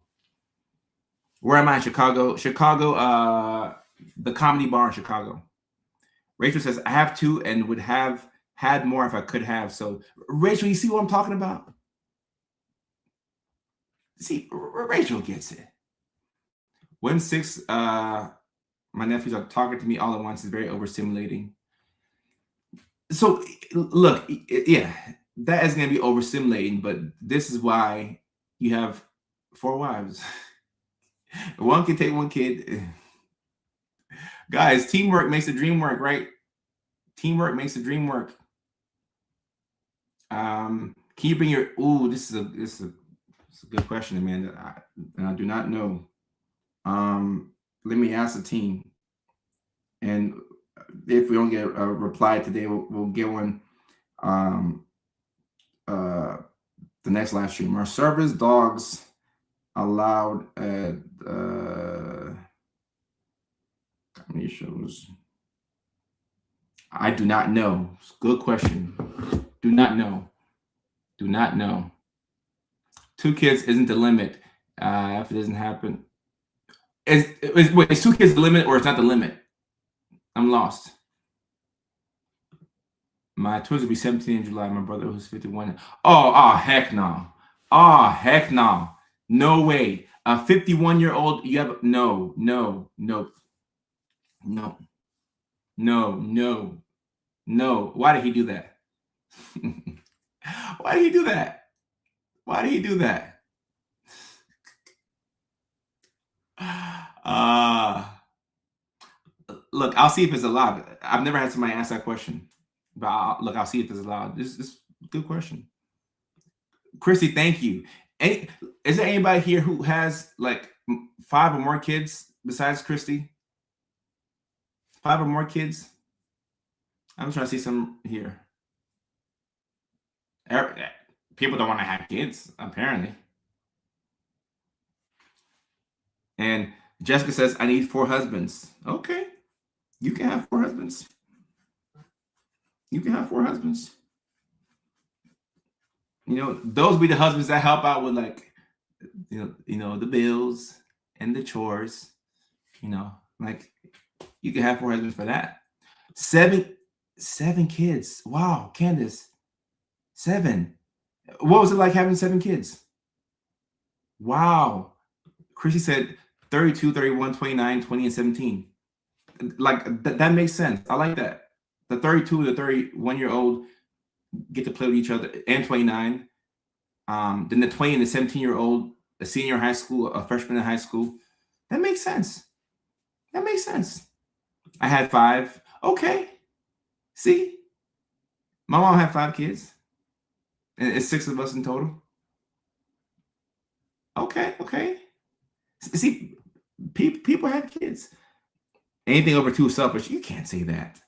Where am I in Chicago? Chicago, the Comedy Bar in Chicago. Rachel says, I have 2 and would have had more if I could have. So, Rachel, you see what I'm talking about? See, Rachel gets it. When 6, my nephews are talking to me all at once is very overstimulating. So, look, yeah, that is going to be overstimulating, but this is why you have 4 wives. One can take 1 kid. Guys, teamwork makes the dream work, right? Teamwork makes the dream work. Can you bring your? Ooh, this is a good question, Amanda. I do not know. Let me ask the team, and if we don't get a reply today, we'll get one. The next live stream. Are service dogs allowed at comedy shows? I do not know. Good question. Do not know. Do not know. 2 kids isn't the limit. If it doesn't happen, is 2 kids the limit or it's not the limit? I'm lost. My twins will be 17 in July. My brother who's 51. Oh, heck no. Oh, heck no. No way. A 51-year-old, you have no. Why did he do that? Why did he do that? Why did he do that? Look, I'll see if it's allowed. I've never had somebody ask that question, but I'll see if it's allowed. This is a good question. Christy, thank you. Is there anybody here who has like 5 or more kids besides Christy? 5 or more kids? I'm trying to see some here. People don't want to have kids, apparently. And Jessica says, I need 4 husbands. Okay. You can have 4 husbands. You can have 4 husbands. You know, those be the husbands that help out with, like, the bills and the chores. Like, you can have 4 husbands for that. 7 kids. Wow, Candace. 7. What was it like having 7 kids? Wow. Chrissy said 32, 31, 29, 20, and 17. Like, that makes sense. I like that. The 32 to 31-year-old get to play with each other, and 29. Then the 20 and the 17-year-old, a senior in high school, a freshman in high school. That makes sense. That makes sense. I had 5. Okay. See? My mom had 5 kids. And it's 6 of us in total. Okay. See, people have kids. Anything over 2 is selfish. You can't say that.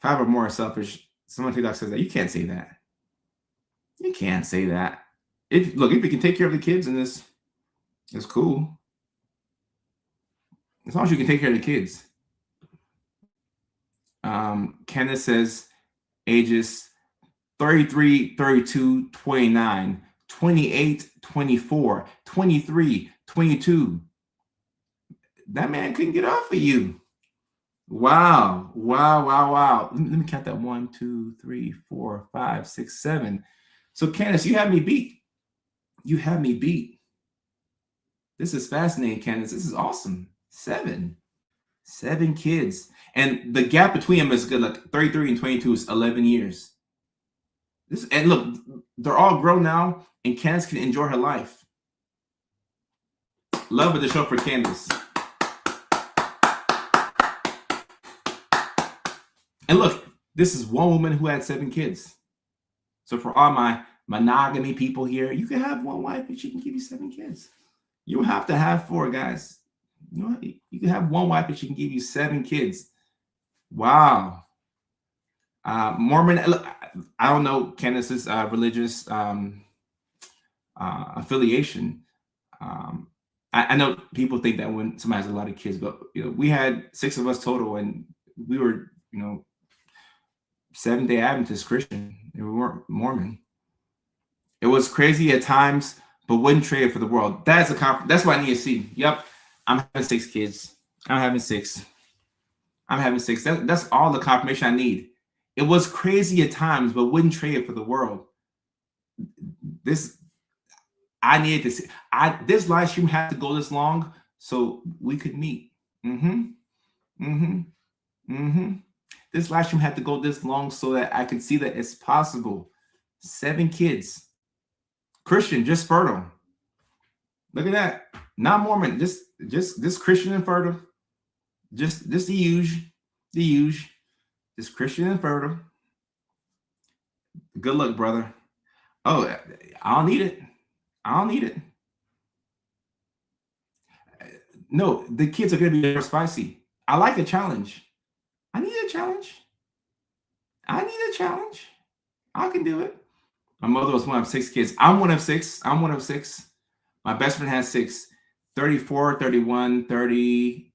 5 or more is selfish. Someone TikTok says that. You can't say that. You can't say that. If you can take care of the kids in this, it's cool. As long as you can take care of the kids. Kenneth says ages 33, 32, 29, 28, 24, 23, 22. That man couldn't get off of you. Wow. Let me count that. 1, 2, 3, 4, 5, 6, 7. So Candace, you have me beat. You have me beat. This is fascinating, Candace. This is awesome. 7 kids. And the gap between them is good. Like 33 and 22 is 11 years. And look, they're all grown now, and Candace can enjoy her life. Love of the show for Candace. And look, this is one woman who had 7 kids. So for all my monogamy people here, you can have one wife and she can give you 7 kids. You don't have to have 4, guys. You can have one wife and she can give you 7 kids. Wow. Mormon, I don't know Candace's religious affiliation. I know people think that when somebody has a lot of kids, but we had 6 of us total, and we were, Seventh-day Adventist Christian. We weren't Mormon. It was crazy at times, but wouldn't trade it for the world. That's what I need to see. Yep, I'm having 6 kids. I'm having 6. That's all the confirmation I need. It was crazy at times, but wouldn't trade it for the world. I needed to see. This live stream had to go this long so we could meet. This live stream had to go this long so that I could see that it's possible. 7 kids. Christian, just fertile. Look at that. Not Mormon, just Christian and fertile. Just the huge. Just Christian and fertile. Good luck, brother. Oh, I don't need it. No, the kids are going to be more spicy. I like a challenge. I need a challenge. I can do it. My mother was one of 6 kids. I'm one of 6. My best friend has 6. 34, 31, 30.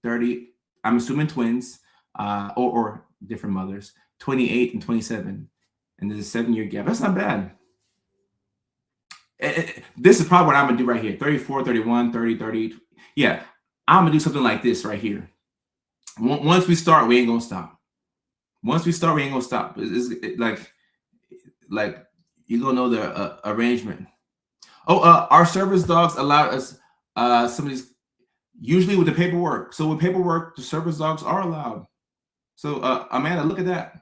I'm assuming twins, or different mothers. 28 and 27. And there's a 7-year gap. That's not bad. This is probably what I'm going to do right here. 34, 31, 30. Yeah, I'm going to do something like this right here. Once we start, we ain't going to stop. It's like you're going to know the arrangement. Our service dogs allow us some of these, usually with the paperwork. So with paperwork, the service dogs are allowed. So Amanda, look at that.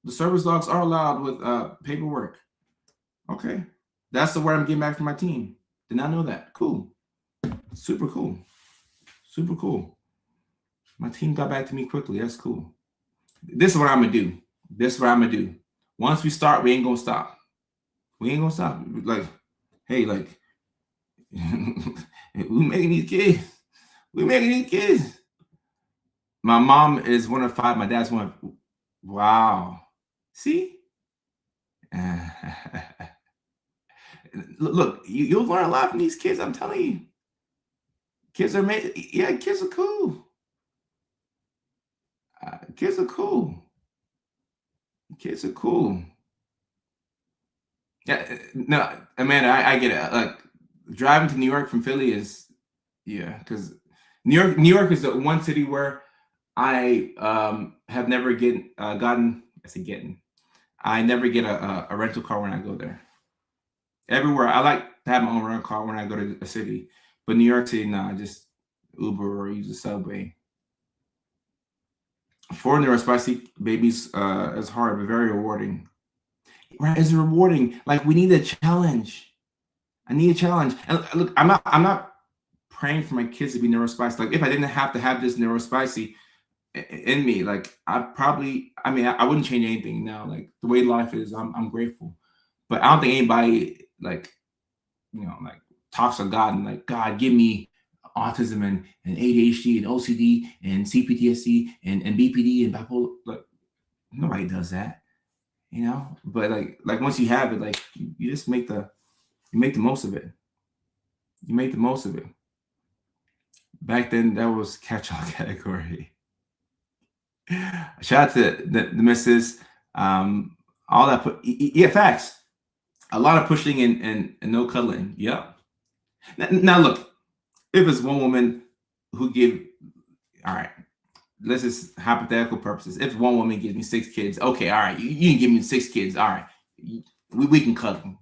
The service dogs are allowed with paperwork. Okay. That's the word I'm getting back from my team. Did not know that. Cool. Super cool. My team got back to me quickly. That's cool. This is what I'm going to do. Once we start, we ain't going to stop. Like, hey, like, we making these kids. My mom is one of 5. My dad's one of, wow. See? Look, you'll learn a lot from these kids. I'm telling you. Kids are amazing. Yeah, kids are cool. Kids are cool. Kids are cool. Yeah, no, Amanda, I get it. Like driving to New York from Philly is, yeah, because New York is the one city where I have never gotten. I say getting. I never get a rental car when I go there. Everywhere I like to have my own rental car when I go to a city, but New York City, nah, just Uber or use the subway. For neurospicy babies is hard but very rewarding. Right, it's rewarding. Like we need a challenge. I need a challenge. And look, I'm not praying for my kids to be neurospicy. Like if I didn't have to have this neurospicy in me, like I mean, I wouldn't change anything now. Like the way life is, I'm grateful. But I don't think anybody like, like talks to God and like, God, give me autism and ADHD and OCD and CPTSD and BPD and bipolar. Like nobody does that, But like once you have it, like you just make the most of it. You make the most of it. Back then, that was catch-all category. Shout out to the missus. All that yeah, facts. A lot of pushing and no cuddling. Yep. Now look, if it's one woman who give, all right, let's just hypothetical purposes. If one woman gives me 6 kids, okay, all right, you can give me 6 kids, all right, we can cuddle.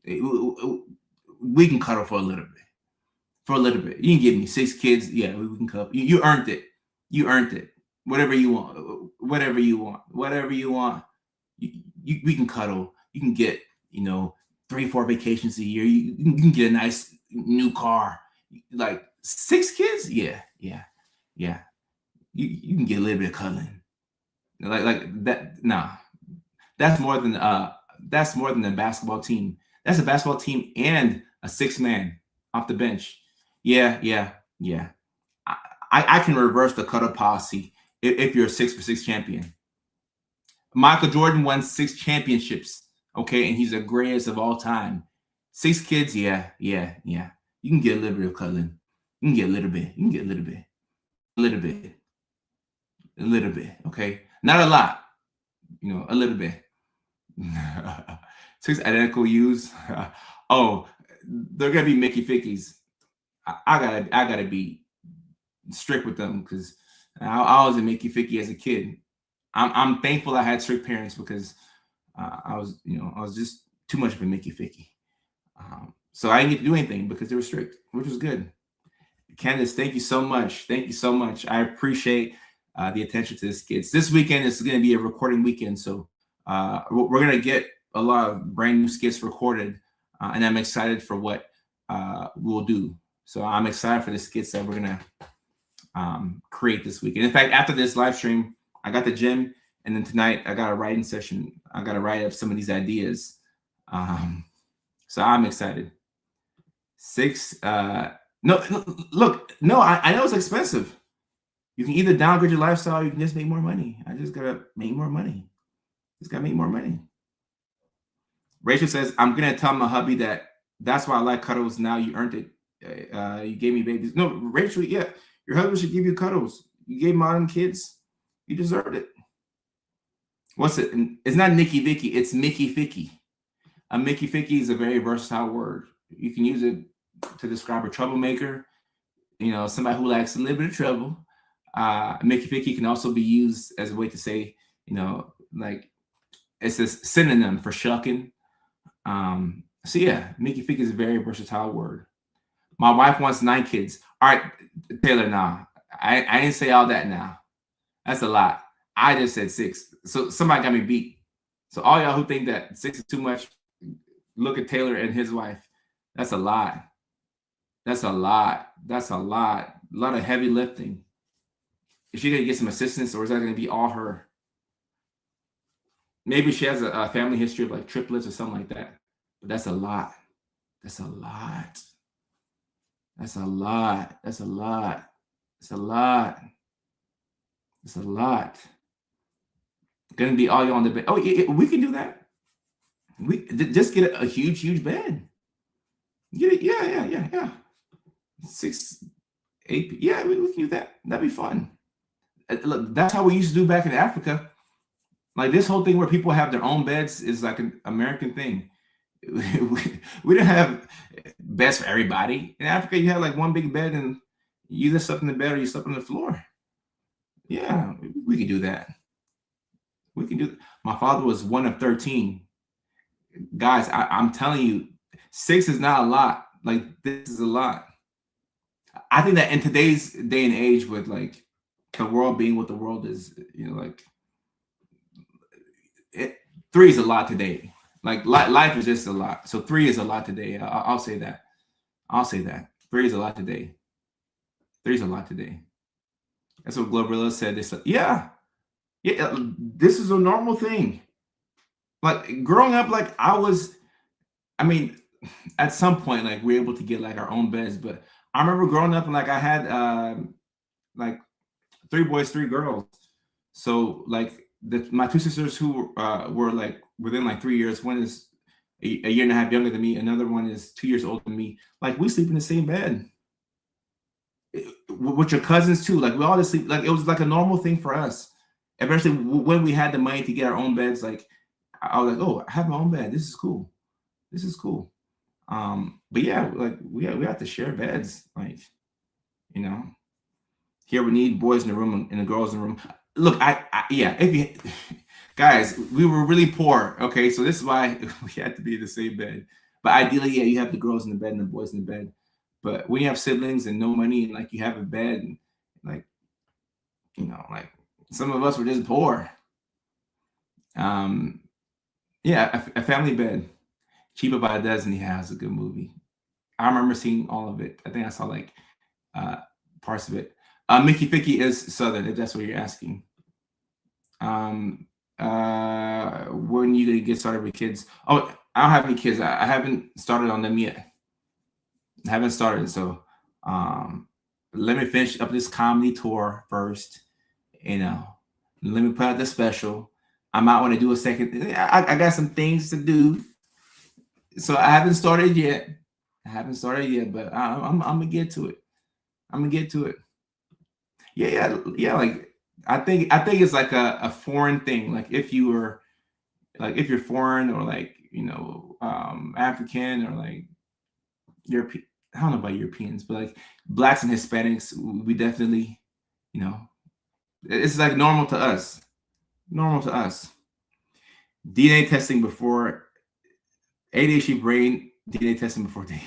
We can cuddle for a little bit. For a little bit, you can give me 6 kids. Yeah, we can cuddle. You earned it. You earned it. Whatever you want. Whatever you want. Whatever you want. We can cuddle. You can get 3-4 vacations a year. You can get a nice new car. Like 6 kids. Yeah. You can get a little bit of cuddling. Like that. Nah, that's more than a basketball team. That's a basketball team and a 6-man off the bench. Yeah. I can reverse the cuddle policy if you're a 6-for-6 champion. Michael Jordan won 6 championships, okay, and he's the greatest of all time. 6 kids, yeah. You can get a little bit of cuddling. You can get a little bit. You can get a little bit. A little bit, okay? Not a lot, a little bit. 6 identical U's. Oh, they're gonna be Mickey Fickies. I gotta be strict with them because I was a Mickey Ficky as a kid. I'm thankful I had strict parents because I was just too much of a Mickey Ficky. So I didn't get to do anything because they were strict, which was good. Candace, thank you so much. Thank you so much. I appreciate the attention to the skits. This weekend is going to be a recording weekend, so we're going to get a lot of brand new skits recorded, and I'm excited for what we'll do. So I'm excited for the skits that we're going to create this weekend. In fact, after this live stream, I got the gym, and then tonight I got a writing session. I got to write up some of these ideas. So I'm excited. 6. No, look, no, I know it's expensive. You can either downgrade your lifestyle, or you can just make more money. I just gotta make more money. Just gotta make more money. Rachel says, I'm gonna tell my hubby that's why I like cuddles. Now you earned it. You gave me babies. No, Rachel, yeah, your husband should give you cuddles. You gave modern kids. You deserved it. What's it? It's not Nicky Vicky. It's Mickey Ficky. A Mickey Ficky is a very versatile word. You can use it to describe a troublemaker, somebody who likes a little bit of trouble. Mickey Ficky can also be used as a way to say, like it's a synonym for shucking. So yeah, Mickey Ficky is a very versatile word. My wife wants 9 kids. All right, Taylor, nah. I didn't say all that now. That's a lot. I just said 6. So somebody got me beat. So all y'all who think that 6 is too much, look at Taylor and his wife. That's a lot. That's a lot. That's a lot. A lot of heavy lifting. Is she gonna get some assistance, or is that gonna be all her? Maybe she has a family history of like triplets or something like that. But that's a lot. That's a lot. That's a lot. That's a lot. It's a lot. It's a lot. Gonna be all you on the bed. Oh, yeah, we can do that. We just get a huge bed. Get it? Yeah. 6. Yeah, we can do that. That'd be fun. Look, that's how we used to do back in Africa. Like this whole thing where people have their own beds is like an American thing. We didn't have beds for everybody. In Africa, you had like one big bed and you either slept in the bed or you slept on the floor. Yeah, we can do that. We can do. My father was one of 13. Guys, I'm telling you, 6 is not a lot. Like this is a lot. I think that in today's day and age, with like the world being what the world is, like 3 is a lot today. Like life is just a lot. So 3 is a lot today. I'll say that. I'll say that 3 is a lot today. 3 is a lot today. That's what Glorilla said. This, yeah, this is a normal thing. Like growing up, like I mean, at some point, like we were able to get like our own beds. But I remember growing up and like I had like 3 boys, 3 girls. So like my 2 sisters who were like within like 3 years. One is a year and a half younger than me. Another one is 2 years older than me. Like we sleep in the same bed with your cousins too. Like we all just sleep. Like it was like a normal thing for us. Especially when we had the money to get our own beds. Like I was like, oh, I have my own bed. This is cool. This is cool. But yeah, like we have to share beds. Like, here we need boys in the room and the girls in the room. Look, yeah, if you guys, we were really poor. Okay, so this is why we had to be in the same bed. But ideally, yeah, you have the girls in the bed and the boys in the bed. But when you have siblings and no money and like you have a bed and like, like some of us were just poor. Yeah, a family bed, Cheaper by the Dozen. Yeah, it's a good movie. I remember seeing all of it. I think I saw like parts of it. Mickey Ficky is Southern, if that's what you're asking. When you gonna get started with kids? Oh, I don't have any kids. I haven't started on them yet. I haven't started. So let me finish up this comedy tour first. Let me put out the special. I might want to do a second. I got some things to do. So I haven't started yet. But I'm gonna get to it. Yeah. Like I think it's like a foreign thing. Like if you're foreign or like African or like European. I don't know about Europeans, but like blacks and Hispanics, we definitely, it's like normal to us. DNA testing before ADHD brain. DNA testing before day.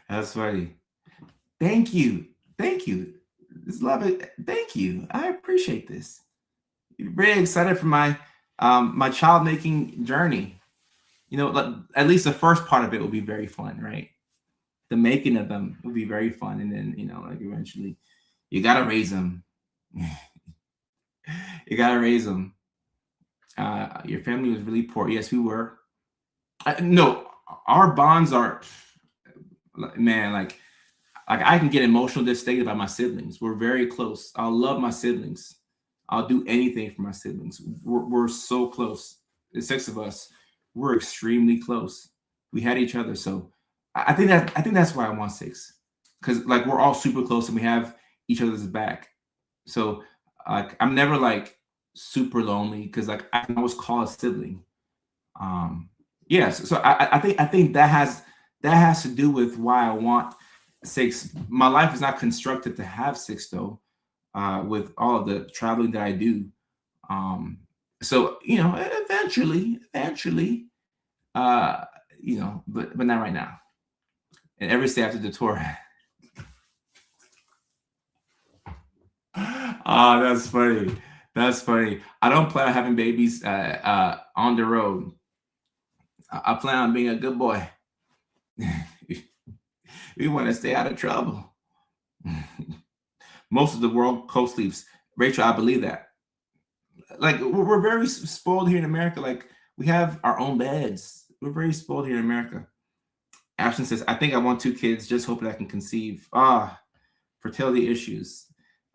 That's funny. Thank you. Just love it. Thank you. I appreciate this. Very excited for my my child making journey. At least the first part of it will be very fun, right? The making of them will be very fun, and then like eventually, you gotta raise them. You gotta raise them. Your family was really poor. Yes, we were. No, our bonds are, man, like I can get emotional this state about my siblings. We're very close. I love my siblings. I'll do anything for my siblings. We're so close. The 6 of us, we're extremely close. We had each other, so I think that's why I want 6, because like we're all super close and we have each other's back. So like I'm never like super lonely because like I can always call a sibling. Yeah, so I think that has to do with why I want 6. My life is not constructed to have 6 though, with all of the traveling that I do. So eventually, but not right now. And every stay after the tour. Oh, that's funny. I don't plan on having babies on the road. I plan on being a good boy. We want to stay out of trouble. Most of the world co-sleeps. Rachel, I believe that. Like we're very spoiled here in America. Like we have our own beds. We're very spoiled here in America. Ashton says, I think I want 2 kids, just hoping I can conceive. Fertility issues.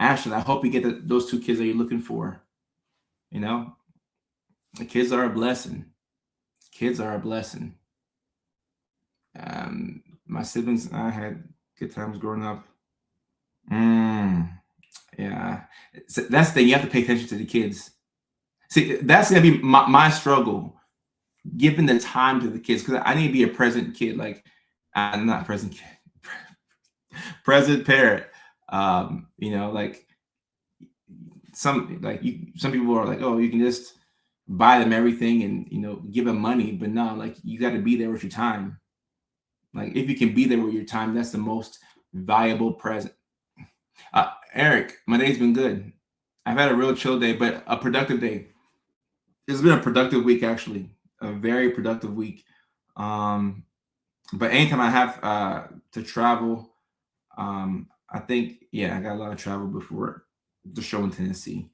Ashton, I hope you get those 2 kids that you're looking for. The kids are a blessing. My siblings and I had good times growing up. Yeah. So that's the thing. You have to pay attention to the kids. See, that's gonna be my struggle, giving the time to the kids, because I need to be a present kid. Like, I'm not present kid, present parent. Like some people are like, oh, you can just buy them everything and give them money, but no, like you got to be there with your time. Like if you can be there with your time, that's the most valuable present. Eric, my day's been good. I've had a real chill day, but a productive day. It's been a productive week, actually, a very productive week. But anytime I have to travel, I think, yeah, I got a lot of travel before the show in Tennessee.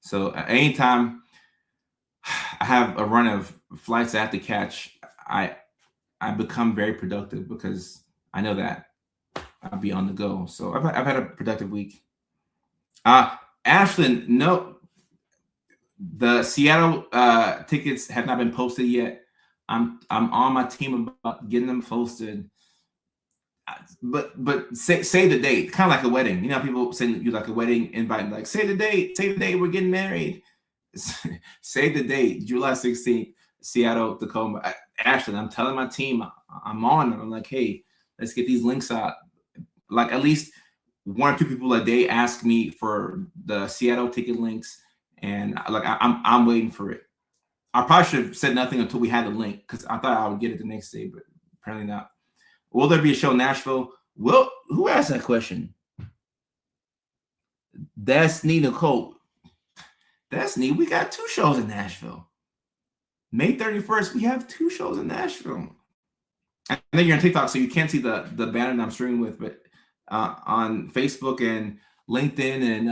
So anytime I have a run of flights I have to catch, I become very productive because I know that I'll be on the go. So I've had a productive week. Ashland, no, the Seattle tickets have not been posted yet. I'm on my team about getting them posted. But say the date, kind of like a wedding. You know, people send you like a wedding invite, like say the date, we're getting married. Say the date, July 16th, Seattle, Tacoma. Ashland, I'm telling my team, I'm on it. I'm like, hey, let's get these links out. Like at least one or two people a day ask me for the Seattle ticket links, and like I'm waiting for it. I probably should have said nothing until we had the link because I thought I would get it the next day, but apparently not. Will there be a show in Nashville? Well, who asked that question? That's Nina Cole. That's neat. We got 2 shows in Nashville. May 31st, we have 2 shows in Nashville. I know you're on TikTok, so you can't see the banner that I'm streaming with, but on Facebook and LinkedIn and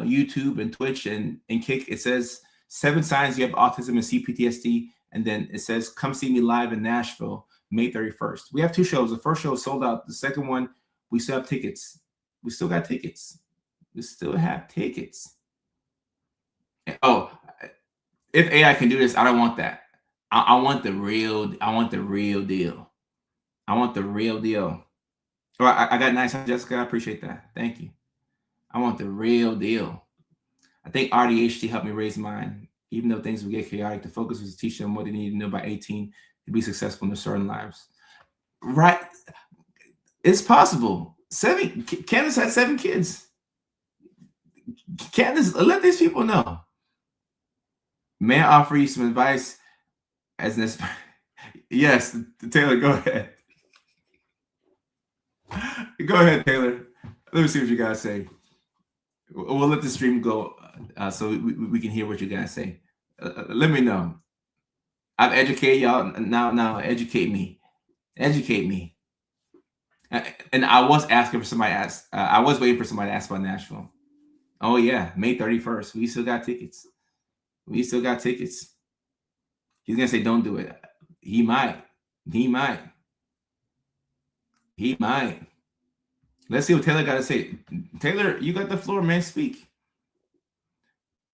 YouTube and Twitch and Kick, it says 7 signs you have autism and CPTSD, and then it says come see me live in Nashville, May 31st. We have 2 shows. The first show is sold out. The second one, we still have tickets. We still got tickets. We still have tickets. Oh, if AI can do this, I don't want that. I want the real deal. I want the real deal. Oh, I got nice, Jessica. I appreciate that. Thank you. I want the real deal. I think RDHT helped me raise mine. Even though things would get chaotic, the focus was to teach them what they need to know by 18 to be successful in their certain lives. Right? It's possible. Candace had 7 kids. Candace, let these people know. May I offer you some advice as an Yes, Taylor, go ahead. Go ahead, Taylor. Let me see what you guys say. We'll let the stream go so we can hear what you guys say. Let me know. I've educated y'all. Now educate me. Educate me. And I was asking for somebody to ask. I was waiting for somebody to ask about Nashville. Oh, yeah. May 31st. We still got tickets. He's going to say, don't do it. He might. Let's see what Taylor got to say. Taylor, you got the floor, man. Speak.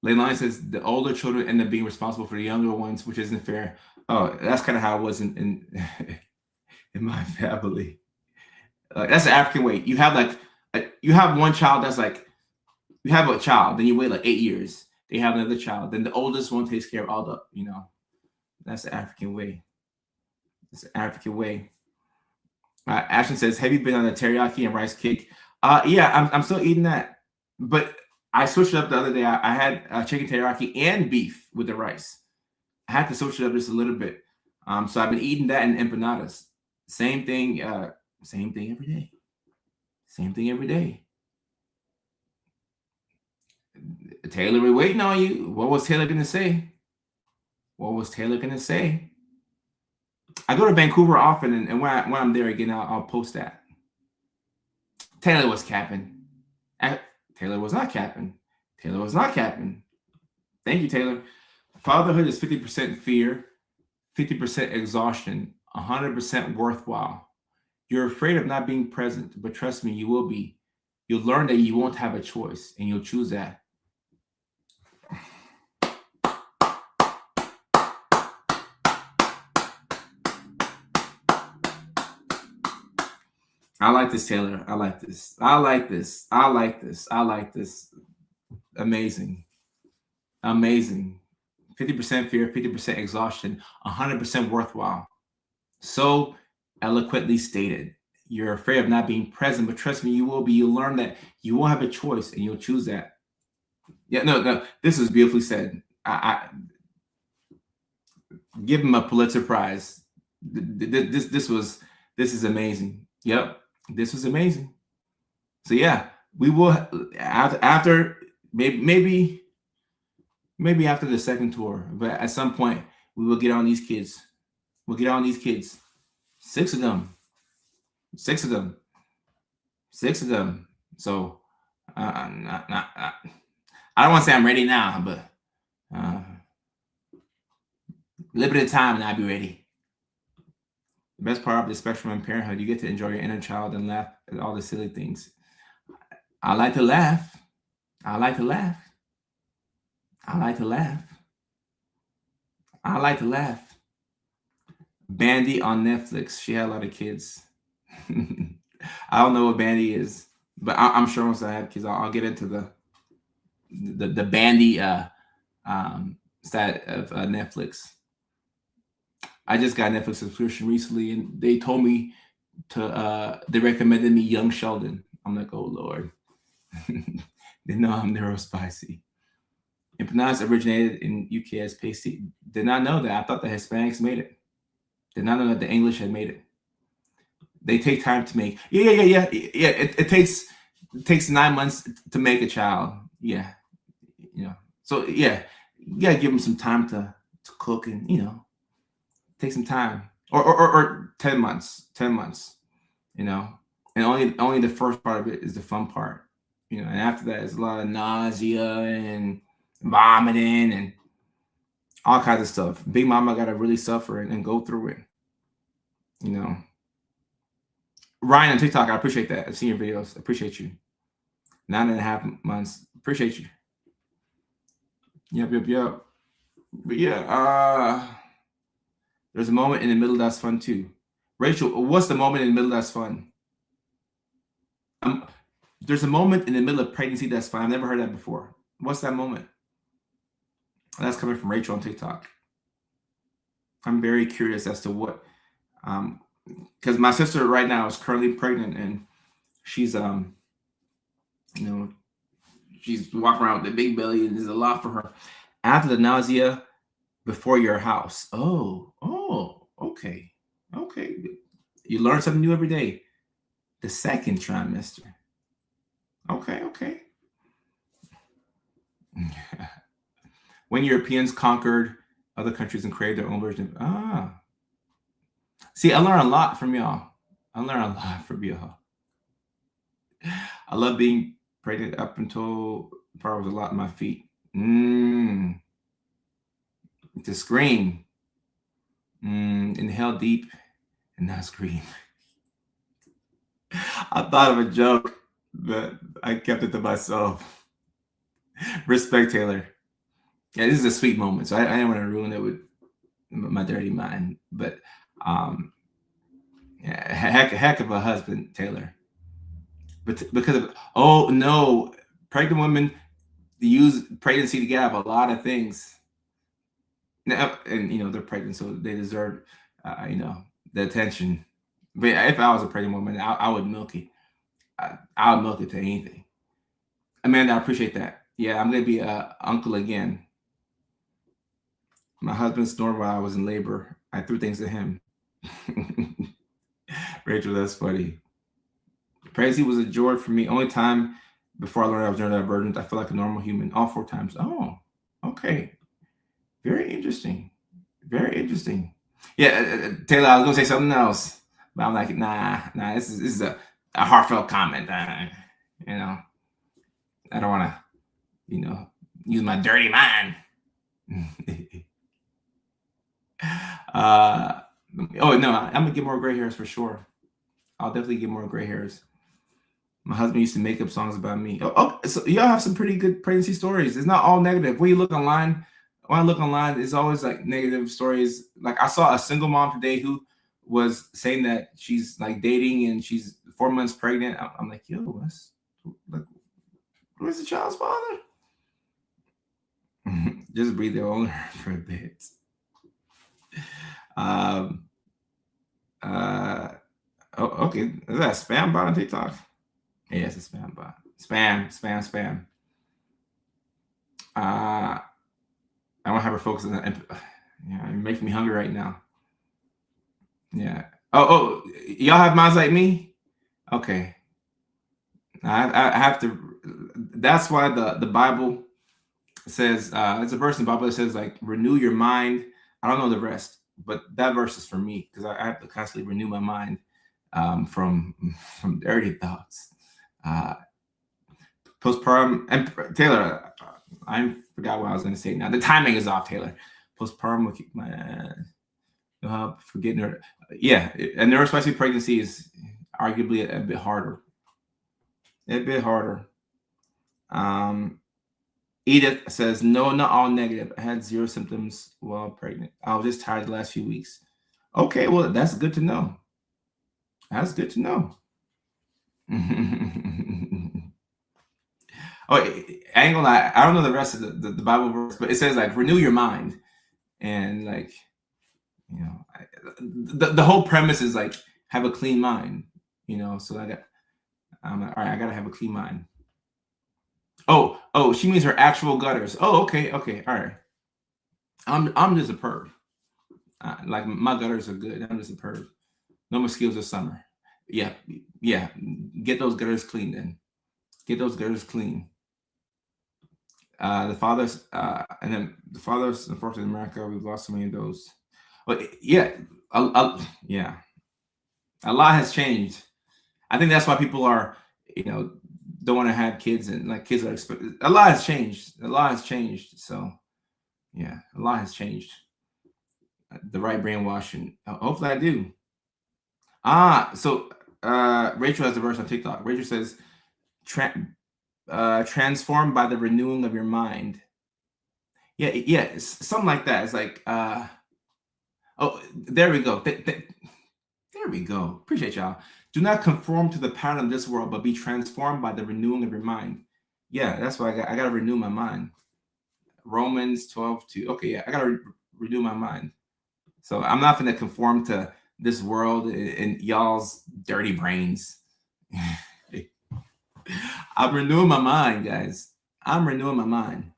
Leilani says the older children end up being responsible for the younger ones, which isn't fair. Oh, that's kind of how it was in my family. That's the African way. You have you have one child that's like, you have a child, then you wait like 8 years. They have another child. Then the oldest one takes care of all the, that's the African way. It's the African way. Ashton says, have you been on a teriyaki and rice cake? Yeah, I'm still eating that. But I switched it up the other day. I had chicken teriyaki and beef with the rice. I had to switch it up just a little bit. So I've been eating that and empanadas. Same thing every day. Same thing every day. Taylor, we're waiting on you. What was Taylor going to say? I go to Vancouver often, and when I'm there again, I'll post that. Taylor was capping. Taylor was not capping. Thank you, Taylor. Fatherhood is 50% fear, 50% exhaustion, 100% worthwhile. You're afraid of not being present, but trust me, you will be. You'll learn that you won't have a choice, and you'll choose that. I like this, Taylor. I like this. I like this. I like this. I like this. Amazing. Amazing. 50% fear, 50% exhaustion, 100% worthwhile. So eloquently stated. You're afraid of not being present, but trust me, you will be. You'll learn that you won't have a choice and you'll choose that. Yeah, no. This is beautifully said. I give him a Pulitzer Prize. This is amazing. Yep, this was amazing. So yeah, we will after maybe after the second tour, but at some point we will get on these kids. We'll get on these kids. 6 of them. 6 of them. 6 of them. So I don't want to say I'm ready now, but limited time and I'll be ready. The best part of the spectrum and parenthood, you get to enjoy your inner child and laugh at all the silly things. I like to laugh. I like to laugh. I like to laugh. I like to laugh. Bandy on Netflix. She had a lot of kids. I don't know what Bandy is, but I'm sure once I have kids, I'll get into the Bandy side of Netflix. I just got a Netflix subscription recently, and they told me they recommended me Young Sheldon. I'm like, oh Lord. They know I'm neurospicy. Empanadas originated in UK as pasty. Did not know that. I thought the Hispanics made it. Did not know that the English had made it. They take time to make. Yeah. It takes 9 months to make a child. Yeah, So yeah, you gotta give them some time to cook and take some time. Or 10 months. 10 months. And only the first part of it is the fun part. And after that, it's a lot of nausea and vomiting and all kinds of stuff. Big Mama got to really suffer and go through it. Ryan on TikTok, I appreciate that. I've seen your videos. I appreciate you. 9.5 months. Appreciate you. Yep. But yeah, there's a moment in the middle that's fun too. Rachel, what's the moment in the middle that's fun? There's a moment in the middle of pregnancy that's fun. I've never heard that before. What's that moment? That's coming from Rachel on TikTok. I'm very curious as to what, because my sister right now is currently pregnant and she's she's walking around with a big belly and there's a lot for her. After the nausea, before your house. Oh, okay. You learn something new every day. The second trimester. Okay. When Europeans conquered other countries and created their own version of see, I learned a lot from y'all. I love being pregnant up until probably was a lot in my feet. To scream. Inhale deep and not scream. I thought of a joke, but I kept it to myself. Respect, Taylor. Yeah, this is a sweet moment, so I didn't want to ruin it with my dirty mind. But heck of a husband, Taylor. But because of pregnant women use pregnancy to get out of a lot of things. Now, and they're pregnant, so they deserve the attention. But if I was a pregnant woman, I would milk it. I would milk it to anything. Amanda, I appreciate that. Yeah, I'm gonna be a uncle again. My husband snored while I was in labor. I threw things at him. Rachel, that's funny. Pregnancy was a joy for me. Only time before I learned I was neurodivergent, I felt like a normal human. All 4 times. Oh, okay. Very interesting. Yeah, Taylor, I was gonna say something else, but I'm like, nah. This is a heartfelt comment. I don't want to, use my dirty mind. Oh no, I'm gonna get more gray hairs for sure. I'll definitely get more gray hairs. My husband used to make up songs about me. So y'all have some pretty good pregnancy stories. It's not all negative. When I look online, it's always like negative stories. Like I saw a single mom today who was saying that she's like dating and she's 4 months pregnant. I'm like, yo, like, where's the child's father? Just breathe their own for a bit. Okay. Is that a spam bot on TikTok? Yeah, it's a spam bot. Spam. I want to have her focus on that. Yeah, it makes me hungry right now. Yeah. Oh, y'all have minds like me? Okay. I have to. That's why the Bible says, it's a verse in the Bible that says, like, renew your mind. I don't know the rest, but that verse is for me because I have to constantly renew my mind from dirty thoughts. Postpartum, and Taylor, I forgot what I was going to say now. The timing is off, Taylor. Postpartum will keep my forgetting her. Yeah, a neurospicy pregnancy is arguably a bit harder. Edith says, no, not all negative. I had 0 symptoms while pregnant. I was just tired the last few weeks. Okay, well, that's good to know. That's good to know. Oh, I ain't gonna lie, I don't know the rest of the Bible verse, but it says, like, renew your mind. And, like, you know, the whole premise is, like, have a clean mind, you know. So I'm like, all right, I gotta have a clean mind. Oh, she means her actual gutters. Oh, okay, all right. I'm just a perv. Like, my gutters are good. I'm just a perv. No mosquitoes this summer. Yeah. Get those gutters clean then. Get those gutters clean. The fathers, and then the fathers, unfortunately, in America, we've lost so many of those. But yeah, yeah, a lot has changed. I think that's why people are, you know, don't want to have kids, and, like, kids are expected. A lot has changed. So yeah, a lot has changed. The right brainwashing. Hopefully, I do. So Rachel has a verse on TikTok. Rachel says, transformed by the renewing of your mind. Yeah, it's something like that. It's like, oh, there we go. There we go. Appreciate y'all. Do not conform to the pattern of this world, but be transformed by the renewing of your mind. Yeah, that's why I got to renew my mind. Romans 12:2. Okay, yeah, I got to renew my mind. So I'm not going to conform to this world and y'all's dirty brains. I'm renewing my mind, guys. I'm renewing my mind.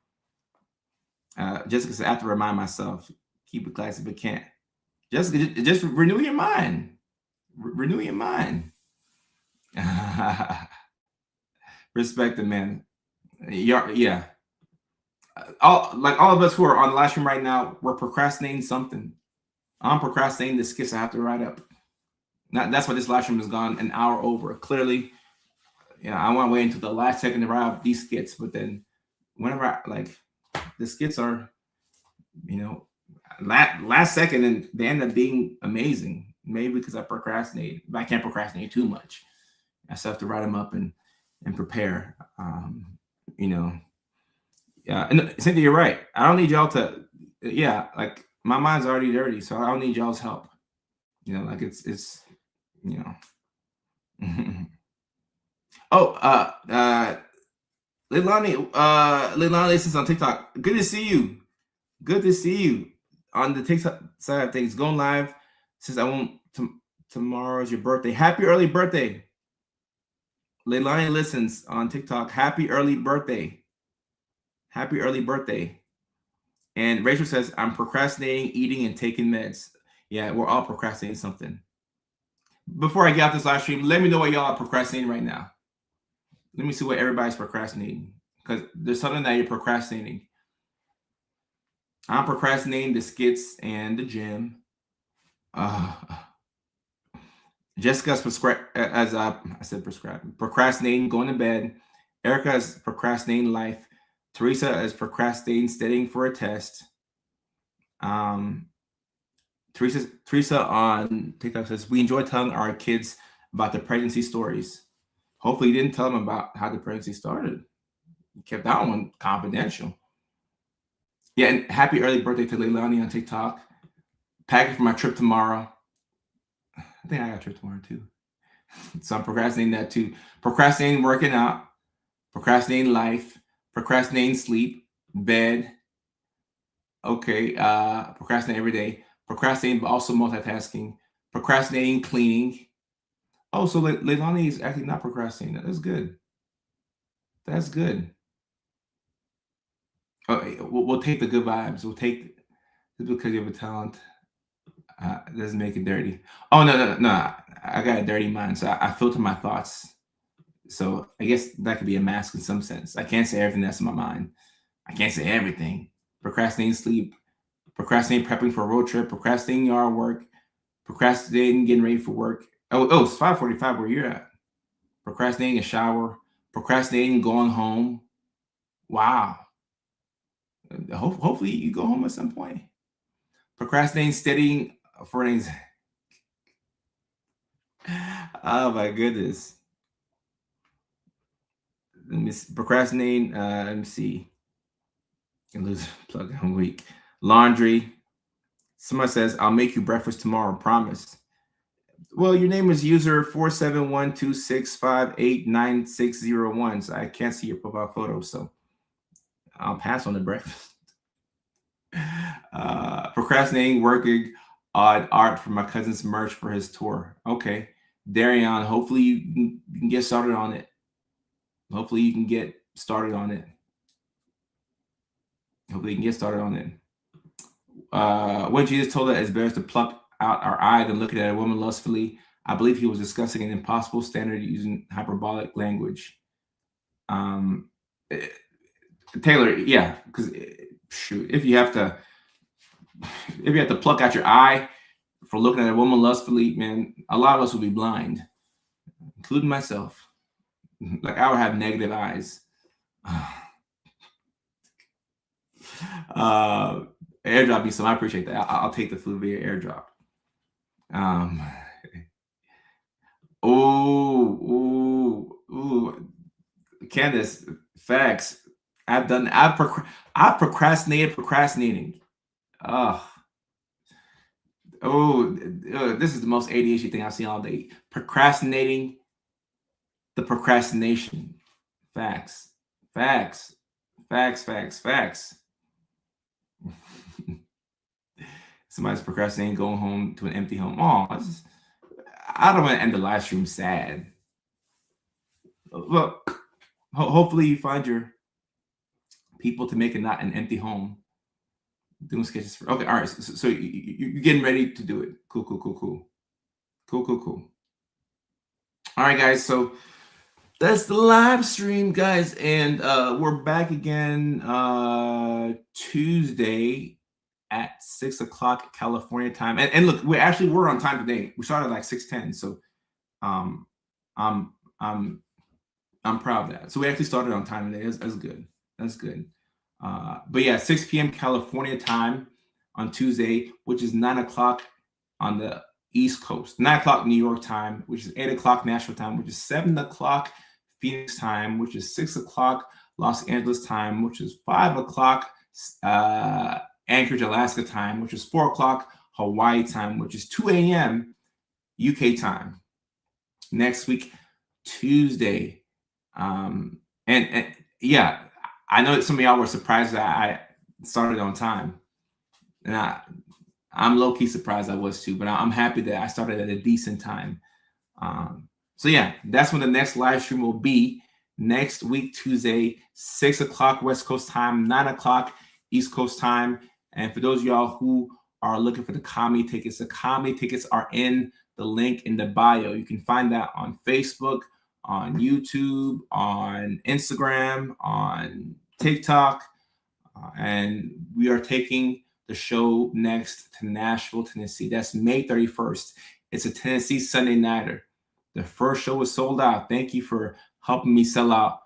Jessica said, I have to remind myself, keep it classy, but can't. Just renew your mind. Renew your mind. Respect it, man. Yeah. All of us who are on the live stream right now, we're procrastinating something. I'm procrastinating the skits I have to write up. That's why this live stream has gone an hour over. Clearly, I want to wait until the last second to write up these skits, but then whenever the skits are, last second, and they end up being amazing. Maybe because I procrastinate, but I can't procrastinate too much. I still have to write them up and prepare. Yeah, and Cynthia, you're right. I don't need y'all to. Yeah, like, my mind's already dirty, so I don't need y'all's help. Like, it's Oh, Leilani listens on TikTok. Good to see you. Good to see you on the TikTok side of things. Going live since I won't. Tomorrow's your birthday. Happy early birthday. Leilani listens on TikTok. Happy early birthday. Happy early birthday. And Rachel says, I'm procrastinating, eating, and taking meds. Yeah, we're all procrastinating something. Before I get off this live stream, let me know what y'all are procrastinating right now. Let me see what everybody's procrastinating, because there's something that you're procrastinating. I'm procrastinating the skits and the gym. Jessica's procrastinating going to bed. Erica is procrastinating life. Teresa is procrastinating studying for a test. Teresa on TikTok says, we enjoy telling our kids about the pregnancy stories. Hopefully you didn't tell them about how the pregnancy started. You kept that one confidential. Yeah, and happy early birthday to Leilani on TikTok. Packing for my trip tomorrow. I think I got a trip tomorrow too. So I'm procrastinating that too. Procrastinating working out, procrastinating life, procrastinating sleep, bed. Okay, procrastinating every day, procrastinating, but also multitasking, procrastinating cleaning. Oh, so Leilani is actually not procrastinating. That's good. That's good. Oh, we'll take the good vibes. We'll take just because you have a talent. Doesn't make it dirty. Oh no! I got a dirty mind, so I filter my thoughts. So I guess that could be a mask in some sense. I can't say everything that's in my mind. I can't say everything. Procrastinating sleep, procrastinating prepping for a road trip, procrastinating yard work, procrastinating getting ready for work. Oh, it's 5:45 where you're at. Procrastinating a shower, procrastinating going home. Wow. Hopefully you go home at some point. Procrastinating studying for an exam. Oh my goodness. Procrastinating. Let me see. And lose plug on week. Laundry. Someone says, "I'll make you breakfast tomorrow. Promise." Well, your name is user 47126589601. So I can't see your profile photo, so I'll pass on the breakfast. Procrastinating working on art for my cousin's merch for his tour. Okay, Darion, hopefully you can get started on it. Hopefully you can get started on it. Hopefully you can get started on it. When Jesus told us it's better to pluck out our eye than looking at a woman lustfully, I believe he was discussing an impossible standard using hyperbolic language. Taylor, yeah, because shoot, if you have to pluck out your eye for looking at a woman lustfully, man, a lot of us will be blind, including myself. Like I would have negative eyes. Airdrop me some. I appreciate that. I'll take the food via airdrop. Ooh, Candace, facts. I've procrastinated procrastinating. Oh, this is the most ADHD thing I've seen all day. Procrastinating the procrastination. Facts. Somebody's procrastinating going home to an empty home. Oh, I don't want to end the live stream sad. Well, hopefully you find your people to make it not an empty home. Doing sketches for okay, all right. So you're getting ready to do it. Cool. All right, guys. So that's the live stream, guys, and we're back again Tuesday at 6 o'clock California time. And look, we're on time today. We started like 6:10, so I'm proud of that. So we actually started on time today. That's good. That's good. But yeah, 6 p.m. California time on Tuesday, which is 9 o'clock on the East Coast, 9 o'clock New York time, which is 8 o'clock Nashville time, which is 7 o'clock Phoenix time, which is 6 o'clock Los Angeles time, which is 5 o'clock Anchorage, Alaska time, which is 4 o'clock Hawaii time, which is 2 a.m. UK time. Next week, Tuesday. And yeah, I know that some of y'all were surprised that I started on time. And I'm low-key surprised I was too, but I'm happy that I started at a decent time. So yeah, that's when the next live stream will be. Next week, Tuesday, 6 o'clock West Coast time, 9 o'clock East Coast time. And for those of y'all who are looking for the comedy tickets, the comedy tickets are in the link in the bio. You can find that on Facebook, on YouTube, on Instagram, on TikTok. And we are taking the show next to Nashville, Tennessee. That's May 31st. It's a Tennessee Sunday nighter. The first show was sold out. Thank you for helping me sell out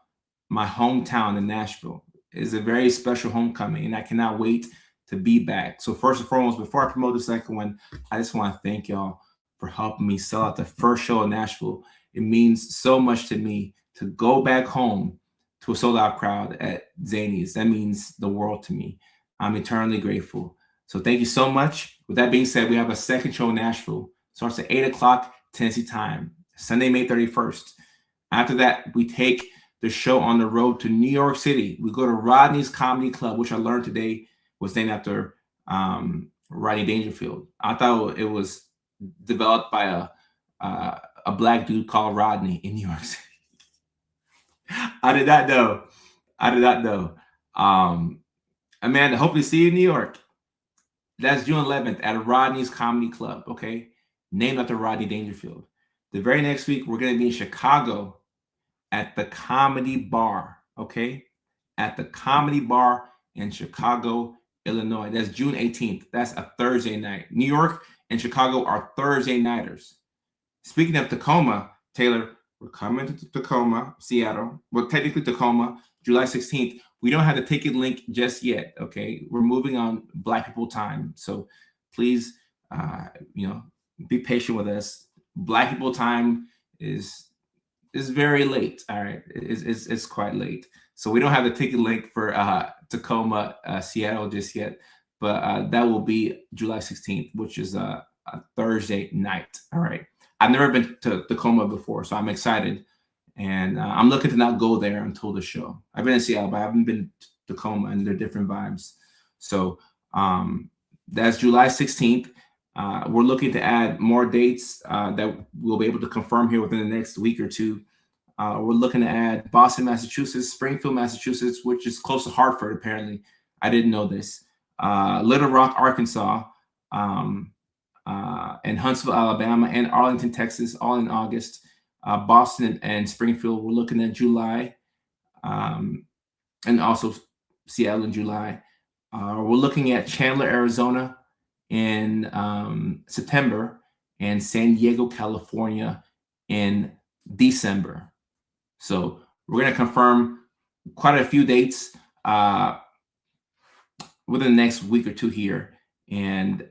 my hometown in Nashville. It's a very special homecoming, and I cannot wait to be back. So first and foremost, before I promote the second one, I just want to thank y'all for helping me sell out the first show in Nashville. It means so much to me to go back home to a sold out crowd at Zanies. That means the world to me. I'm eternally grateful. So thank you so much. With that being said, we have a second show in Nashville. Starts at 8 o'clock Tennessee time. Sunday, May 31st. After that, we take the show on the road to New York City. We go to Rodney's Comedy Club, which I learned today was named after Rodney Dangerfield. I thought it was developed by a black dude called Rodney in New York City. I did not know. Amanda, hope to see you in New York. That's June 11th at Rodney's Comedy Club, okay? Named after Rodney Dangerfield. The very next week, we're going to be in Chicago at the Comedy Bar, okay? At the Comedy Bar in Chicago, Illinois. That's June 18th. That's a Thursday night. New York and Chicago are Thursday nighters. Speaking of Tacoma, Taylor, we're coming to Tacoma, Seattle. Well, technically Tacoma, July 16th. We don't have the ticket link just yet, okay? We're moving on Black people time. So please, be patient with us. Black people time is very late, all right? It's quite late. So we don't have the ticket link for Tacoma, Seattle just yet, but that will be July 16th, which is a Thursday night, all right? I've never been to Tacoma before, so I'm excited. And I'm looking to not go there until the show. I've been in Seattle, but I haven't been to Tacoma, and they're different vibes. So that's July 16th. We're looking to add more dates that we'll be able to confirm here within the next week or two. We're looking to add Boston, Massachusetts, Springfield, Massachusetts, which is close to Hartford, apparently. I didn't know this. Little Rock, Arkansas, and Huntsville, Alabama, and Arlington, Texas, all in August. Boston and Springfield, we're looking at July, and also Seattle in July. We're looking at Chandler, Arizona in September, and San Diego, California in December. So we're going to confirm quite a few dates within the next week or two here. And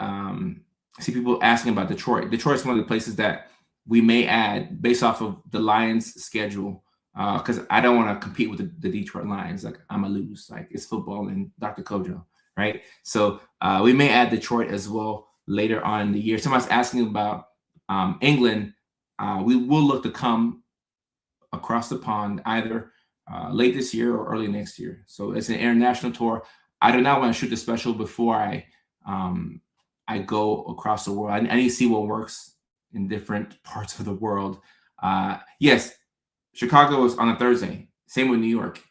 see people asking about Detroit. Detroit is one of the places that we may add based off of the Lions schedule, because I don't want to compete with the Detroit Lions. Like, I'm going to lose. Like, it's football and Dr. Kojo, right? So we may add Detroit as well later on in the year. Someone's asking about England. We will look to come across the pond either late this year or early next year. So it's an international tour. I do not want to shoot the special before I go across the world. I need to see what works in different parts of the world. Yes, Chicago is on a Thursday. Same with New York.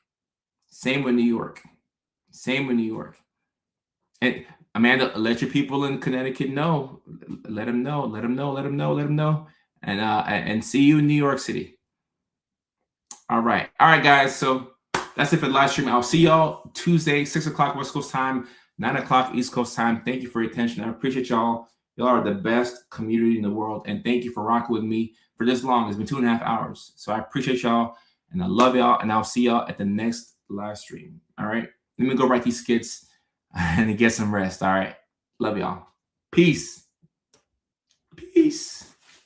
And Amanda, let your people in Connecticut know. Let them know. And see you in New York City. All right, guys. So that's it for the live stream. I'll see y'all Tuesday, 6 o'clock West Coast time, 9 o'clock East Coast time. Thank you for your attention. I appreciate y'all. Y'all are the best community in the world. And thank you for rocking with me for this long. It's been 2.5 hours. So I appreciate y'all, and I love y'all, and I'll see y'all at the next live stream. All right. Let me go write these skits and get some rest. All right. Love y'all. Peace.